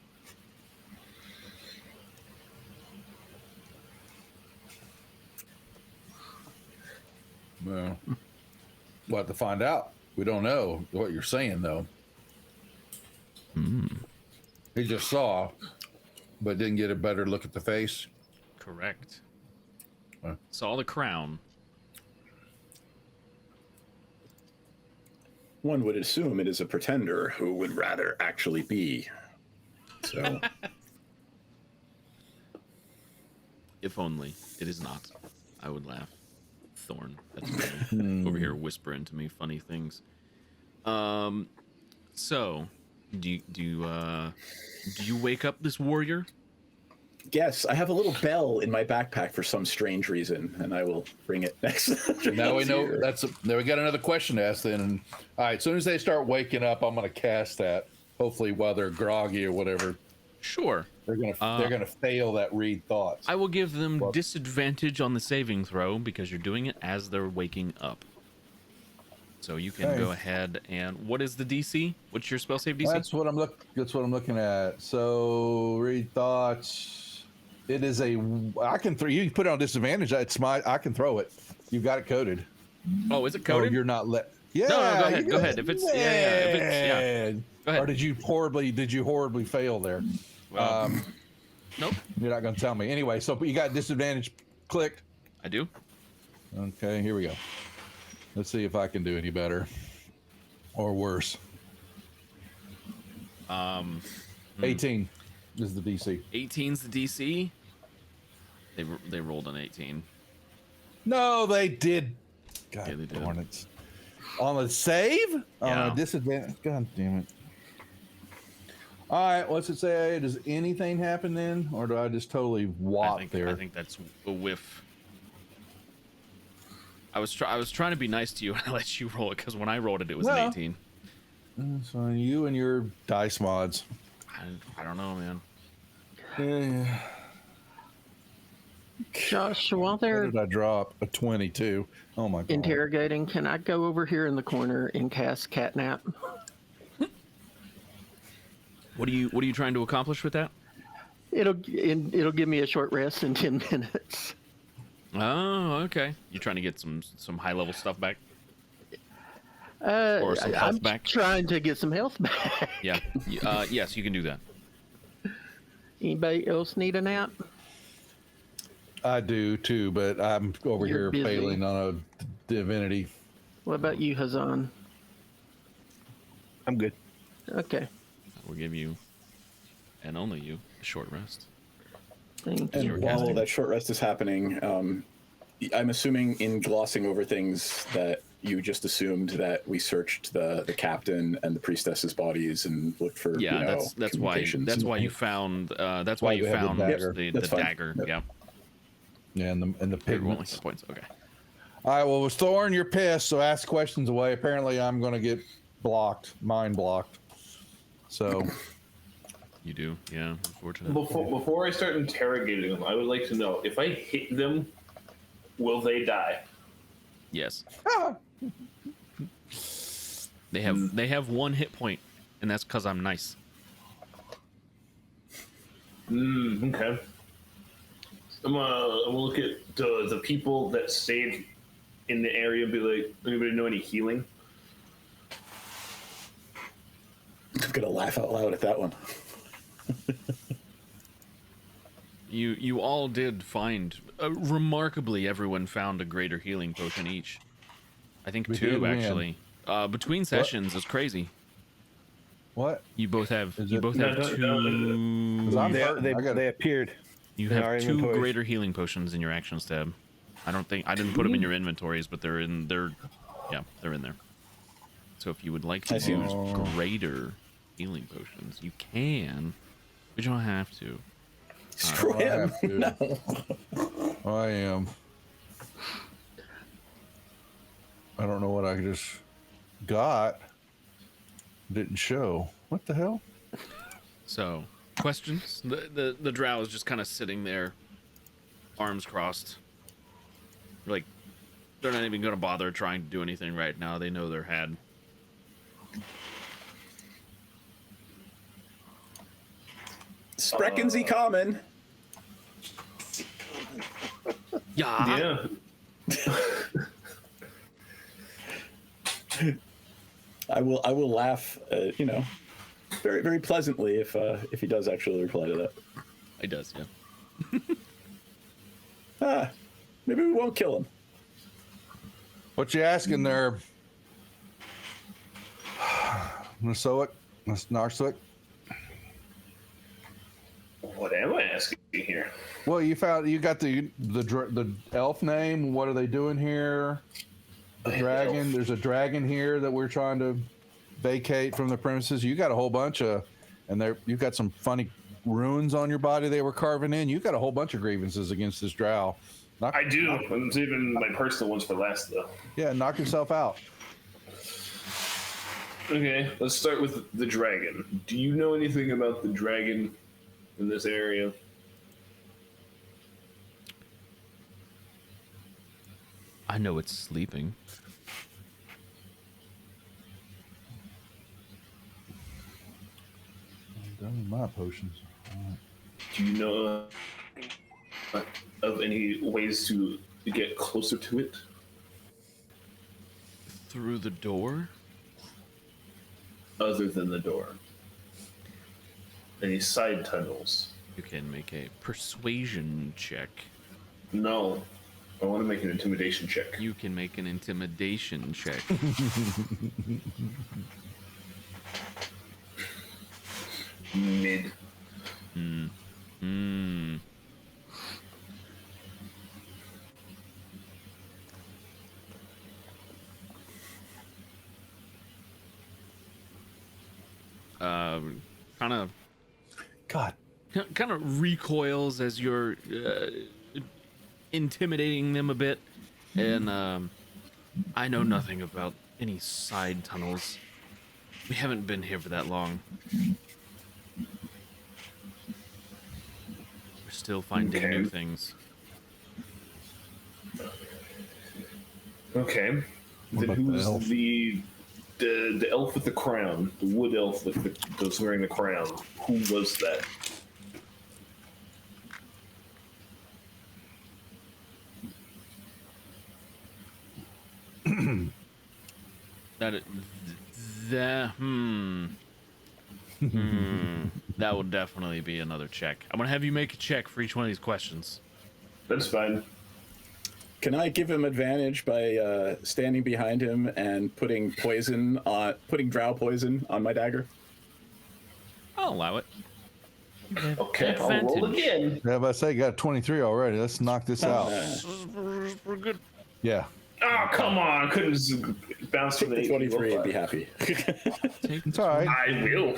Well, we'll have to find out. We don't know what you're saying, though. He just saw, but didn't get a better look at the face. Correct. Huh. Saw the crown. One would assume it is a pretender who would rather actually be. So, If only it is not. I would laugh. Thorn. That's me. Over here whispering to me funny things. So do you wake up this warrior? yes, I have a little bell in my backpack for some strange reason, and I will bring it next. Now we know now we got another question to ask then. And all right, as soon as they start waking up, I'm gonna cast that. Hopefully while they're groggy or whatever. Sure. They're gonna fail that read thoughts. I will give them disadvantage on the saving throw because you're doing it as they're waking up. So you can go ahead and what is the DC? What's your spell save DC? That's what I'm looking at. So read thoughts. It is a I can throw you can put it on disadvantage. I can throw it. You've got it coded. Oh, is it coded? Oh, you're not Yeah. No, go ahead. If it's if it's Go ahead. Or did you horribly fail there? Well, nope. You're not going to tell me. Anyway, so you got disadvantage clicked. I do. Okay, here we go. Let's see if I can do any better or worse. 18 is the DC. 18's the DC. They rolled an 18. No, they did. God Yeah, they did. darn it. On a save? Yeah. On a disadvantage? God damn it. All right, what's it say? Does anything happen then? Or do I just totally whop there? I think that's a whiff. I was trying to be nice to you and I let you roll it because when I rolled it, it was an 18. So you and your dice mods. I don't know, man. Yeah. Josh, while What they're did I drop? A 22. Oh my god. interrogating, can I go over here in the corner and cast Catnap? What are you trying to accomplish with that? It'll give me a short rest in 10 minutes. Oh, okay. You trying to get some high level stuff back? Or some health I'm back? trying to get some health back. Yeah. Yes, you can do that. Anybody else need a nap? I do too, but I'm over You're here busy. failing on a divinity. What about you, Hazan? I'm good. Okay. We'll give you, and only you, a short rest. Thank And you. You're while casting. that short rest is happening, I'm assuming in glossing over things that you just assumed that we searched the captain and the priestess's bodies and looked for Yeah, that's why communications. you found Why we have the dagger. the That's fine. dagger. Yep. Yeah. Yeah, and the Only pigments. hit points. Okay. All right, well, with Thorn, you're pissed, so ask questions away. Apparently, I'm going to get mind blocked. So. You do, yeah. Unfortunate. Before I start interrogating them, I would like to know if I hit them, will they die? Yes. They have 1 hit point, and that's because I'm nice. Okay. I'm gonna look at the people that stayed in the area and be like, anybody know any healing? I'm gonna laugh out loud at that one. You all did find, remarkably, everyone found a greater healing potion each. I think We 2 did win. actually. Between sessions is crazy. What? You both have Is you it- both No, have no, 2. no, Because I'm hurting. I got They appeared. You in our have 2 inventories. greater healing potions in your actions tab. I didn't put them in your inventories, but they're in there. So if you would like to I see. use greater healing potions, you can, but you don't have to. Screw I him. have to. No. I am. I don't know what I just got. Didn't show. What the hell? So, questions? The drow is just kind of sitting there, arms crossed. Like, they're not even going to bother trying to do anything right now. They know they're had. Sprechen Sie kommen. Yeah. I will laugh, very, very pleasantly if he does actually reply to that. He does, yeah. Maybe we won't kill him. What you asking there? Nasoic? Narsoic? What am I asking here? Well, you got the elf name. What are they doing here? The dragon. There's a dragon here that we're trying to vacate from the premises. You got a whole bunch of, and you got some funny runes on your body they were carving in. You got a whole bunch of grievances against this drow. I do. I'm saving my personal ones for last, though. Yeah, knock yourself out. Okay, let's start with the dragon. Do you know anything about the dragon in this area? I know it's sleeping. I'm done with my potions. Do you know of any ways to get closer to it? Through the door? Other than the door? Any side tunnels? You can make a persuasion check. No. I want to make an intimidation check. You can make an intimidation check. Mid. Kind of God. kind of recoils as you're intimidating them a bit, and I know nothing about any side tunnels. We haven't been here for that long. We're still finding Okay. new things. Okay. Then about the who's elf? the elf with the crown? The wood elf that's wearing the crown. Who was that? That would definitely be another check. I'm gonna have you make a check for each one of these questions. That's fine. Can I give him advantage by standing behind him and putting drow poison on my dagger? I'll allow it. Okay, I'll roll Advantage. again. Yeah, but I say you got 23 already. Let's knock this out. We're good. Yeah. Oh, come on. Couldn't just bounce from the Take the 18. 23 and be happy. It's all right. I will.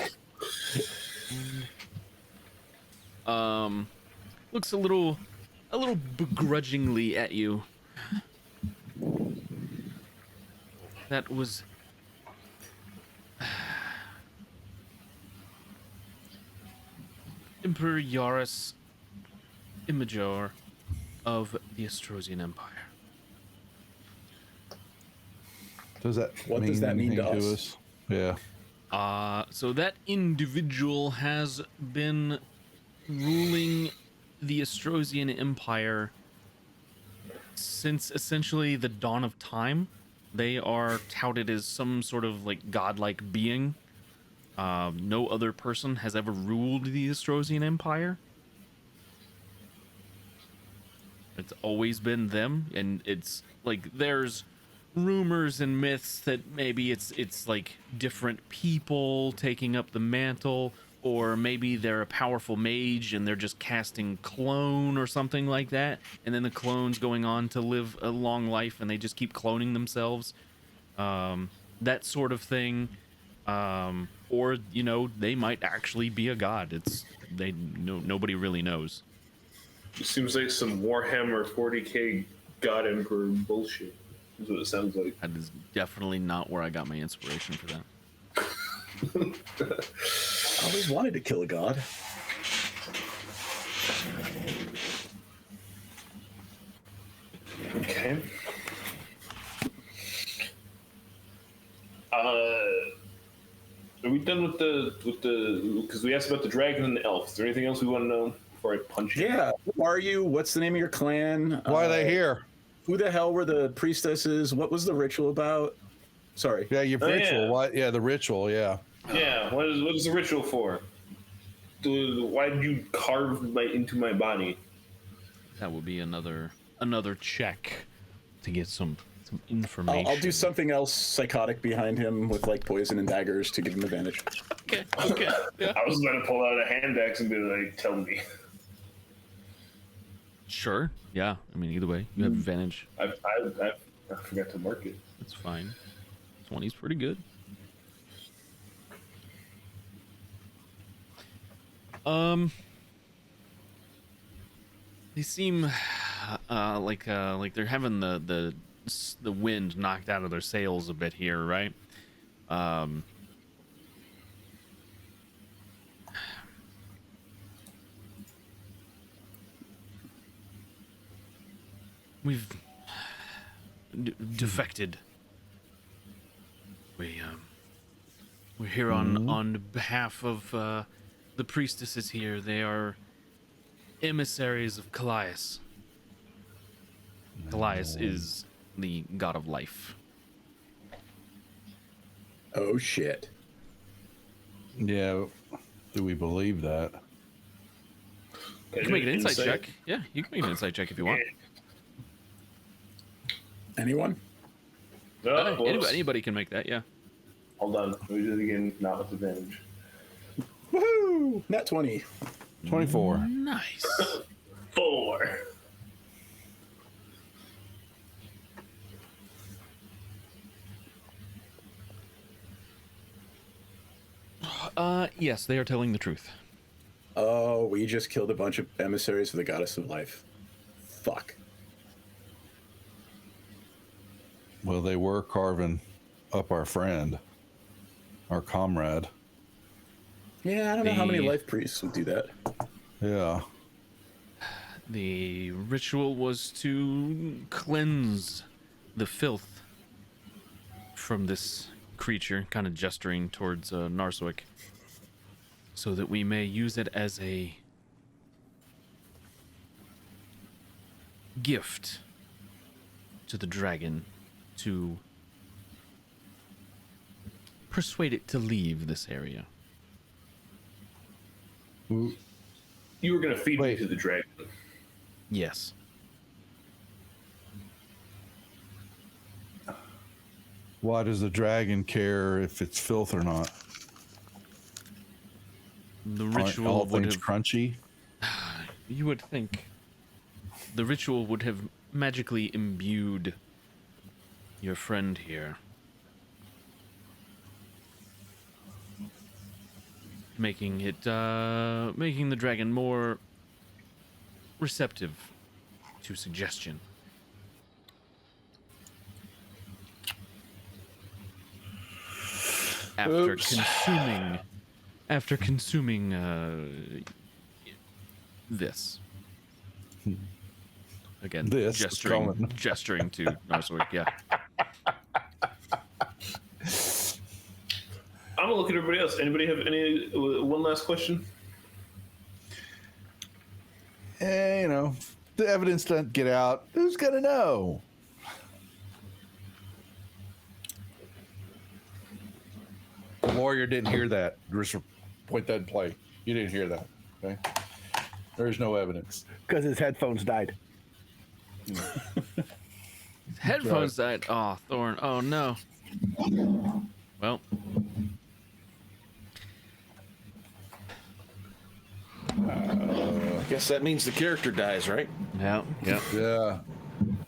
Looks a little a little begrudgingly at you. That was Emperor Yaris Imajor of the Astrosian Empire. Does that What does that mean to anything us? Yeah. So that individual has been ruling the Astrosian Empire since essentially the dawn of time. They are touted as some sort of like godlike being. No other person has ever ruled the Astrosian Empire. It's always been them, and it's like there's rumors and myths that maybe it's like different people taking up the mantle, or maybe they're a powerful mage and they're just casting clone or something like that, and then the clone's going on to live a long life and they just keep cloning themselves, that sort of thing. Or you know, they might actually be a god. Nobody really knows. It seems like some Warhammer 40k God Emperor bullshit. Is what it sounds like. That is definitely not where I got my inspiration for that. I always wanted to kill a god. Okay. Are we done with the because we asked about the dragon and the elf. Is there anything else we want to know before I punch you? Yeah. Who are you? What's the name of your clan? Why are they here? Who the hell were the priestesses? What was the ritual about? Sorry. Yeah, your ritual. yeah. What? Yeah, the ritual. Yeah. Yeah. What is the ritual for? Why did you carve into my body? That would be another check to get some information. I'll do something else psychotic behind him with like poison and daggers to give him advantage. Okay. Yeah. I was gonna pull out a hand axe and be like, "Tell me." Sure. Yeah. I mean, either way, you have advantage. I forgot to mark it. It's fine. 20's pretty good. They seem like they're having the wind knocked out of their sails a bit here, right? We've defected. We're here on behalf of the priestesses here. They are emissaries of Callias. Callias is the god of life. Oh shit. Yeah. Do we believe that? You can make an insight check. Yeah, you can make an insight check if you want. Anyone? Anybody can make that, yeah. Hold on. Let me do it again, not with advantage. Woohoo! Nat 20. 24. Nice. 4. Yes, they are telling the truth. Oh, we just killed a bunch of emissaries of the goddess of life. Fuck. Well, they were carving up our friend, our comrade. Yeah, I don't know how many life priests would do that. Yeah. The ritual was to cleanse the filth from this creature, kind of gesturing towards Narswick, so that we may use it as a gift to the dragon to persuade it to leave this area. You were gonna feed me to the dragon. Yes. Why does the dragon care if it's filth or not? The Aren't ritual all would things have... crunchy. You would think the ritual would have magically imbued your friend here, making the dragon more receptive to suggestion. After consuming this. Again, This gesturing to Narswick, yeah. I'm gonna look at everybody else. Anybody have any one last question? You know, the evidence doesn't get out. Who's gonna know? The lawyer didn't hear that. Just point that in play. You didn't hear that. Okay. There's no evidence. Because his headphones died. Headphones died. Oh, Thorn. Oh no. Well. Guess that means the character dies, right? Yeah. Yeah. Yeah.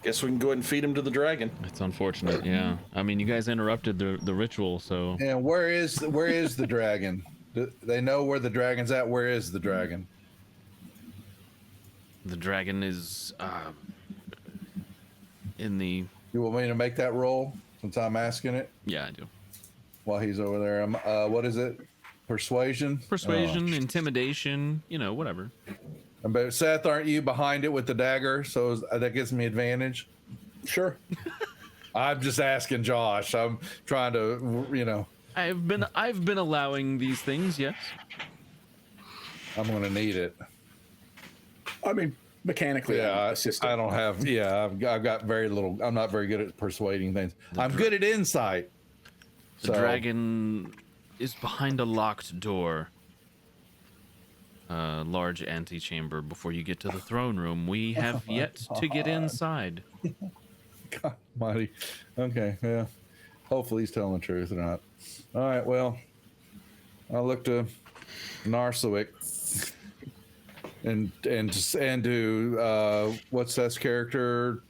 Guess we can go ahead and feed him to the dragon. It's unfortunate. Yeah. I mean, you guys interrupted the ritual, so. And where is the dragon? They know where the dragon's at. Where is the dragon? The dragon is in the. You want me to make that roll since I'm asking it Yeah, I do. while he's over there? What is it? Persuasion? Persuasion, intimidation, whatever. But Seth, aren't you behind it with the dagger? So that gives me advantage. Sure. I'm just asking Josh. I'm trying to, I've been allowing these things, yes. I'm going to need it. I mean, mechanically, I'm assistant. I don't have. Yeah, I've got very little. I'm not very good at persuading things. I'm good at insight. The dragon is behind a locked door. Large antechamber before you get to the throne room. We have yet to get inside. God mighty. Okay, yeah. Hopefully he's telling the truth or not. All right, well, I'll look to Narswick and to what's that character?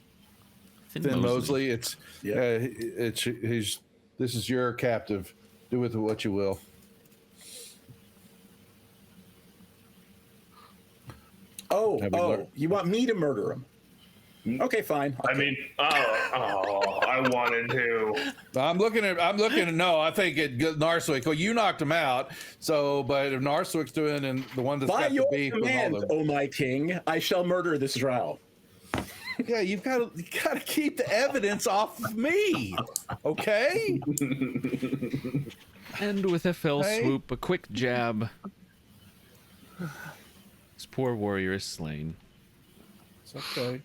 Thin Mosley. It's he's this is your captive. Do with it what you will. Oh, you want me to murder him? Okay, fine. I mean, I wanted to. I'm looking at. No, I think Narswick. Well, you knocked him out. So, but if Narswick's doing and the one that's By got your the beef command, with all O my king, I shall murder this drow. Yeah, you got to keep the evidence off of me, okay? And with a fell swoop, a quick jab. This poor warrior is slain. It's okay.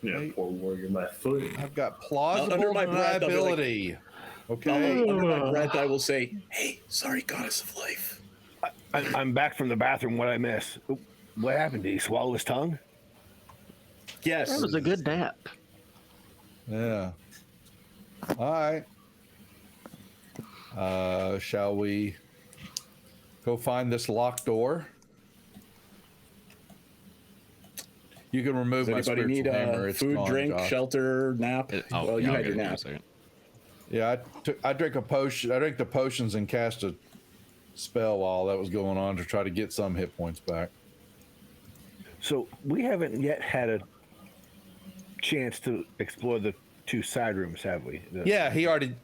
Yeah, poor warrior, my foot. I've got plausible Under my breath, I'll be like, deniability. Okay. Under my breath, I will say, "Hey, sorry, goddess of life." I'm back from the bathroom. What I miss? What happened? Did he swallow his tongue? Yes. That was a good nap. Yeah. All right. Shall we go find this locked door? You can remove my Does anybody spiritual need hammer. It's food, gone, drink, Josh. shelter, nap? Well, you I'll had get your it in a nap. second. Yeah, I drank a potion. I drank the potions and cast a spell while that was going on to try to get some hit points back. So we haven't yet had a chance to explore the two side rooms, have we? Yeah, he already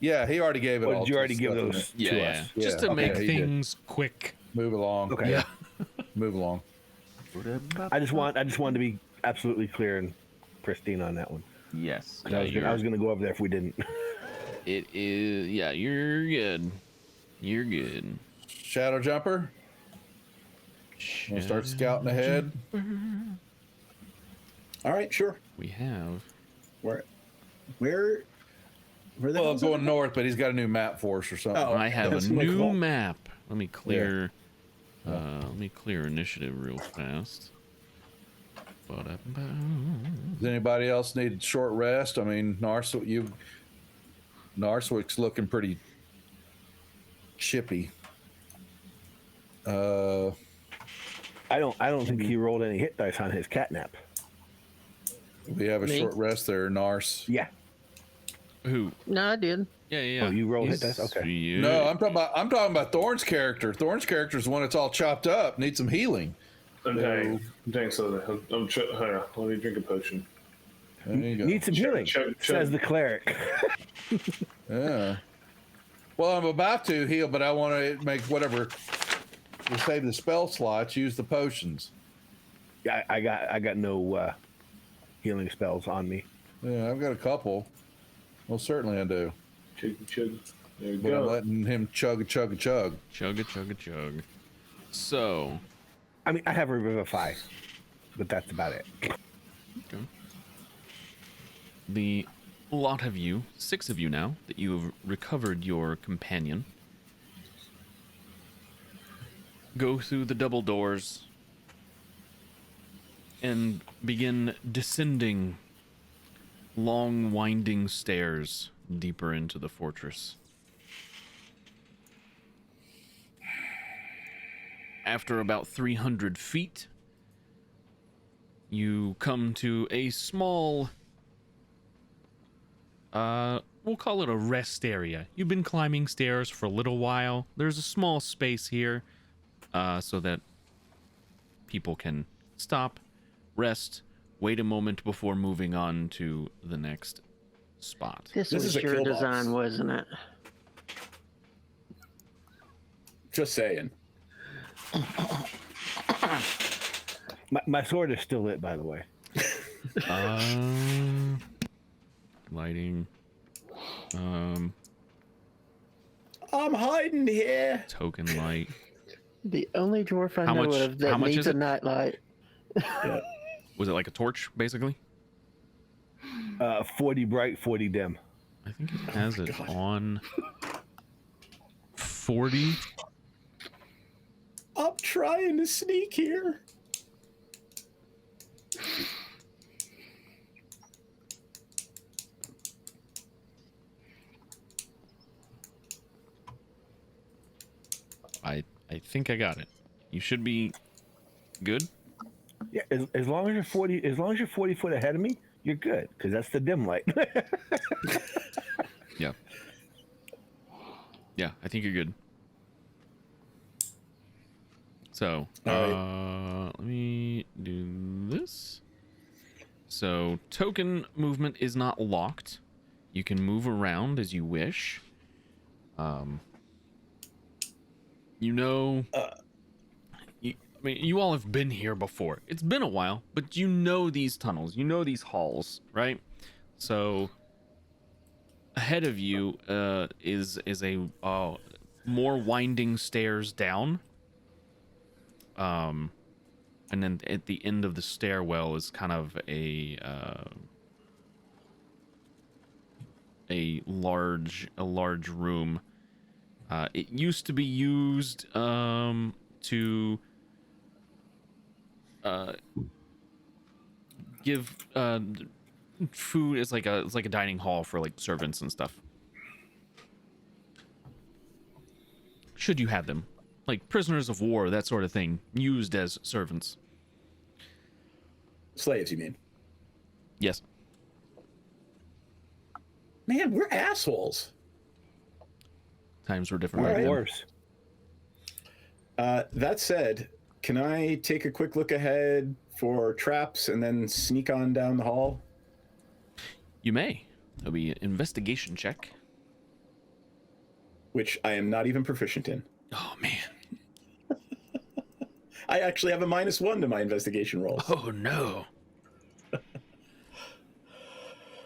gave it Or all. did you to already us, give didn't those it? to Yeah, us? just to Yeah, make okay, he did. things quick. Move along. Okay. Yeah. Move along. I just wanted to be absolutely clear and pristine on that one. Yes. I was gonna go over there if we didn't. It is. Yeah, you're good. You're good. Shadow Jumper. We'll start scouting ahead. All right, sure. We have. Where the Well, hell's going it? north, but he's got a new map for us or something. Oh. I have a that's my new fault. map. Let me clear. Let me clear initiative real fast. Does anybody else need short rest? I mean, Narswick's looking pretty chippy. I don't think he rolled any hit dice on his catnap. We have a Me? short rest there, Nars. Yeah. Who? No, I did. Yeah. Oh, you rolled hit He's- dice? Okay. yeah. No, I'm talking about Thorn's character. Thorn's character is the one that's all chopped up, needs some healing. Okay. So, Thanks, Soda. Let me drink a potion. There you go. Need some healing, says the cleric. Yeah. Well, I'm about to heal, but I want to make whatever to save the spell slots. Use the potions. Yeah, I got no healing spells on me. Yeah, I've got a couple. Well, certainly I do. Chug. There you But go. I'm letting him chug. Chug. So, I mean, I have a Revivify, but that's about it. okay. The lot of you, 6 of you now, that you have recovered your companion, go through the double doors and begin descending long, winding stairs deeper into the fortress. After about 300 feet, you come to a small, we'll call it a rest area. You've been climbing stairs for a little while. There's a small space here, so that people can stop, rest, wait a moment before moving on to the next spot. This is was a your kill box. design, wasn't it? Just saying. My sword is still lit, by the way. Lighting. I'm hiding here. Token light. The only dwarf I How know much- of how that much needs is a it? nightlight. Was it like a torch, basically? 40 bright, 40 dim. I think it has it on 40. I'm trying to sneak here. I think I got it. You should be good. Yeah, as long as you're 40 foot ahead of me, you're good, because that's the dim light. Yeah. Yeah, I think you're good. So, let me do this. So, token movement is not locked. You can move around as you wish. You know, I mean, you all have been here before. It's been a while, but you know these tunnels, you know these halls, right? So, ahead of you is a more winding stairs down. And then at the end of the stairwell is kind of a large room. It used to be used to give food. It's like a dining hall for like servants and stuff. Should you have them, like prisoners of war, that sort of thing, used as servants. Slaves, you mean? Yes. Man, we're assholes. Times were different. All back right. then. That said, can I take a quick look ahead for traps and then sneak on down the hall? You may. There'll be an investigation check. Which I am not even proficient in. Oh man. I actually have a -1 to my investigation rolls. Oh no.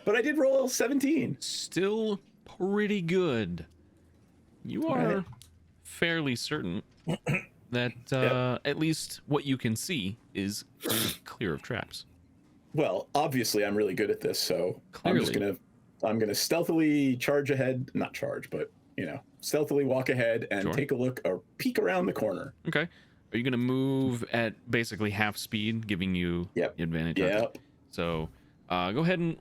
But I did roll 17. Still pretty good. You are Right. fairly certain that at least what you can see is clear of traps. Well, obviously I'm really good at this, so Clearly. I'm gonna stealthily charge ahead, not charge, but stealthily walk ahead and Sure. take a look or peek around the corner. Okay. Are you gonna move at basically half speed, giving you Yep. the advantage? Yep. So go ahead and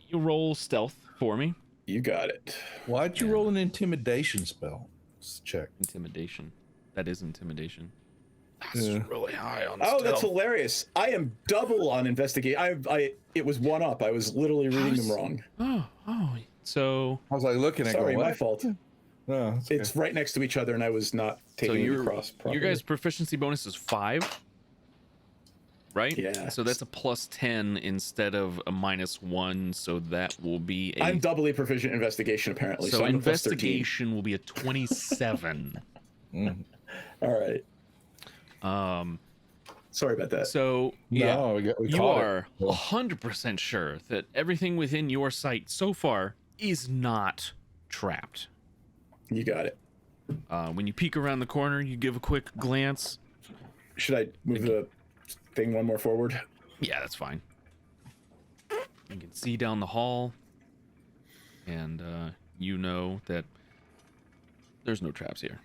you roll stealth for me. You got it. Why'd you roll an intimidation spell? Let's check. Intimidation. That is intimidation. That's Yeah. really high on Oh, stealth. that's hilarious. I am double on investigate. It was one up. I was literally reading them wrong. Oh. So I was like looking at Sorry, going, my what? fault. No, it's okay. It's right next to each other, and I was not taking it across properly. your guys' proficiency bonus is 5. right? Yeah. So that's a +10 instead of a -1. So that will be a. I'm doubly proficient in investigation apparently. So I'm a +13. investigation will be a 27. All right. Um. Sorry about that. So yeah, No, we you caught it. are 100% sure that everything within your sight so far is not trapped. You got it. When you peek around the corner, you give a quick glance. Should I move the thing one more forward? Yeah, that's fine. You can see down the hall, and you know that there's no traps here.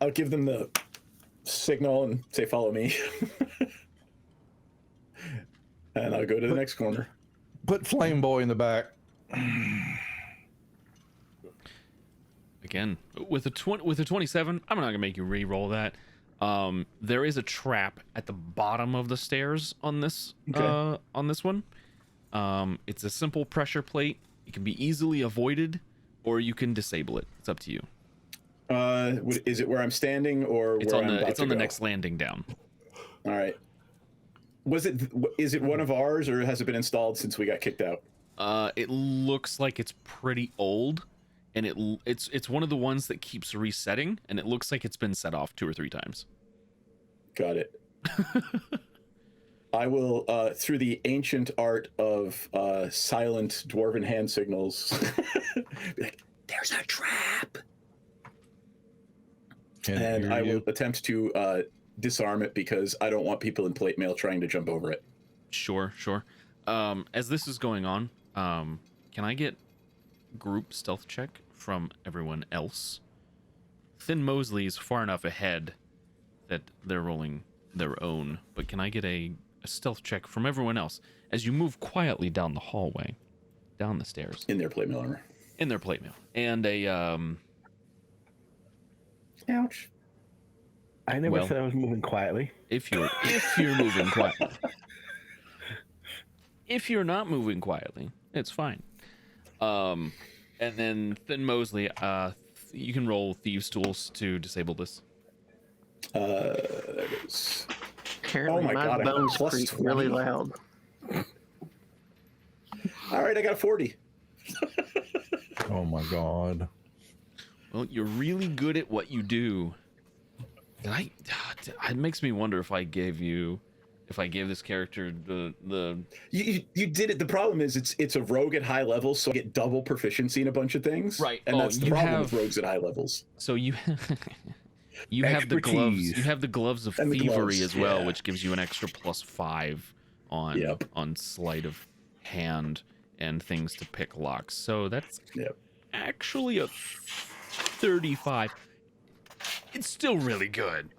I'll give them the signal and say, follow me. And I'll go to the next corner. Put Flame Boy in the back. Again, with a 27, I'm not gonna make you re-roll that. There is a trap at the bottom of the stairs on this one. It's a simple pressure plate. It can be easily avoided, or you can disable it. It's up to you. Is it where I'm standing or It's where on I'm the about it's to on the go? next landing down. All right. Is it one of ours or has it been installed since we got kicked out? It looks like it's pretty old, and it's one of the ones that keeps resetting, and it looks like it's been set off 2 or 3 times. Got it. I will, through the ancient art of silent dwarven hand signals, be like, there's a trap. And I will attempt to disarm it because I don't want people in plate mail trying to jump over it. Sure. As this is going on, can I get group stealth check from everyone else? Thin Mosley is far enough ahead that they're rolling their own, but can I get a stealth check from everyone else as you move quietly down the hallway, down the stairs, In their plate mail armor. in their plate mail, and a Ouch. I never Well- said I was moving quietly. if you're moving quietly. If you're not moving quietly, it's fine. And then Thin Mosley, you can roll Thieves' Tools to disable this. There it is. Apparently, Oh my my God, I got bones plus creak 20. really loud. All right, I got a 40. Oh my God. Well, you're really good at what you do. And it makes me wonder if I gave this character the You did it. The problem is it's a rogue at high levels, so I get double proficiency in a bunch of things. Right. And Oh, that's the you problem have- with rogues at high levels. so you you have the gloves. Expertise. You have the gloves of And the thievery gloves, as well, yeah. which gives you an extra +5 on Yep. on sleight of hand and things to pick locks. So that's Yep. actually a 35. It's still really good.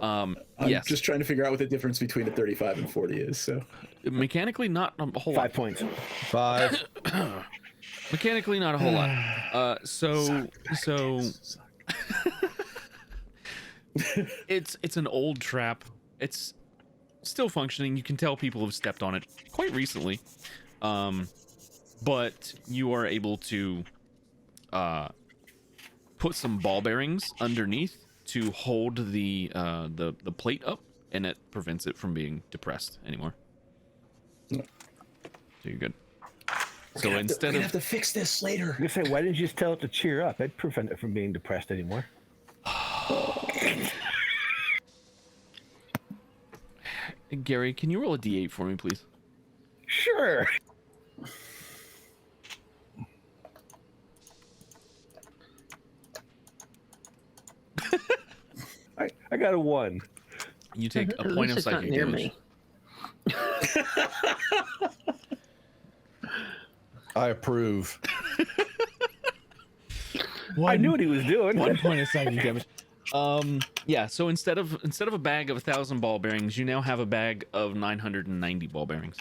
I'm Yes. just trying to figure out what the difference between a 35 and 40 is. So Mechanically, not a whole lot. 5 points. 5. Mechanically, not a whole lot. So it's an old trap. It's still functioning. You can tell people have stepped on it quite recently. But you are able to put some ball bearings underneath to hold the plate up, and it prevents it from being depressed anymore. So you're good. So instead we of have to fix this later. I'm gonna say, why didn't you just tell it to cheer up? That'd prevent it from being depressed anymore. Gary, can you roll a d8 for me, please? Sure. I got a 1. You take a At point least of it's not psychic near damage. me. I approve. I knew what he was doing. 1 point of psychic damage. Yeah. So instead of a bag of 1,000 ball bearings, you now have a bag of 990 ball bearings.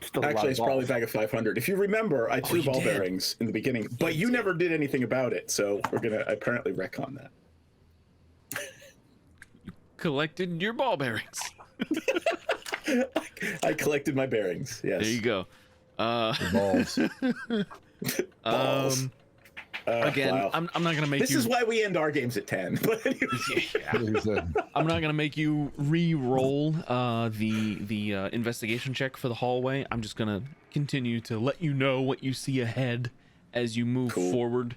Still a lot Actually, of it's probably a balls. bag of 500. If you remember, I threw you ball did. bearings in the beginning, but you never did anything about it. So we're gonna apparently retcon that. Collected your ball bearings. I collected my bearings. Yes. There you go. Balls. Balls. Again, wow. I'm not gonna make This you. is why we end our games at 10. But anyway. I'm not gonna make you re-roll the investigation check for the hallway. I'm just gonna continue to let you know what you see ahead as you move forward,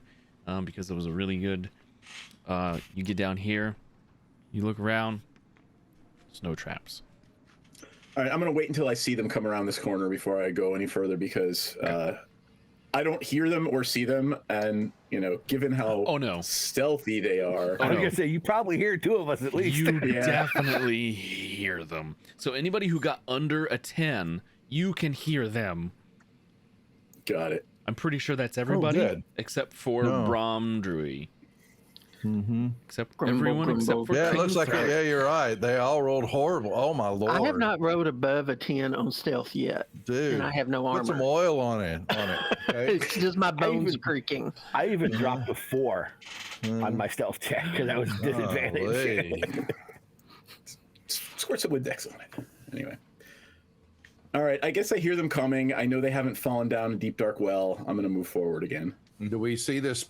because it was a really good. You get down here, you look around. There's no traps. All right, I'm gonna wait until I see them come around this corner before I go any further because I don't hear them or see them, and given how stealthy they are. I was gonna say you probably hear two of us at least. You definitely hear them. So anybody who got under a 10, you can hear them. Got it. I'm pretty sure that's everybody except for Brom Drury. Mm-hmm. Except everyone except for it looks like you're right. They all rolled horrible. Oh my lord! I have not rolled above a 10 on stealth yet, dude. and I have no armor. Put some oil on it. Okay? It's just my bones creaking. I even dropped a 4 on my stealth check because I was disadvantaged. Squirt some Windex on it. Anyway. All right. I guess I hear them coming. I know they haven't fallen down a deep dark well. I'm gonna move forward again. Do we see this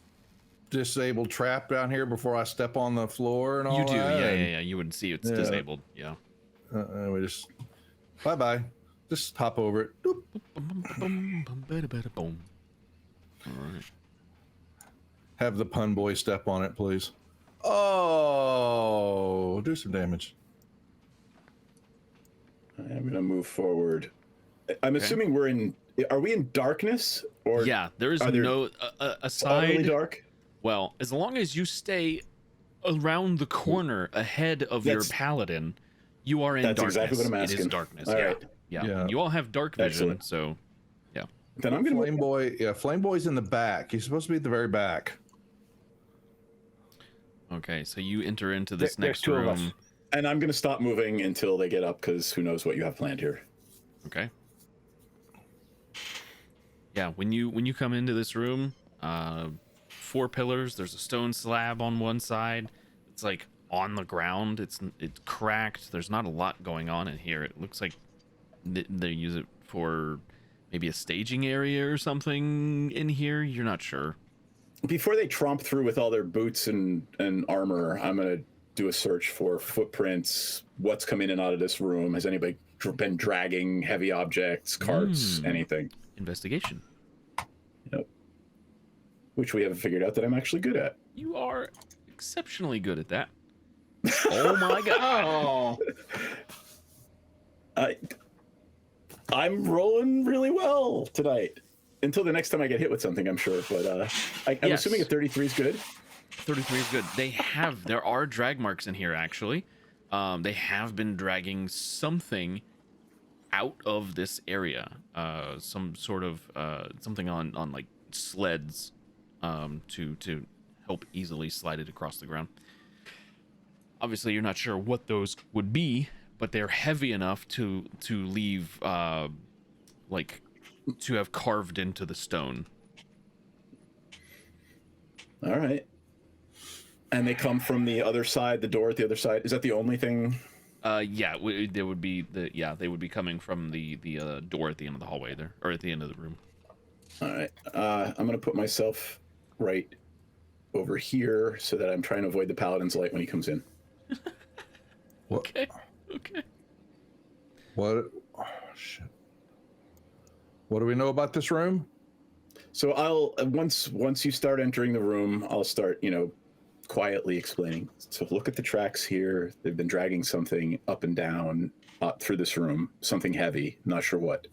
disabled trap down here before I step on the floor and all you do that? yeah you would see it's disabled. We just bye just hop over it. Doop. All right, have the pun boy step on it, please. Oh, do some damage. I'm gonna move forward. I'm assuming are we in darkness or there is no aside really dark. Well, as long as you stay around the corner ahead of your paladin, you are in darkness. That's exactly what I'm asking. It is darkness. All right. Yeah. You all have dark vision, so yeah. Then I'm gonna Flame boy. Yeah, Flame boy's in the back. He's supposed to be at the very back. Okay, so you enter into this next two of room. us. And I'm gonna stop moving until they get up because who knows what you have planned here. Okay. Yeah, when you come into this room, 4 pillars. There's a stone slab on one side. It's like on the ground. It's cracked. There's not a lot going on in here. It looks like they use it for maybe a staging area or something in here. You're not sure. Before they tromp through with all their boots and armor, I'm gonna do a search for footprints. What's come in and out of this room? Has anybody been dragging heavy objects, carts, anything? Investigation. Yep. Which we haven't figured out that I'm actually good at. You are exceptionally good at that. Oh my god. I'm rolling really well tonight. Until the next time I get hit with something, I'm sure. But I'm assuming a 33 is good. 33 is good. There are drag marks in here, actually. They have been dragging something out of this area. Some sort of something on like sleds to help easily slide it across the ground. Obviously, you're not sure what those would be, but they're heavy enough to leave like to have carved into the stone. All right. And they come from the other side, the door at the other side. Is that the only thing? They would be they would be coming from the door at the end of the hallway there, or at the end of the room. All right. I'm gonna put myself right over here so that I'm trying to avoid the paladin's light when he comes in. Okay. What? Oh, shit. What do we know about this room? So I'll once you start entering the room, I'll start quietly explaining. So look at the tracks here. They've been dragging something up and down through this room. Something heavy. Not sure what.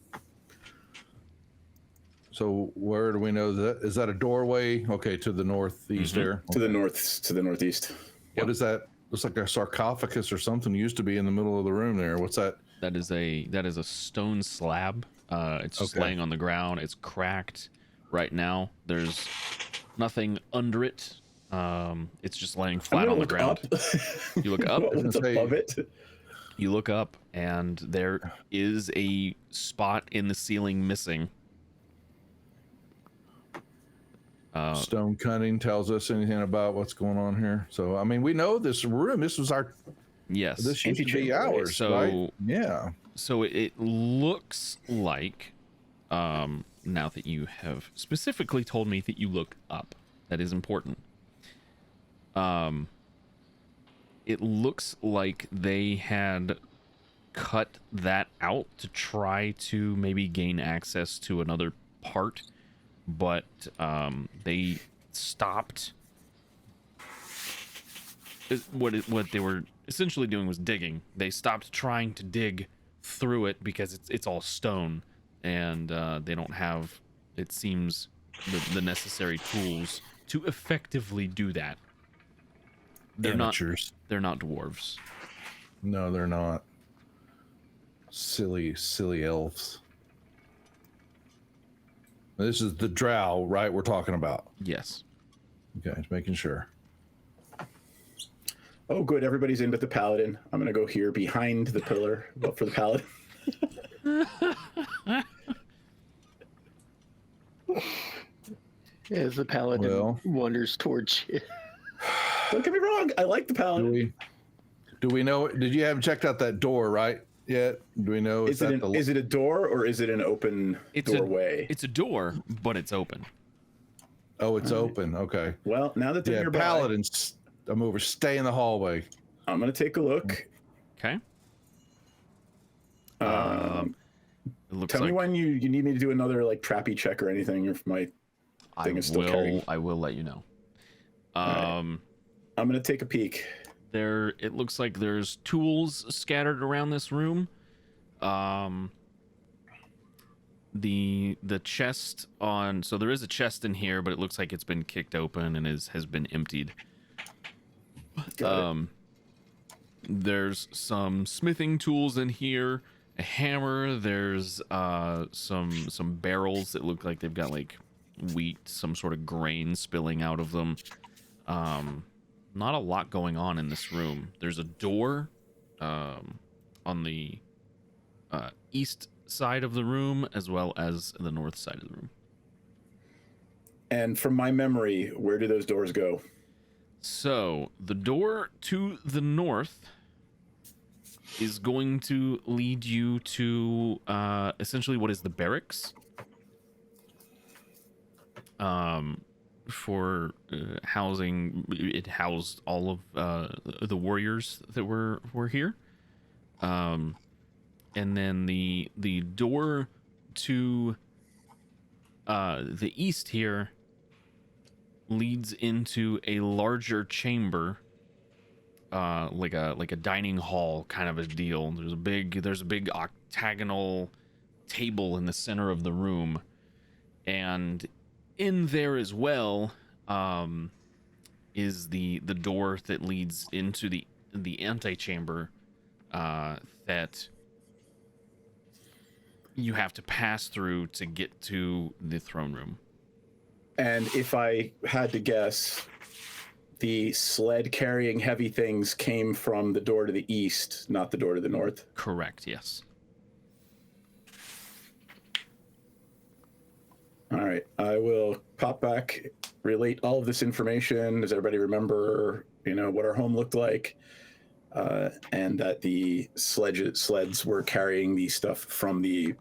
So where do we know that? Is that a doorway? Okay, to the northeast there. To the northeast. What is that? Looks like a sarcophagus or something used to be in the middle of the room there. What's that? That is a stone slab. It's just laying on the ground. It's cracked right now. There's nothing under it. It's just laying flat on the ground. You look up. What's above it? You look up, and there is a spot in the ceiling missing. Stone cutting tells us anything about what's going on here. So I mean, we know this room. This was our. Yes. This used to be ours. So right? Yeah. So it looks like, now that you have specifically told me that you look up, That is important. It looks like they had cut that out to try to maybe gain access to another part, but they stopped. What they were essentially doing was digging. They stopped trying to dig through it because it's all stone, and they don't have, it seems, the necessary tools to effectively do that. They're Amateurs. They're not dwarves. No, they're not. Silly elves. This is the drow, right? We're talking about. Yes. Okay, just making sure. Oh, good. Everybody's in but the paladin. I'm going to go here behind the pillar. Vote for the paladin. As the paladin wanders towards you. Don't get me wrong. I like the paladin. Do we know? Did you haven't checked out that door, right? Yet? Do we know? Is it a door or is it an open doorway? It's a door, but it's open. Oh, it's open. Okay. Well, now that they're nearby, paladins. I'm over. Stay in the hallway. I'm going to take a look. Okay. It looks Tell me when you need me to do another like trappy check or anything if my thing is still carrying. I will let you know. Right. I'm going to take a peek. It looks like there's tools scattered around this room. The chest so there is a chest in here, but it looks like it's been kicked open and has been emptied. There's some smithing tools in here, a hammer. There's some barrels that look like they've got like wheat, some sort of grain spilling out of them. Not a lot going on in this room. There's a door on the east side of the room as well as the north side of the room. And from my memory, where do those doors go? So the door to the north is going to lead you to essentially what is the barracks. For housing, it housed all of the warriors that were here. And then the door to the east here leads into a larger chamber, like a dining hall kind of a deal. There's a big octagonal table in the center of the room, and in there as well is the door that leads into the antechamber that you have to pass through to get to the throne room. And if I had to guess, the sled carrying heavy things came from the door to the east, not the door to the north? Correct, yes. All right, I will pop back, relate all of this information. Does everybody remember, what our home looked like? And that the sleds were carrying the stuff from the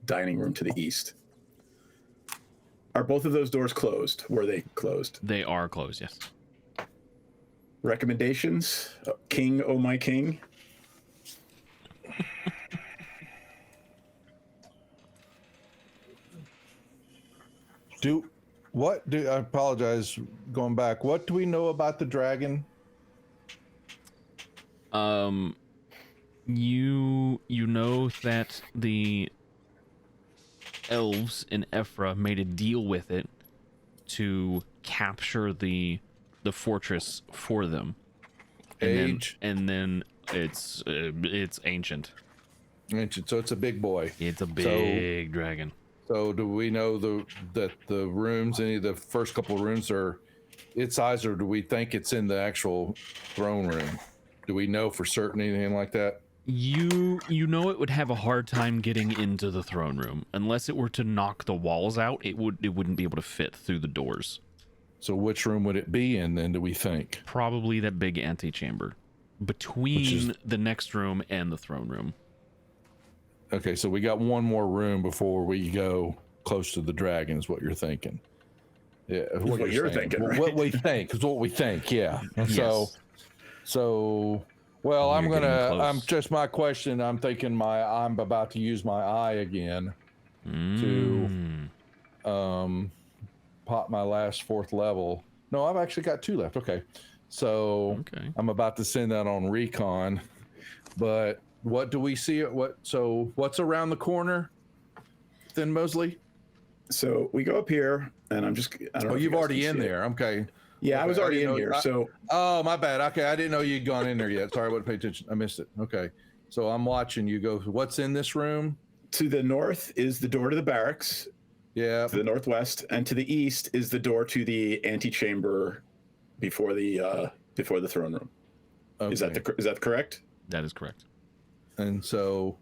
dining room to the east. Are both of those doors closed? Were they closed? They are closed, yes. Recommendations? King, oh my king. I apologize, going back. What do we know about the dragon? You know that the elves in Ephra made a deal with it to capture the fortress for them. And then it's ancient. Ancient, so it's a big boy. It's a big dragon. So do we know that the rooms, any of the first couple of rooms are its size, or do we think it's in the actual throne room? Do we know for certain anything like that? You know it would have a hard time getting into the throne room unless it were to knock the walls out. It wouldn't be able to fit through the doors. So which room would it be in then, do we think? Probably that big antechamber between the next room and the throne room. Okay, so we got one more room before we go close to the dragon is what you're thinking. Yeah, what you're thinking, right? What we think is what we think. Yeah. And Yes. so well, You're I'm getting gonna. I'm close. just my question. I'm thinking I'm about to use my eye again Mm. to pop my last 4th level. No, I've actually got 2 left. Okay, so Okay. I'm about to send that on recon. But what do we see? What's around the corner? Then Mosley. So we go up here, and I don't know. Oh, if you you've guys already can in see it. there. Okay. Yeah, I Okay, was already didn't in know- here. So Oh, my bad. Okay, I didn't know you'd gone in there yet. Sorry, I wasn't paying attention. I missed it. Okay, so I'm watching you go. What's in this room? to the north is the door to the barracks. Yeah. To the northwest, and to the east is the door to the antechamber before the throne room. Okay. Is that correct? That is correct. And so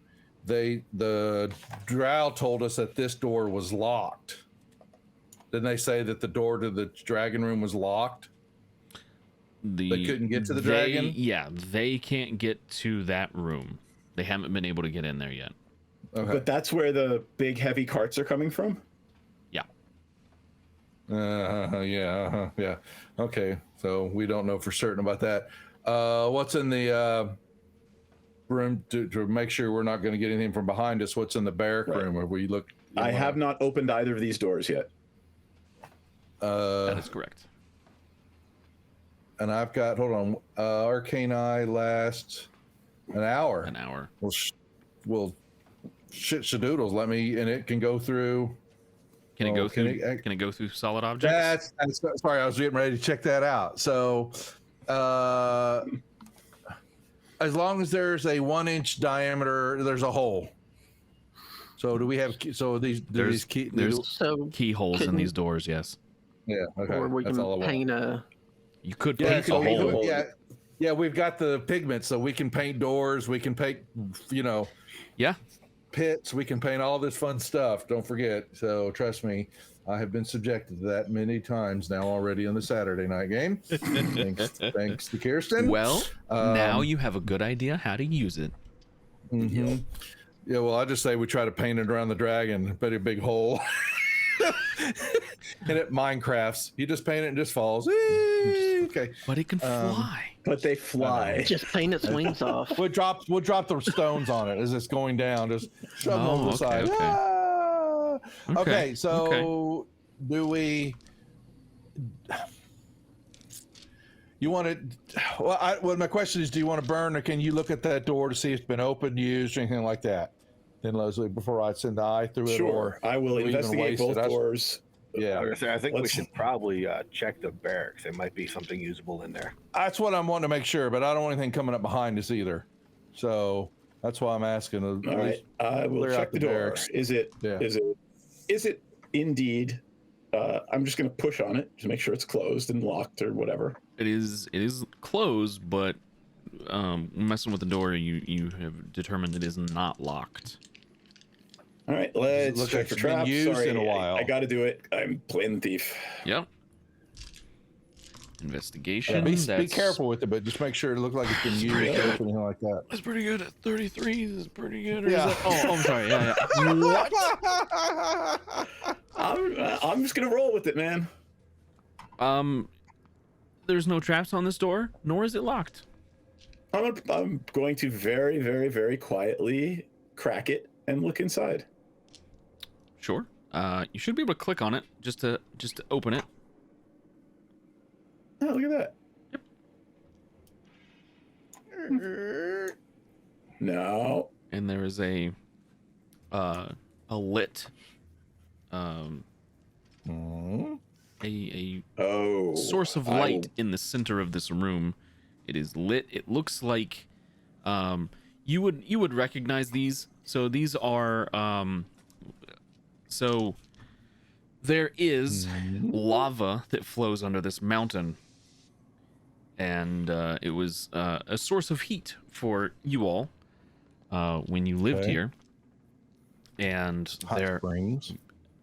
the drow told us that this door was locked. Didn't they say that the door to the dragon room was locked? They couldn't get to the dragon? Yeah, they can't get to that room. They haven't been able to get in there yet. Okay. But that's where the big heavy carts are coming from. Yeah. Yeah. Okay, so we don't know for certain about that. What's in the room to make sure we're not going to get anything from behind us? What's in the barrack room where we look? I have not opened either of these doors yet. That is correct. And I've got, hold on, Arcane Eye lasts an hour. An hour. Well, shit shadoodles, let me, and it can go through. Can it go can through? it- Can it go through solid objects? That's sorry, I was getting ready to check that out. So, as long as there's a 1-inch diameter, there's a hole. So do we have? So these There's key? So keyholes in these doors. Yes. Yeah. Okay. or we That's all I can want. paint a. You could Yeah, paint so the hole. yeah, we've got the pigments, so we can paint doors. We can paint, Yeah. pits. We can paint all this fun stuff. Don't forget. So trust me, I have been subjected to that many times now already in the Saturday night game. thanks to Kirsten. Well, now you have a good idea how to use it. Mm-hmm. Yeah, well, I just say we try to paint it around the dragon, put a big hole. And it Minecrafts. You just paint it and it just falls. Okay. But it can fly. But they fly. Just paint its wings off. We'll drop the stones on it as it's going down. Just shove them over the side. okay. Ah! Okay, so okay. do we? You want to? Well, my question is, do you want to burn, or can you look at that door to see if it's been opened, used, or anything like that? Then Leslie, before I send the eye through it, Sure, I will or even investigate waste it. both doors. Yeah, I think we Let's- should probably check the barracks. There might be something usable in there. that's what I'm wanting to make sure, but I don't want anything coming up behind us either. So that's why I'm asking. All right, I will clear out check the the door. barracks. Is it indeed? I'm just going to push on it to make sure it's closed and locked or whatever. It is closed, but messing with the door, you have determined it is not locked. All right, let's Looks check like for it's been traps. used Sorry, in a while. I got to do it. I'm playing the thief. Yep. Investigation. be that's- careful with it, but just make sure it looks like it's been used or anything like that. That's pretty good. At 33 is pretty good. Or Yeah. Is that, I'm sorry. Yeah. I'm just going to roll with it, man. There's no traps on this door, nor is it locked. I'm going to very, very, very quietly crack it and look inside. Sure. You should be able to click on it just to open it. Oh, look at that. Yep. No. And there is a lit a Oh. source of light in the center of this room. It is lit. It looks like you would recognize these. So these are so there is lava that flows under this mountain, and it was a source of heat for you all when you lived Okay. here. And Hot there springs.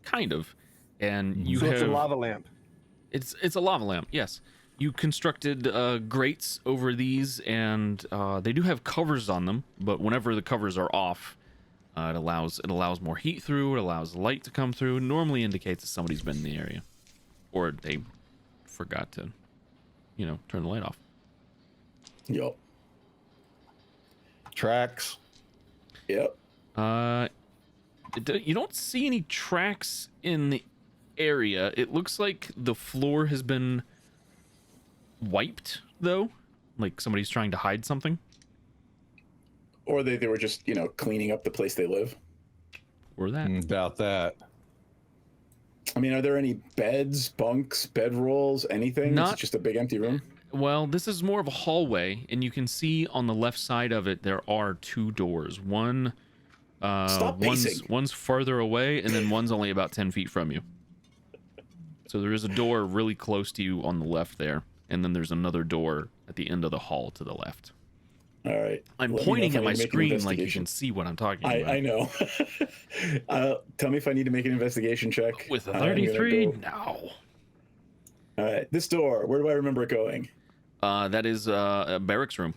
kind of, and you So have it's a lava lamp. It's a lava lamp. Yes, you constructed grates over these, and they do have covers on them. But whenever the covers are off, it allows more heat through. It allows light to come through. Normally indicates that somebody's been in the area, or they forgot to, turn the light off. Yep. Tracks. Yep. You don't see any tracks in the area. It looks like the floor has been wiped, though, like somebody's trying to hide something. Or they were just, cleaning up the place they live. Or that. Doubt that. I mean, are there any beds, bunks, bedrolls, anything? Not- It's just a big empty room. Well, this is more of a hallway, and you can see on the left side of it there are 2 doors. One, Stop pacing. one's farther away, and then one's only about 10 feet from you. So there is a door really close to you on the left there, and then there's another door at the end of the hall to the left. All right. I'm Let me know pointing if I at my need to make an screen like you investigation. can see what I'm talking about. I know. Tell me if I need to make an investigation check. With a I'm gonna 33, go- no. All right. This door, where do I remember it going? That is a barracks room.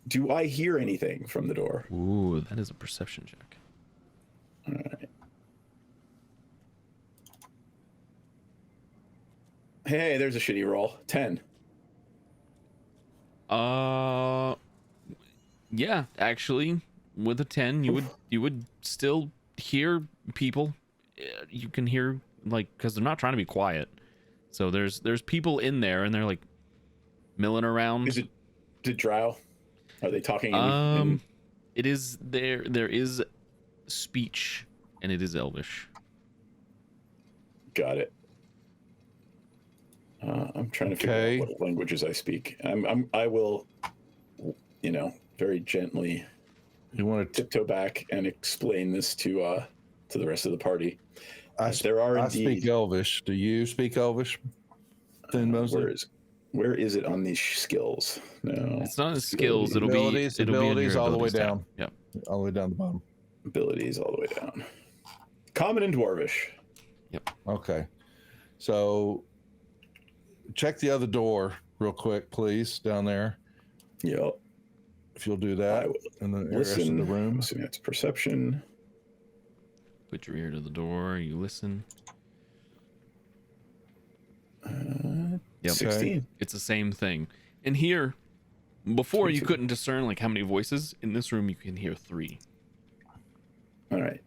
Do I hear anything from the door? Ooh, that is a perception check. All right. Hey, there's a shitty roll. 10. Yeah, actually, with a 10, you would still hear people. You can hear, like, because they're not trying to be quiet. So there's people in there, and they're like milling around. Is it drow? Are they talking? In... It is there. There is speech, and it is Elvish. Got it. I'm trying to figure out what languages I speak. I will, very gently. You want to tiptoe back and explain this to the rest of the party. I speak Elvish. Do you speak Elvish? Dhem Moldur? Where is it on these skills? No, It's not as skills. It'll abilities, be abilities all the way abilities tab. down. Yep. All the way down the bottom. Abilities all the way down. Common and Dwarvish. Yep. Okay. So check the other door real quick, please, down there. Yep. If you'll do that. And the rest of the room. Assuming that's perception. Put your ear to the door. You listen. Yep. 16. It's the same thing. And here, before you couldn't discern like how many voices. In this room, you can hear 3. All right.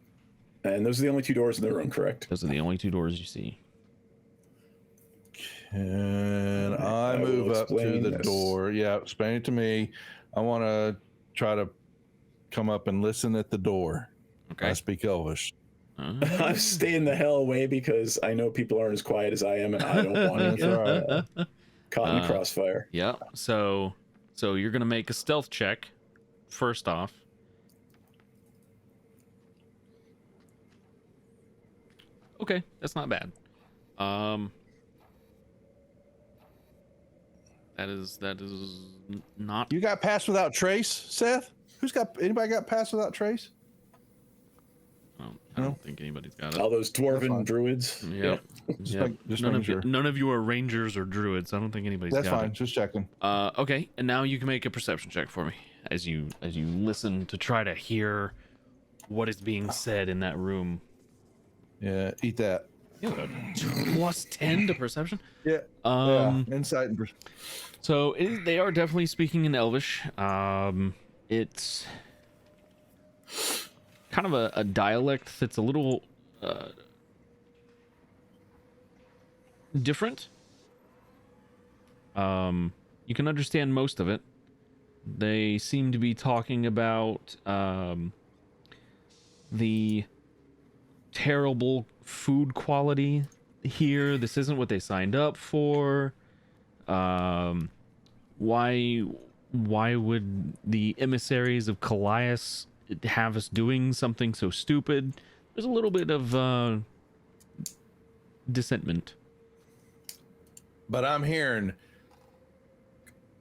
And those are the only 2 doors in the room, correct? Those are the only 2 doors you see. Can I will move up to explain the this. door? Yeah, explain it to me. I want to try to come up and listen at the door. Okay. I speak Elvish. I'm staying the hell away because I know people aren't as quiet as I am, and I don't want to get caught in the crossfire. Yeah. So you're gonna make a stealth check. First off. Okay, that's not bad. That is not. You got pass without trace, Seth? Anybody got pass without trace? I don't think anybody's got it. All those dwarven druids. Yeah. Just None making of sure. none of you are rangers or druids. I don't think anybody's That's got fine. it. Just checking. Okay, and now you can make a perception check for me as you listen to try to hear what is being said in that room. Yeah, eat that. Plus 10 to perception. Yeah. Insight and So they are definitely speaking in Elvish. It's kind of a dialect that's a little different. You can understand most of it. They seem to be talking about the terrible food quality here. This isn't what they signed up for. Why would the emissaries of Callias have us doing something so stupid? There's a little bit of dissentment. But I'm hearing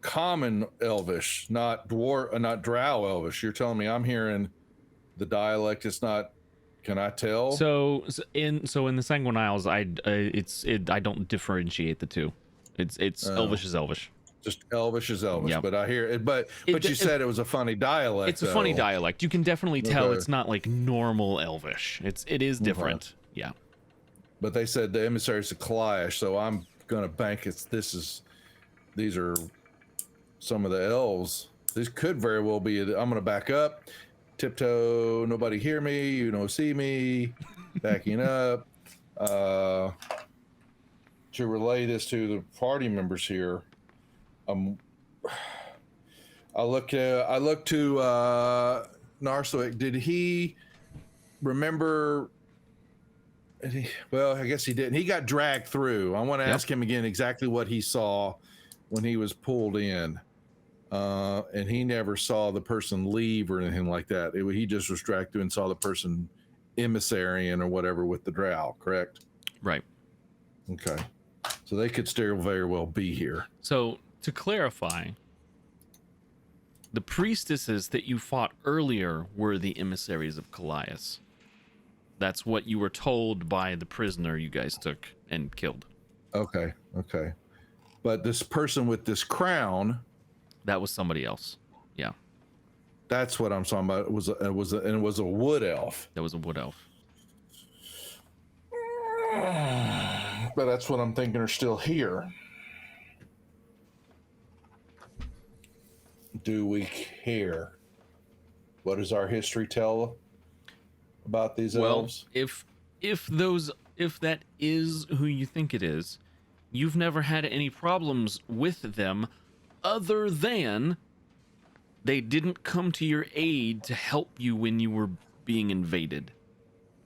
common Elvish, not Drow Elvish. You're telling me I'm hearing the dialect. It's not. Can I tell? So in the Sanguine Isles, I don't differentiate the two. It's Elvish is Elvish. Just Elvish is Elvish. Yep. But I hear it. But you said it was a funny dialect. It's a funny dialect. You can definitely tell Okay. it's not like normal Elvish. It is different. Yeah. but they said the emissaries of Kalash, so I'm gonna bank these are some of the elves. This could very well be. I'm gonna back up, tiptoe, nobody hear me, see me, backing up. To relay this to the party members here, I look to Narsoik. Did he remember? Well, I guess he didn't. He got dragged through. I want to ask him again exactly what he saw when he was pulled in. And he never saw the person leave or anything like that. He just was dragged through and saw the person emissarian or whatever with the drow, correct? Right. Okay. So they could still very well be here. So to clarify, the priestesses that you fought earlier were the emissaries of Callias. That's what you were told by the prisoner you guys took and killed. Okay. But this person with this crown, that was somebody else. Yeah. That's what I'm talking about. It was a wood elf. That was a wood elf. But that's what I'm thinking are still here. Do we care? What does our history tell about these elves? If that is who you think it is, you've never had any problems with them other than they didn't come to your aid to help you when you were being invaded.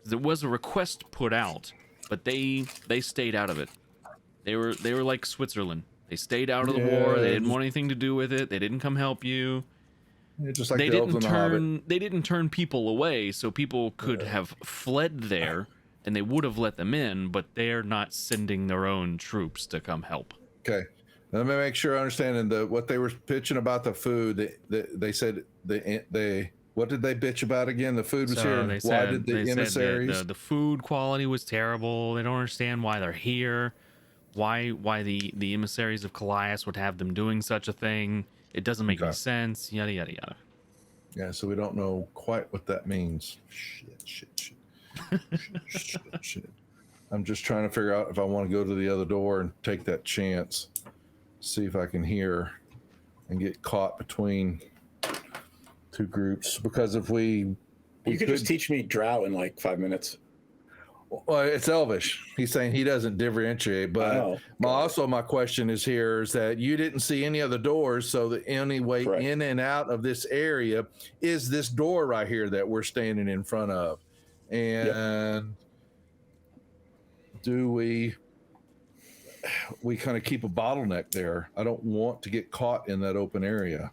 There was a request put out, but they stayed out of it. They were like Switzerland. They stayed out of the war. They didn't want anything to do with it. They didn't come help you. Just like they the elves in the Hobbit. They didn't turn people away, so people could have fled there, and they would have let them in. But they're not sending their own troops to come help. Okay, let me make sure I understand. What they were pitching about the food, they said they what did they bitch about again? The food was here. They why did the emissaries? The food quality was terrible. They don't understand why they're here. Why the emissaries of Callias would have them doing such a thing. It doesn't make any sense. Yada yada yada. Yeah, so we don't know quite what that means. Shit. I'm just trying to figure out if I want to go to the other door and take that chance. See if I can hear and get caught between two groups. Because if you could just teach me Drow in like 5 minutes. Well, it's Elvish. He's saying he doesn't differentiate, but my question is that you didn't see any other doors, so the only way in and out of this area is this door right here that we're standing in front of. And do we kind of keep a bottleneck there? I don't want to get caught in that open area.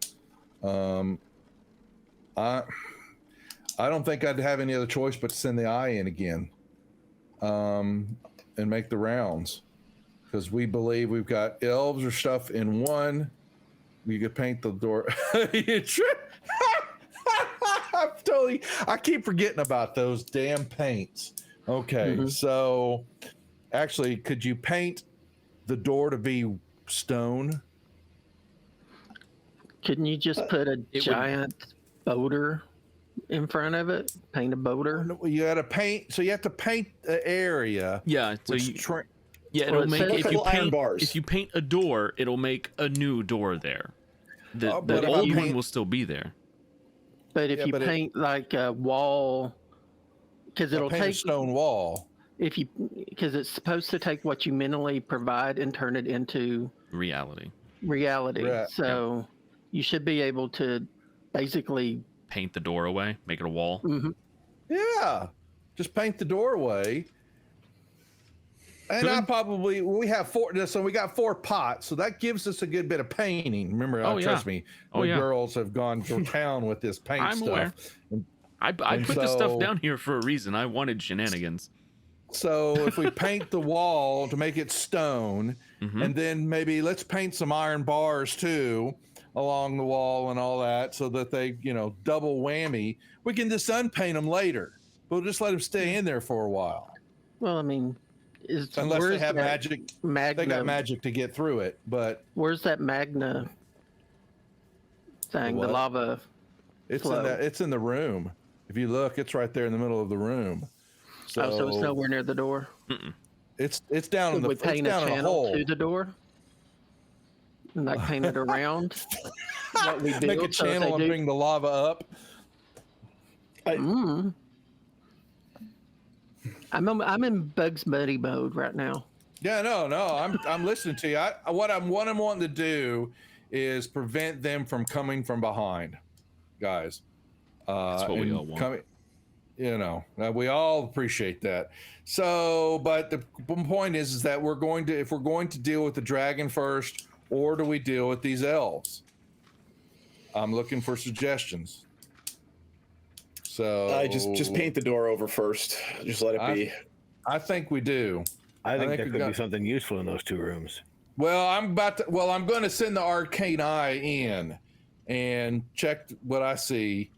I don't think I'd have any other choice but to send the eye in again. And make the rounds, because we believe we've got elves or stuff in one. We could paint the door. I keep forgetting about those damn paints. Okay, so actually, could you paint the door to be stone? Couldn't you just put a giant boulder in front of it? Paint a boulder? You got to paint, so you have to paint the area. Yeah, so it'll make if you paint a door, it'll make a new door there. The old one will still be there. But if you paint like a wall, because it'll take a stone wall. Because it's supposed to take what you mentally provide and turn it into reality. Right. So you should be able to basically paint the door away, make it a wall. Mm-hmm. Yeah, just paint the doorway. And we have four. So we got 4 pots, so that gives us a good bit of painting. Remember, trust me, girls have gone to town with this paint stuff. Aware. I put this stuff down here for a reason. I wanted shenanigans. So if we paint the wall to make it stone, and then maybe let's paint some iron bars too along the wall and all that, so that they, double whammy. We can just unpaint them later. We'll just let them stay in there for a while. Well, I mean, unless they have magic, they got magic to get through it. But where's that magna thing? The lava. It's in the room. If you look, it's right there in the middle of the room. So it's nowhere near the door. It's down in the we it's paint a down in a channel hole. to the door, and like paint it around what we do. Make a channel and bring the lava up. I'm in Bugs Bunny mode right now. Yeah, no, I'm listening to you. What I'm wanting to do is prevent them from coming from behind, guys. That's what we all want. We all appreciate that. So, but the point is that if we're going to deal with the dragon first, or do we deal with these elves? I'm looking for suggestions. So just paint the door over first. Just let it be. I think we do. I think there could be something useful in those 2 rooms. Well, I'm going to send the arcane eye in and check what I see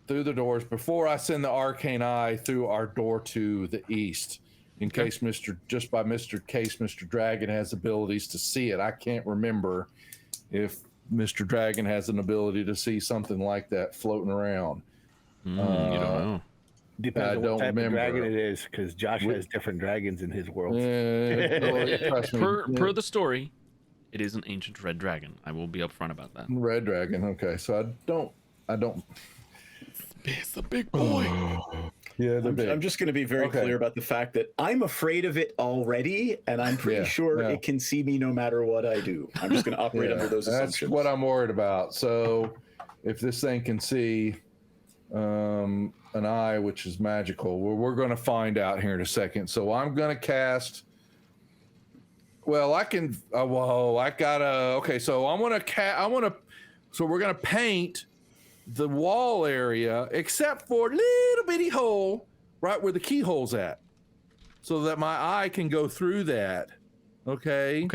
through the doors before I send the arcane eye through our door to the east, in case Mr. Dragon has abilities to see it. I can't remember if Mr. Dragon has an ability to see something like that floating around. You don't know. Depends on what type of dragon it is, because Josh has different dragons in his world. Per the story, it is an ancient red dragon. I will be upfront about that. Red dragon. Okay, so I don't. It's a big boy. Yeah, I'm just going to be very clear about the fact that I'm afraid of it already, and I'm pretty sure it can see me no matter what I do. I'm just going to operate under those assumptions. That's what I'm worried about. So, if this thing can see an eye, which is magical, we're going to find out here in a second. So I'm going to cast. Well, I can. I gotta. Okay, so I want to. So we're going to paint the wall area, except for a little bitty hole right where the keyhole's at, so that my eye can go through that. Okay.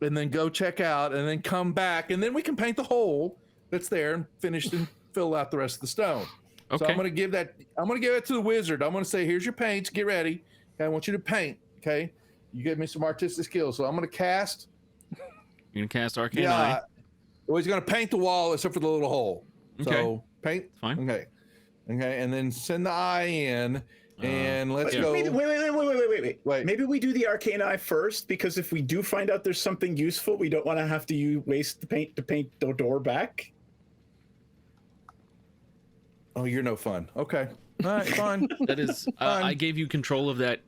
And then go check out, and then come back, and then we can paint the hole that's there and finish and fill out the rest of the stone. So I'm gonna give it to the wizard. I'm gonna say, here's your paints, get ready. Okay, I want you to paint. Okay, you give me some artistic skills. So I'm gonna cast. You're gonna cast arcane eye. Well, he's gonna paint the wall except for the little hole. Okay. So paint. Fine. Okay, and then send the eye in, and let's go. Wait. Maybe we do the arcane eye first, because if we do find out there's something useful, we don't want to have to waste the paint to paint the door back. Oh, you're no fun. Okay. All right, fine. That is, I gave you control of that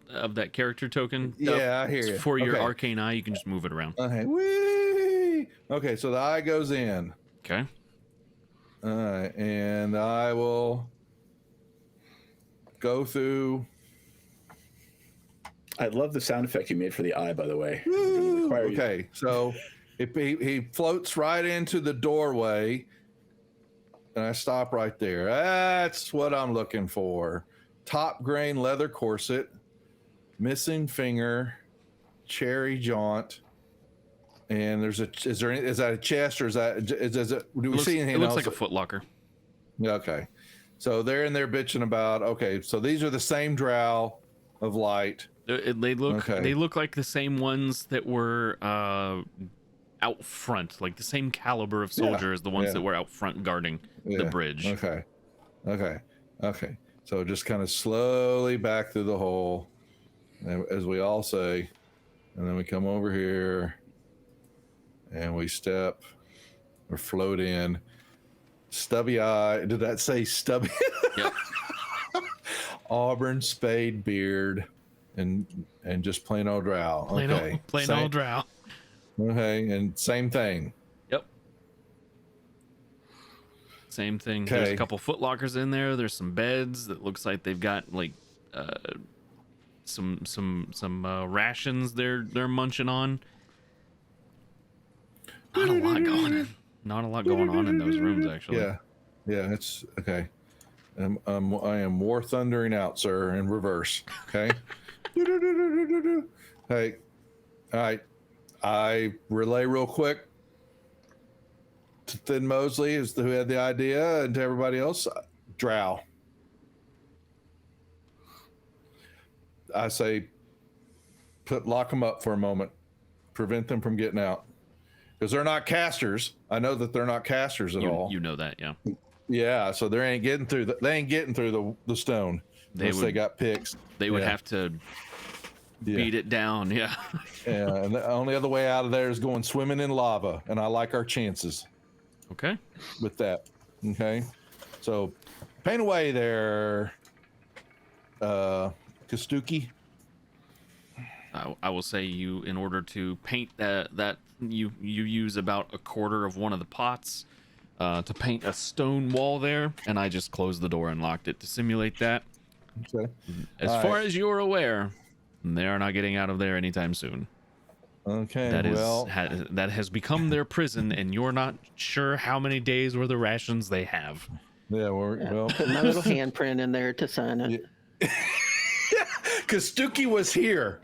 character token. Yeah, I hear you. For your arcane eye, you can just move it around. Okay. Whee! Okay, so the eye goes in. Okay. All right, and I will go through. I love the sound effect you made for the eye, by the way. Okay, so he floats right into the doorway, and I stop right there. That's what I'm looking for. Top grain leather corset, missing finger, cherry jaunt. And is that a chest, or is that do we see anything else? It looks like a footlocker. Okay, so they're in there bitching about. Okay, so these are the same drow of light. They look like the same ones that were out front, like the same caliber of soldier as the ones that were out front guarding the bridge. Okay. So just kind of slowly back through the hole, as we all say, and then we come over here. And we step or float in. Stubby eye. Did that say stubby? Yep. Auburn spade beard and just plain old drow. Plain old drow. Okay, and same thing. Yep. Same thing. Okay. There's a couple foot lockers in there. There's some beds that looks like they've got like some rations they're munching on. Not a lot going on in those rooms, actually. Yeah, it's okay. I am war thundering out, sir, in reverse. Okay. Hey, all right. I relay real quick to Thin Mosley, who had the idea, and to everybody else. Drow. I say, lock them up for a moment, prevent them from getting out. Because they're not casters. I know that they're not casters at all. You know that, yeah. Yeah, so they ain't getting through the stone. They got picks. They would have to beat it down. Yeah. Yeah, and the only other way out of there is going swimming in lava, and I like our chances Okay. with that. Okay, so paint away there, Kastuki. I will say you, in order to paint that you use about a quarter of one of the pots to paint a stone wall there, and I just closed the door and locked it to simulate that. Okay. As All far right. as you're aware, they are not getting out of there anytime soon. Okay. That is well, that has become their prison, and you're not sure how many days worth of rations they have. yeah. Well, Put my little handprint in there to sign it. Kastuki was here.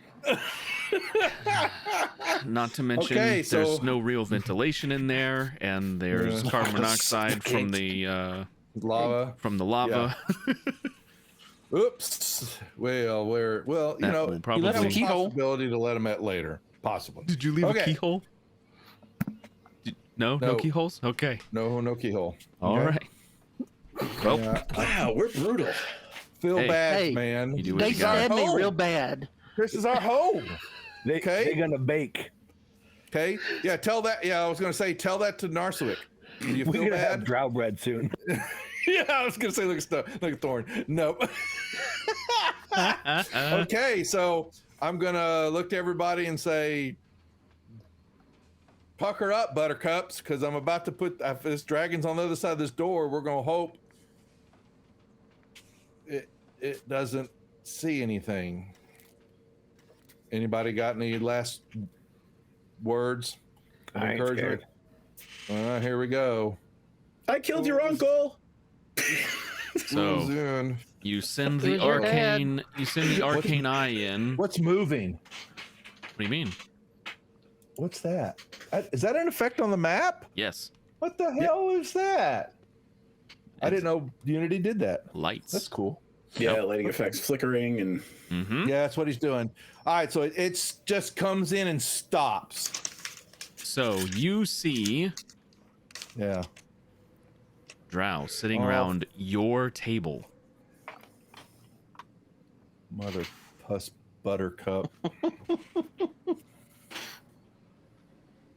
Not to mention, Okay, there's so- no real ventilation in there, and there's Yeah. carbon monoxide from the Lava. lava. Oops. Well, you That know, will you probably- have a Keyhole. possibility to let them at later, possibly. Did you leave Okay. a keyhole? No No. keyholes. Okay, No keyhole. all Okay? right. Well, Yeah, Wow, we're brutal. feel Hey. bad, Hey, man. you do what They you got. stabbed me home. real bad. This is our home. They're gonna bake. Okay. Yeah. Tell that. Yeah, I was gonna say tell that to Narsowick. Do you We're feel gonna have bad? drow bread soon. Yeah, I was gonna say look at Thorn. Nope. Okay, so I'm gonna look to everybody and say, pucker up, buttercups, because I'm about to put if this dragon's on the other side of this door. We're gonna hope it doesn't see anything. Anybody got any last words of I ain't encouragement? All right, here we go. I killed your uncle. So Who's in? you send It the was your dad. arcane eye in. What What's moving? do you mean? What's that? Is that an effect on the map? Yes, What the hell is that? I didn't know Unity did that. lights. That's cool. Yeah, lighting effects, flickering, and Mm-hmm. Yeah, that's what he's doing. All right, so it's just comes in and stops. So you see Yeah. Drow sitting Oh. around your table. Mother puss buttercup.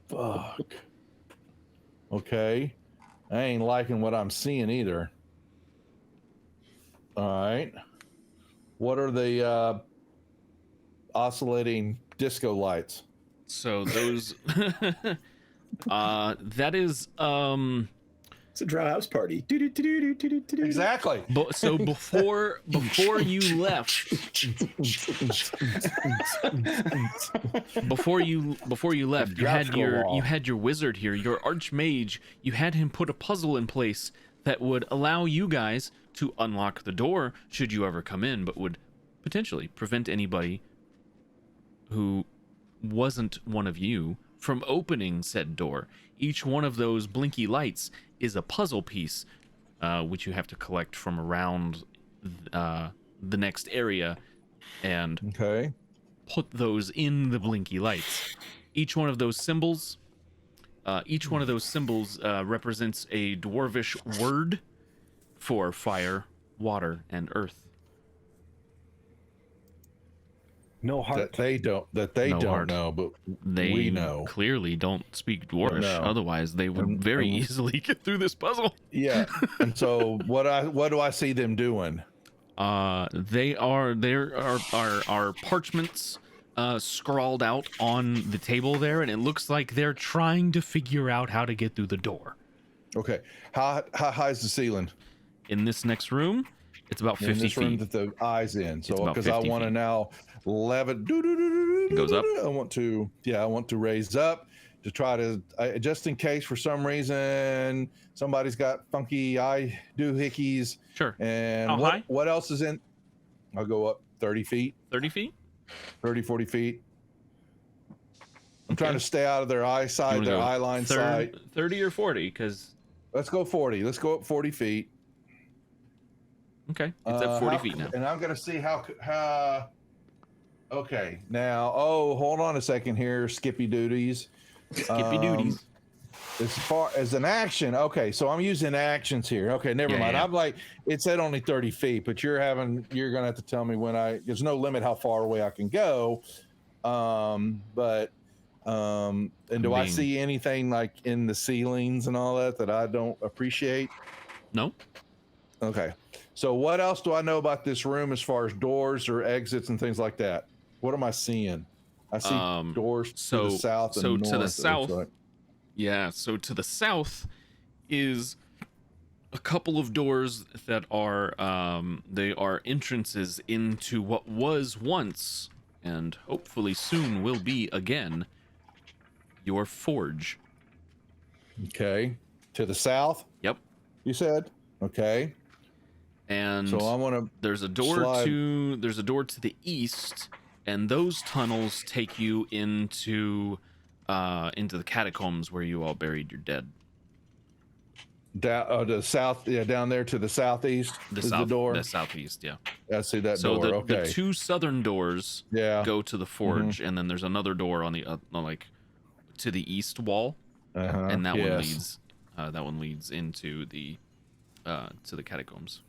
Fuck. Okay. I ain't liking what I'm seeing either. All right. What are the oscillating disco lights? So those that is it's a drow house party. Exactly. so before you left before you left you had your wizard here, your archmage. You had him put a puzzle in place that would allow you guys to unlock the door should you ever come in, but would potentially prevent anybody who wasn't one of you from opening said door. Each one of those blinky lights is a puzzle piece, which you have to collect from around the next area and Okay. put those in the blinky lights. Each one of those symbols represents a dwarvish word for fire, water, and earth. No That heart. they No don't heart. know, but They we know. clearly don't speak dwarvish. No. Otherwise, they would And- very and- easily get through this puzzle. Yeah. And so what do I see them doing? There are parchments scrawled out on the table there, and it looks like they're trying to figure out how to get through the door. Okay. How high is the ceiling? In this next room, it's about In 50 this room feet. that the eyes in. It's So about because I 50 want to feet. now levitate. It goes up? I want to raise up to try to just in case for some reason somebody's got funky eye doohickeys. Sure. And How high? what else is in? I'll go up 30 feet, 30 feet? 30, 40 feet. I'm trying to stay out of their eyesight, their eye line sight. 30 or 40, because... Let's go 40. Let's go up 40 feet. Okay, it's at 40 feet now. And I'm going to see how. Okay, now, hold on a second here, Skippy Duties. Skippy duties. as far as an action, okay, so I'm using actions here. Okay, never mind. Yeah. I'm like, it said only 30 feet, but you're gonna have to tell me there's no limit how far away I can go. And do I see anything like in the ceilings and all that I don't appreciate? No. Okay. So what else do I know about this room as far as doors or exits and things like that? What am I seeing? I see doors to the south and north. To the south. Yeah, so to the south is a couple of doors that are they are entrances into what was once and hopefully soon will be again your forge. Okay. To the south? Yep. You said? Okay. And so I want to there's a door to the east, and those tunnels take you into the catacombs where you all buried your dead. Down the south, down there to the southeast. The door. The southeast, yeah. I see that so door. The two southern doors go to the forge, and then there's another door on the to the east wall, and that one leads into the to the catacombs.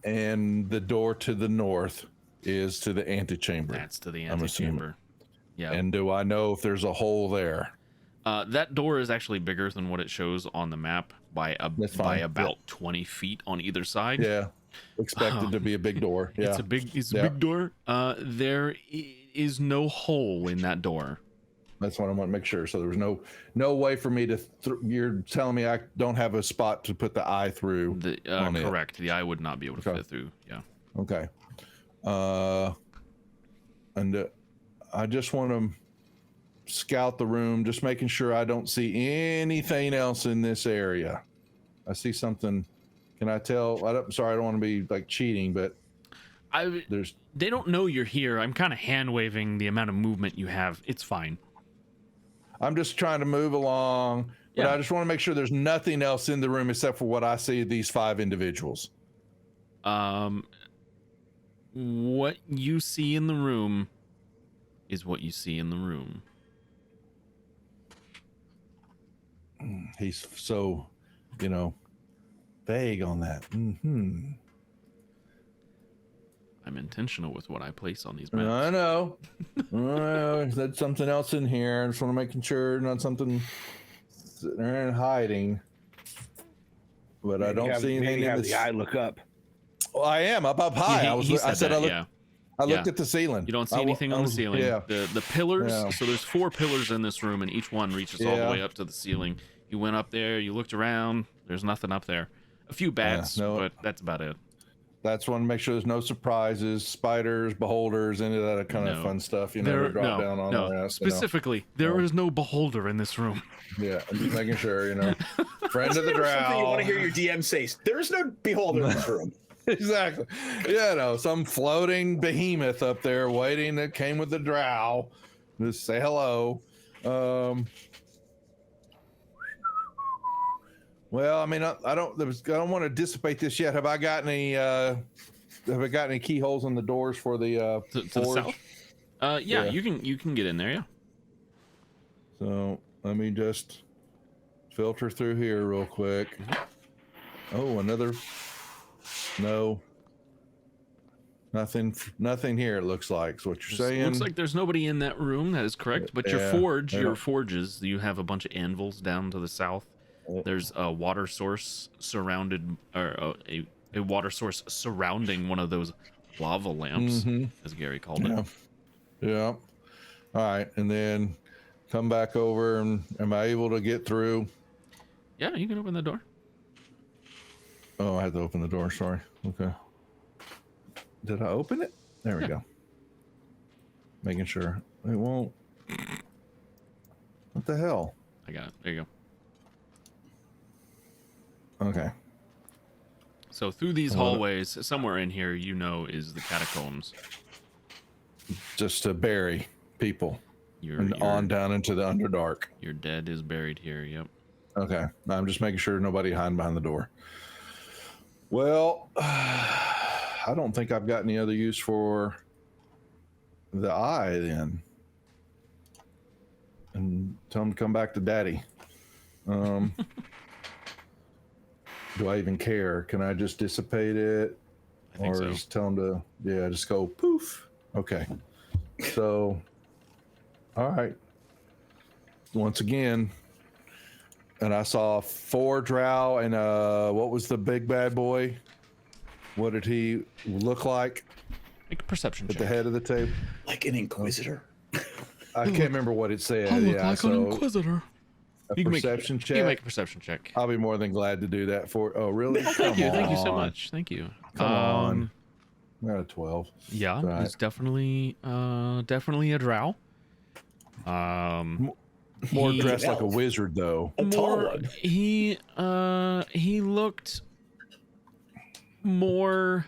And the door to the north is to the antechamber. That's to the antechamber. Yeah. And do I know if there's a hole there? That door is actually bigger than what it shows on the map by about 20 feet on either side. Yeah. Expected to be a big door. Yeah. It's a big door. There is no hole in that door. That's what I want to make sure. So there was no way for me to. You're telling me I don't have a spot to put the eye through. Correct. The eye would not be able to fit through. Yeah. Okay. And I just want to scout the room, just making sure I don't see anything else in this area. I see something. Can I tell? Sorry, I don't want to be like cheating, but they don't know you're here. I'm kind of hand waving the amount of movement you have. It's fine. I'm just trying to move along, but I just want to make sure there's nothing else in the room except for what I see these 5 individuals. What you see in the room is what you see in the room. He's so, vague on that. I'm intentional with what I place on these maps. I know. There's something else in here. I just want to make sure not something sitting there and hiding. But I don't see anything. Have the eye look up. Well, I am up high. I looked at the ceiling. You don't see anything on the ceiling. Yeah. The pillars. Yeah. So there's 4 pillars in this room, and each one reaches all the way up to the ceiling. You went up there. You looked around. There's nothing up there. A few bats, but that's about it. That's one to make sure there's no surprises, spiders, beholders, any of that kind of fun stuff. You never drop down on our ass. Specifically, there is no beholder in this room. Yeah, I'm just making sure, Friend of the drow. Something you want to hear your DM say. There is no beholder in this room. Exactly. Some floating behemoth up there waiting that came with the drow. Just say hello. Well, I mean, I don't want to dissipate this yet. Have I got any keyholes on the doors for the to the south? Yeah, you can get in there. Yeah. So let me just filter through here real quick. Oh, nothing here. It looks like. So what you're saying? It looks like there's nobody in that room. That is correct. But your forges, you have a bunch of anvils down to the south. There's a water source surrounding one of those lava lamps, as Gary called it. Yeah. All right, and then come back over, and am I able to get through? Yeah, you can open the door. Oh, I had to open the door. Sorry. Okay. Did I open it? There we go. Making sure it won't. What the hell? I got it. There you go. Okay. So through these hallways, somewhere in here, is the catacombs. Just to bury people. On down into the Underdark. Your dead is buried here. Yep. Okay. I'm just making sure nobody hiding behind the door. Well, I don't think I've got any other use for the eye then. And tell him to come back to Daddy. Do I even care? Can I just dissipate it? I think so. Just tell them to, just go poof. Okay. So, all right. Once again, and I saw 4 drow and what was the big bad boy? What did he look like? Make a perception at check. the head of the table? Like an inquisitor. I can't remember what it said. I look like an inquisitor. A perception check. You can make a perception check. I'll be more than glad to do that for. Oh, really? Thank you so much. Thank you. Come on. I got a 12. Yeah, Right. he's definitely a drow. More dressed like a wizard, though. A tall one. He looked more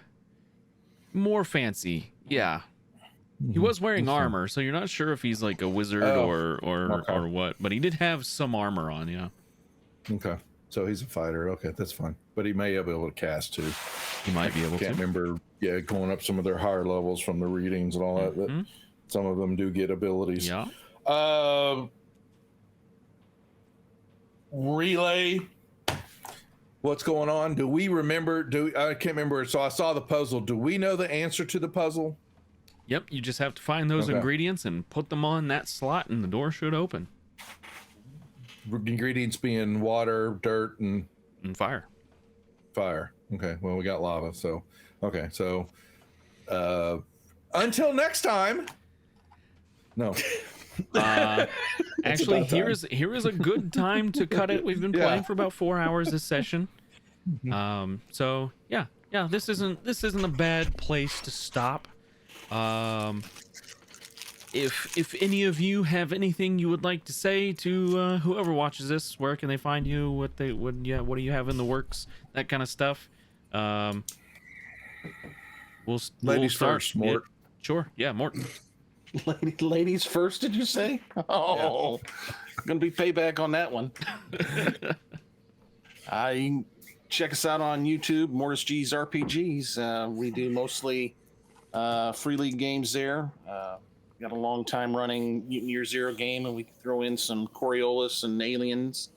fancy. Yeah. He was wearing armor, so you're not sure if he's like a wizard or what, but he did have some armor on, yeah. Okay. So he's a fighter. Okay, that's fine. But he may be able to cast too. He might be able to. Can't remember, going up some of their higher levels from the readings and all that. But some of them do get abilities. Yeah. Relay. What's going on? Do we remember? I can't remember. So I saw the puzzle. Do we know the answer to the puzzle? Yep, you just have to find those ingredients and put them on that slot and the door should open. Ingredients being water, dirt, and fire. Fire. Okay, well, we got lava, so okay, so until next time. No. Actually, here is a good time to cut it. We've been playing for about 4 hours this session. So yeah, this isn't a bad place to stop. If any of you have anything you would like to say to whoever watches this, where can they find you? What do you have in the works? That kind of stuff. We'll Ladies start. first, Mort. Sure, yeah, Mort. Ladies first, did you say? Oh, gonna be payback on that one. You can check us out on YouTube, Mortis G's RPGs. We do mostly free league games there. Got a long time running Year Zero game, and we throw in some Coriolis and Aliens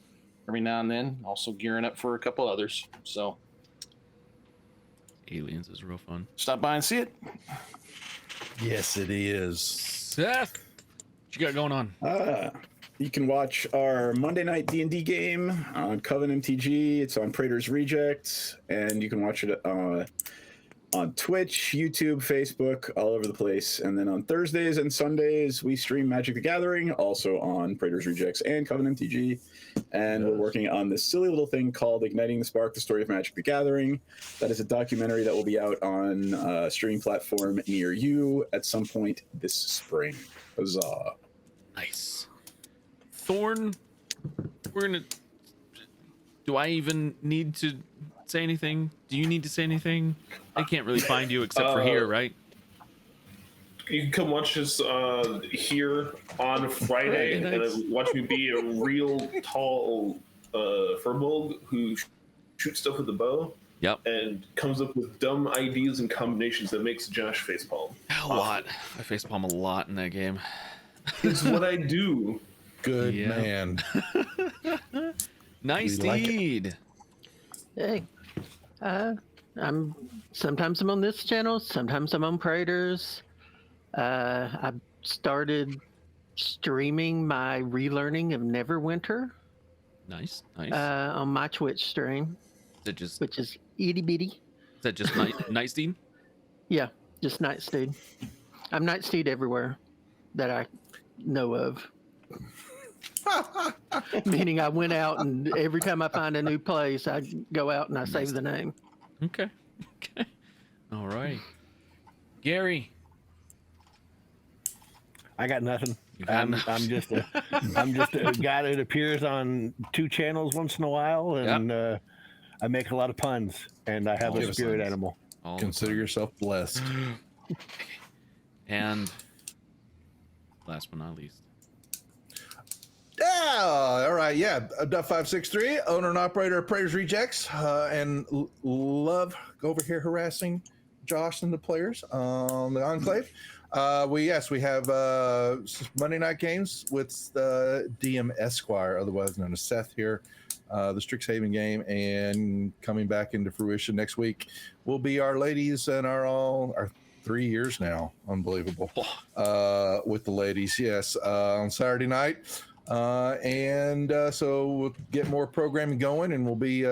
every now and then. Also gearing up for a couple others. So Aliens is real fun. Stop by and see it. Yes, it is. Seth, what you got going on? You can watch our Monday night D&D game on Coven MTG. It's on Praetor's Reject, and you can watch it on Twitch, YouTube, Facebook, all over the place. And then on Thursdays and Sundays, we stream Magic the Gathering, also on Praetor's Rejects and Coven MTG. And we're working on this silly little thing called Igniting the Spark, the Story of Magic the Gathering. That is a documentary that will be out on a streaming platform near you at some point this spring. Huzzah. Nice. Thorn, do I even need to say anything? Do you need to say anything? I can't really find you except for here, right? You can come watch us here on Friday and then watch me be a real tall furbolg who shoots stuff with a bow. Yep. And comes up with dumb ideas and combinations that makes Josh facepalm. A lot. I facepalm a lot in that game. It's what I do. Good man. Nice deed. Hey, sometimes I'm on this channel, sometimes I'm on Praetors. I started streaming my relearning of Neverwinter. Nice. On my Twitch stream. Which is itty bitty. Is that just Night Steed? Yeah, just Night Steed. I'm Night Steed everywhere that I know of. Meaning I went out and every time I find a new place, I go out and I save the name. Okay. All right. Gary. I got nothing. I'm just a guy that appears on 2 channels once in a while, and I make a lot of puns, and I have a spirit animal. Consider yourself blessed. And last but not least. Yeah, all right, Duff563, owner and operator of Praetor's Rejects, and love over here harassing Josh and the players on the Enclave. We have Monday night games with DM Esquire, otherwise known as Seth here. The Strixhaven game, and coming back into fruition next week will be our ladies and our 3 years now. Unbelievable. With the ladies, yes, on Saturday night. So we'll get more programming going, and we'll be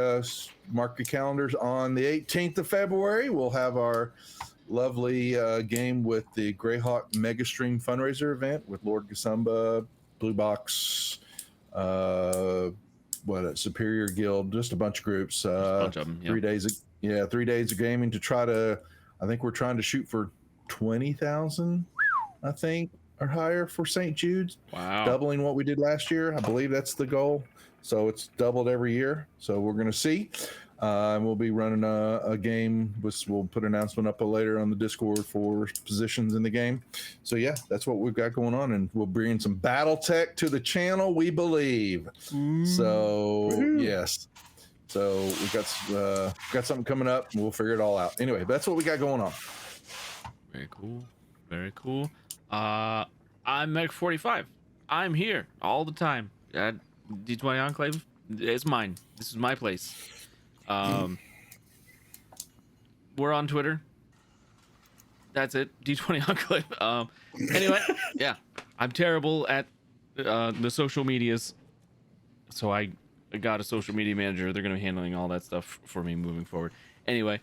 mark your calendars on the 18th of February. We'll have our lovely game with the Greyhawk Mega Stream fundraiser event with Lord Gasumba, Blue Box, Superior Guild, just a bunch of groups. A bunch of them, 3 days. 3 days of gaming to try to. I think we're trying to shoot for 20,000. I think or higher for St. Jude's. Wow, doubling what we did last year. I believe that's the goal. So it's doubled every year. So we're going to see. And we'll be running a game. We'll put an announcement up later on the Discord for positions in the game. So yeah, that's what we've got going on, and we'll bring some battle tech to the channel, we believe. So yes, so we've got something coming up, and we'll figure it all out. Anyway, that's what we got going on. Very cool, very cool. I'm Meg 45. I'm here all the time at D20 Enclave. It's mine. This is my place. We're on Twitter. That's it. D20 Enclave. Anyway, yeah, I'm terrible at the social medias, so I got a social media manager. They're gonna be handling all that stuff for me moving forward. Anyway,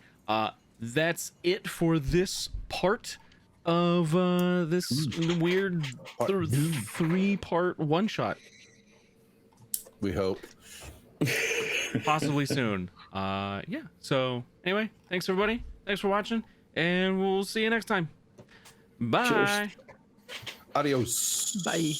that's it for this part of this weird 3-part one shot. We hope. Possibly soon. Yeah. So anyway, thanks everybody. Thanks for watching, and we'll see you next time. Bye. Cheers. Adios. Bye.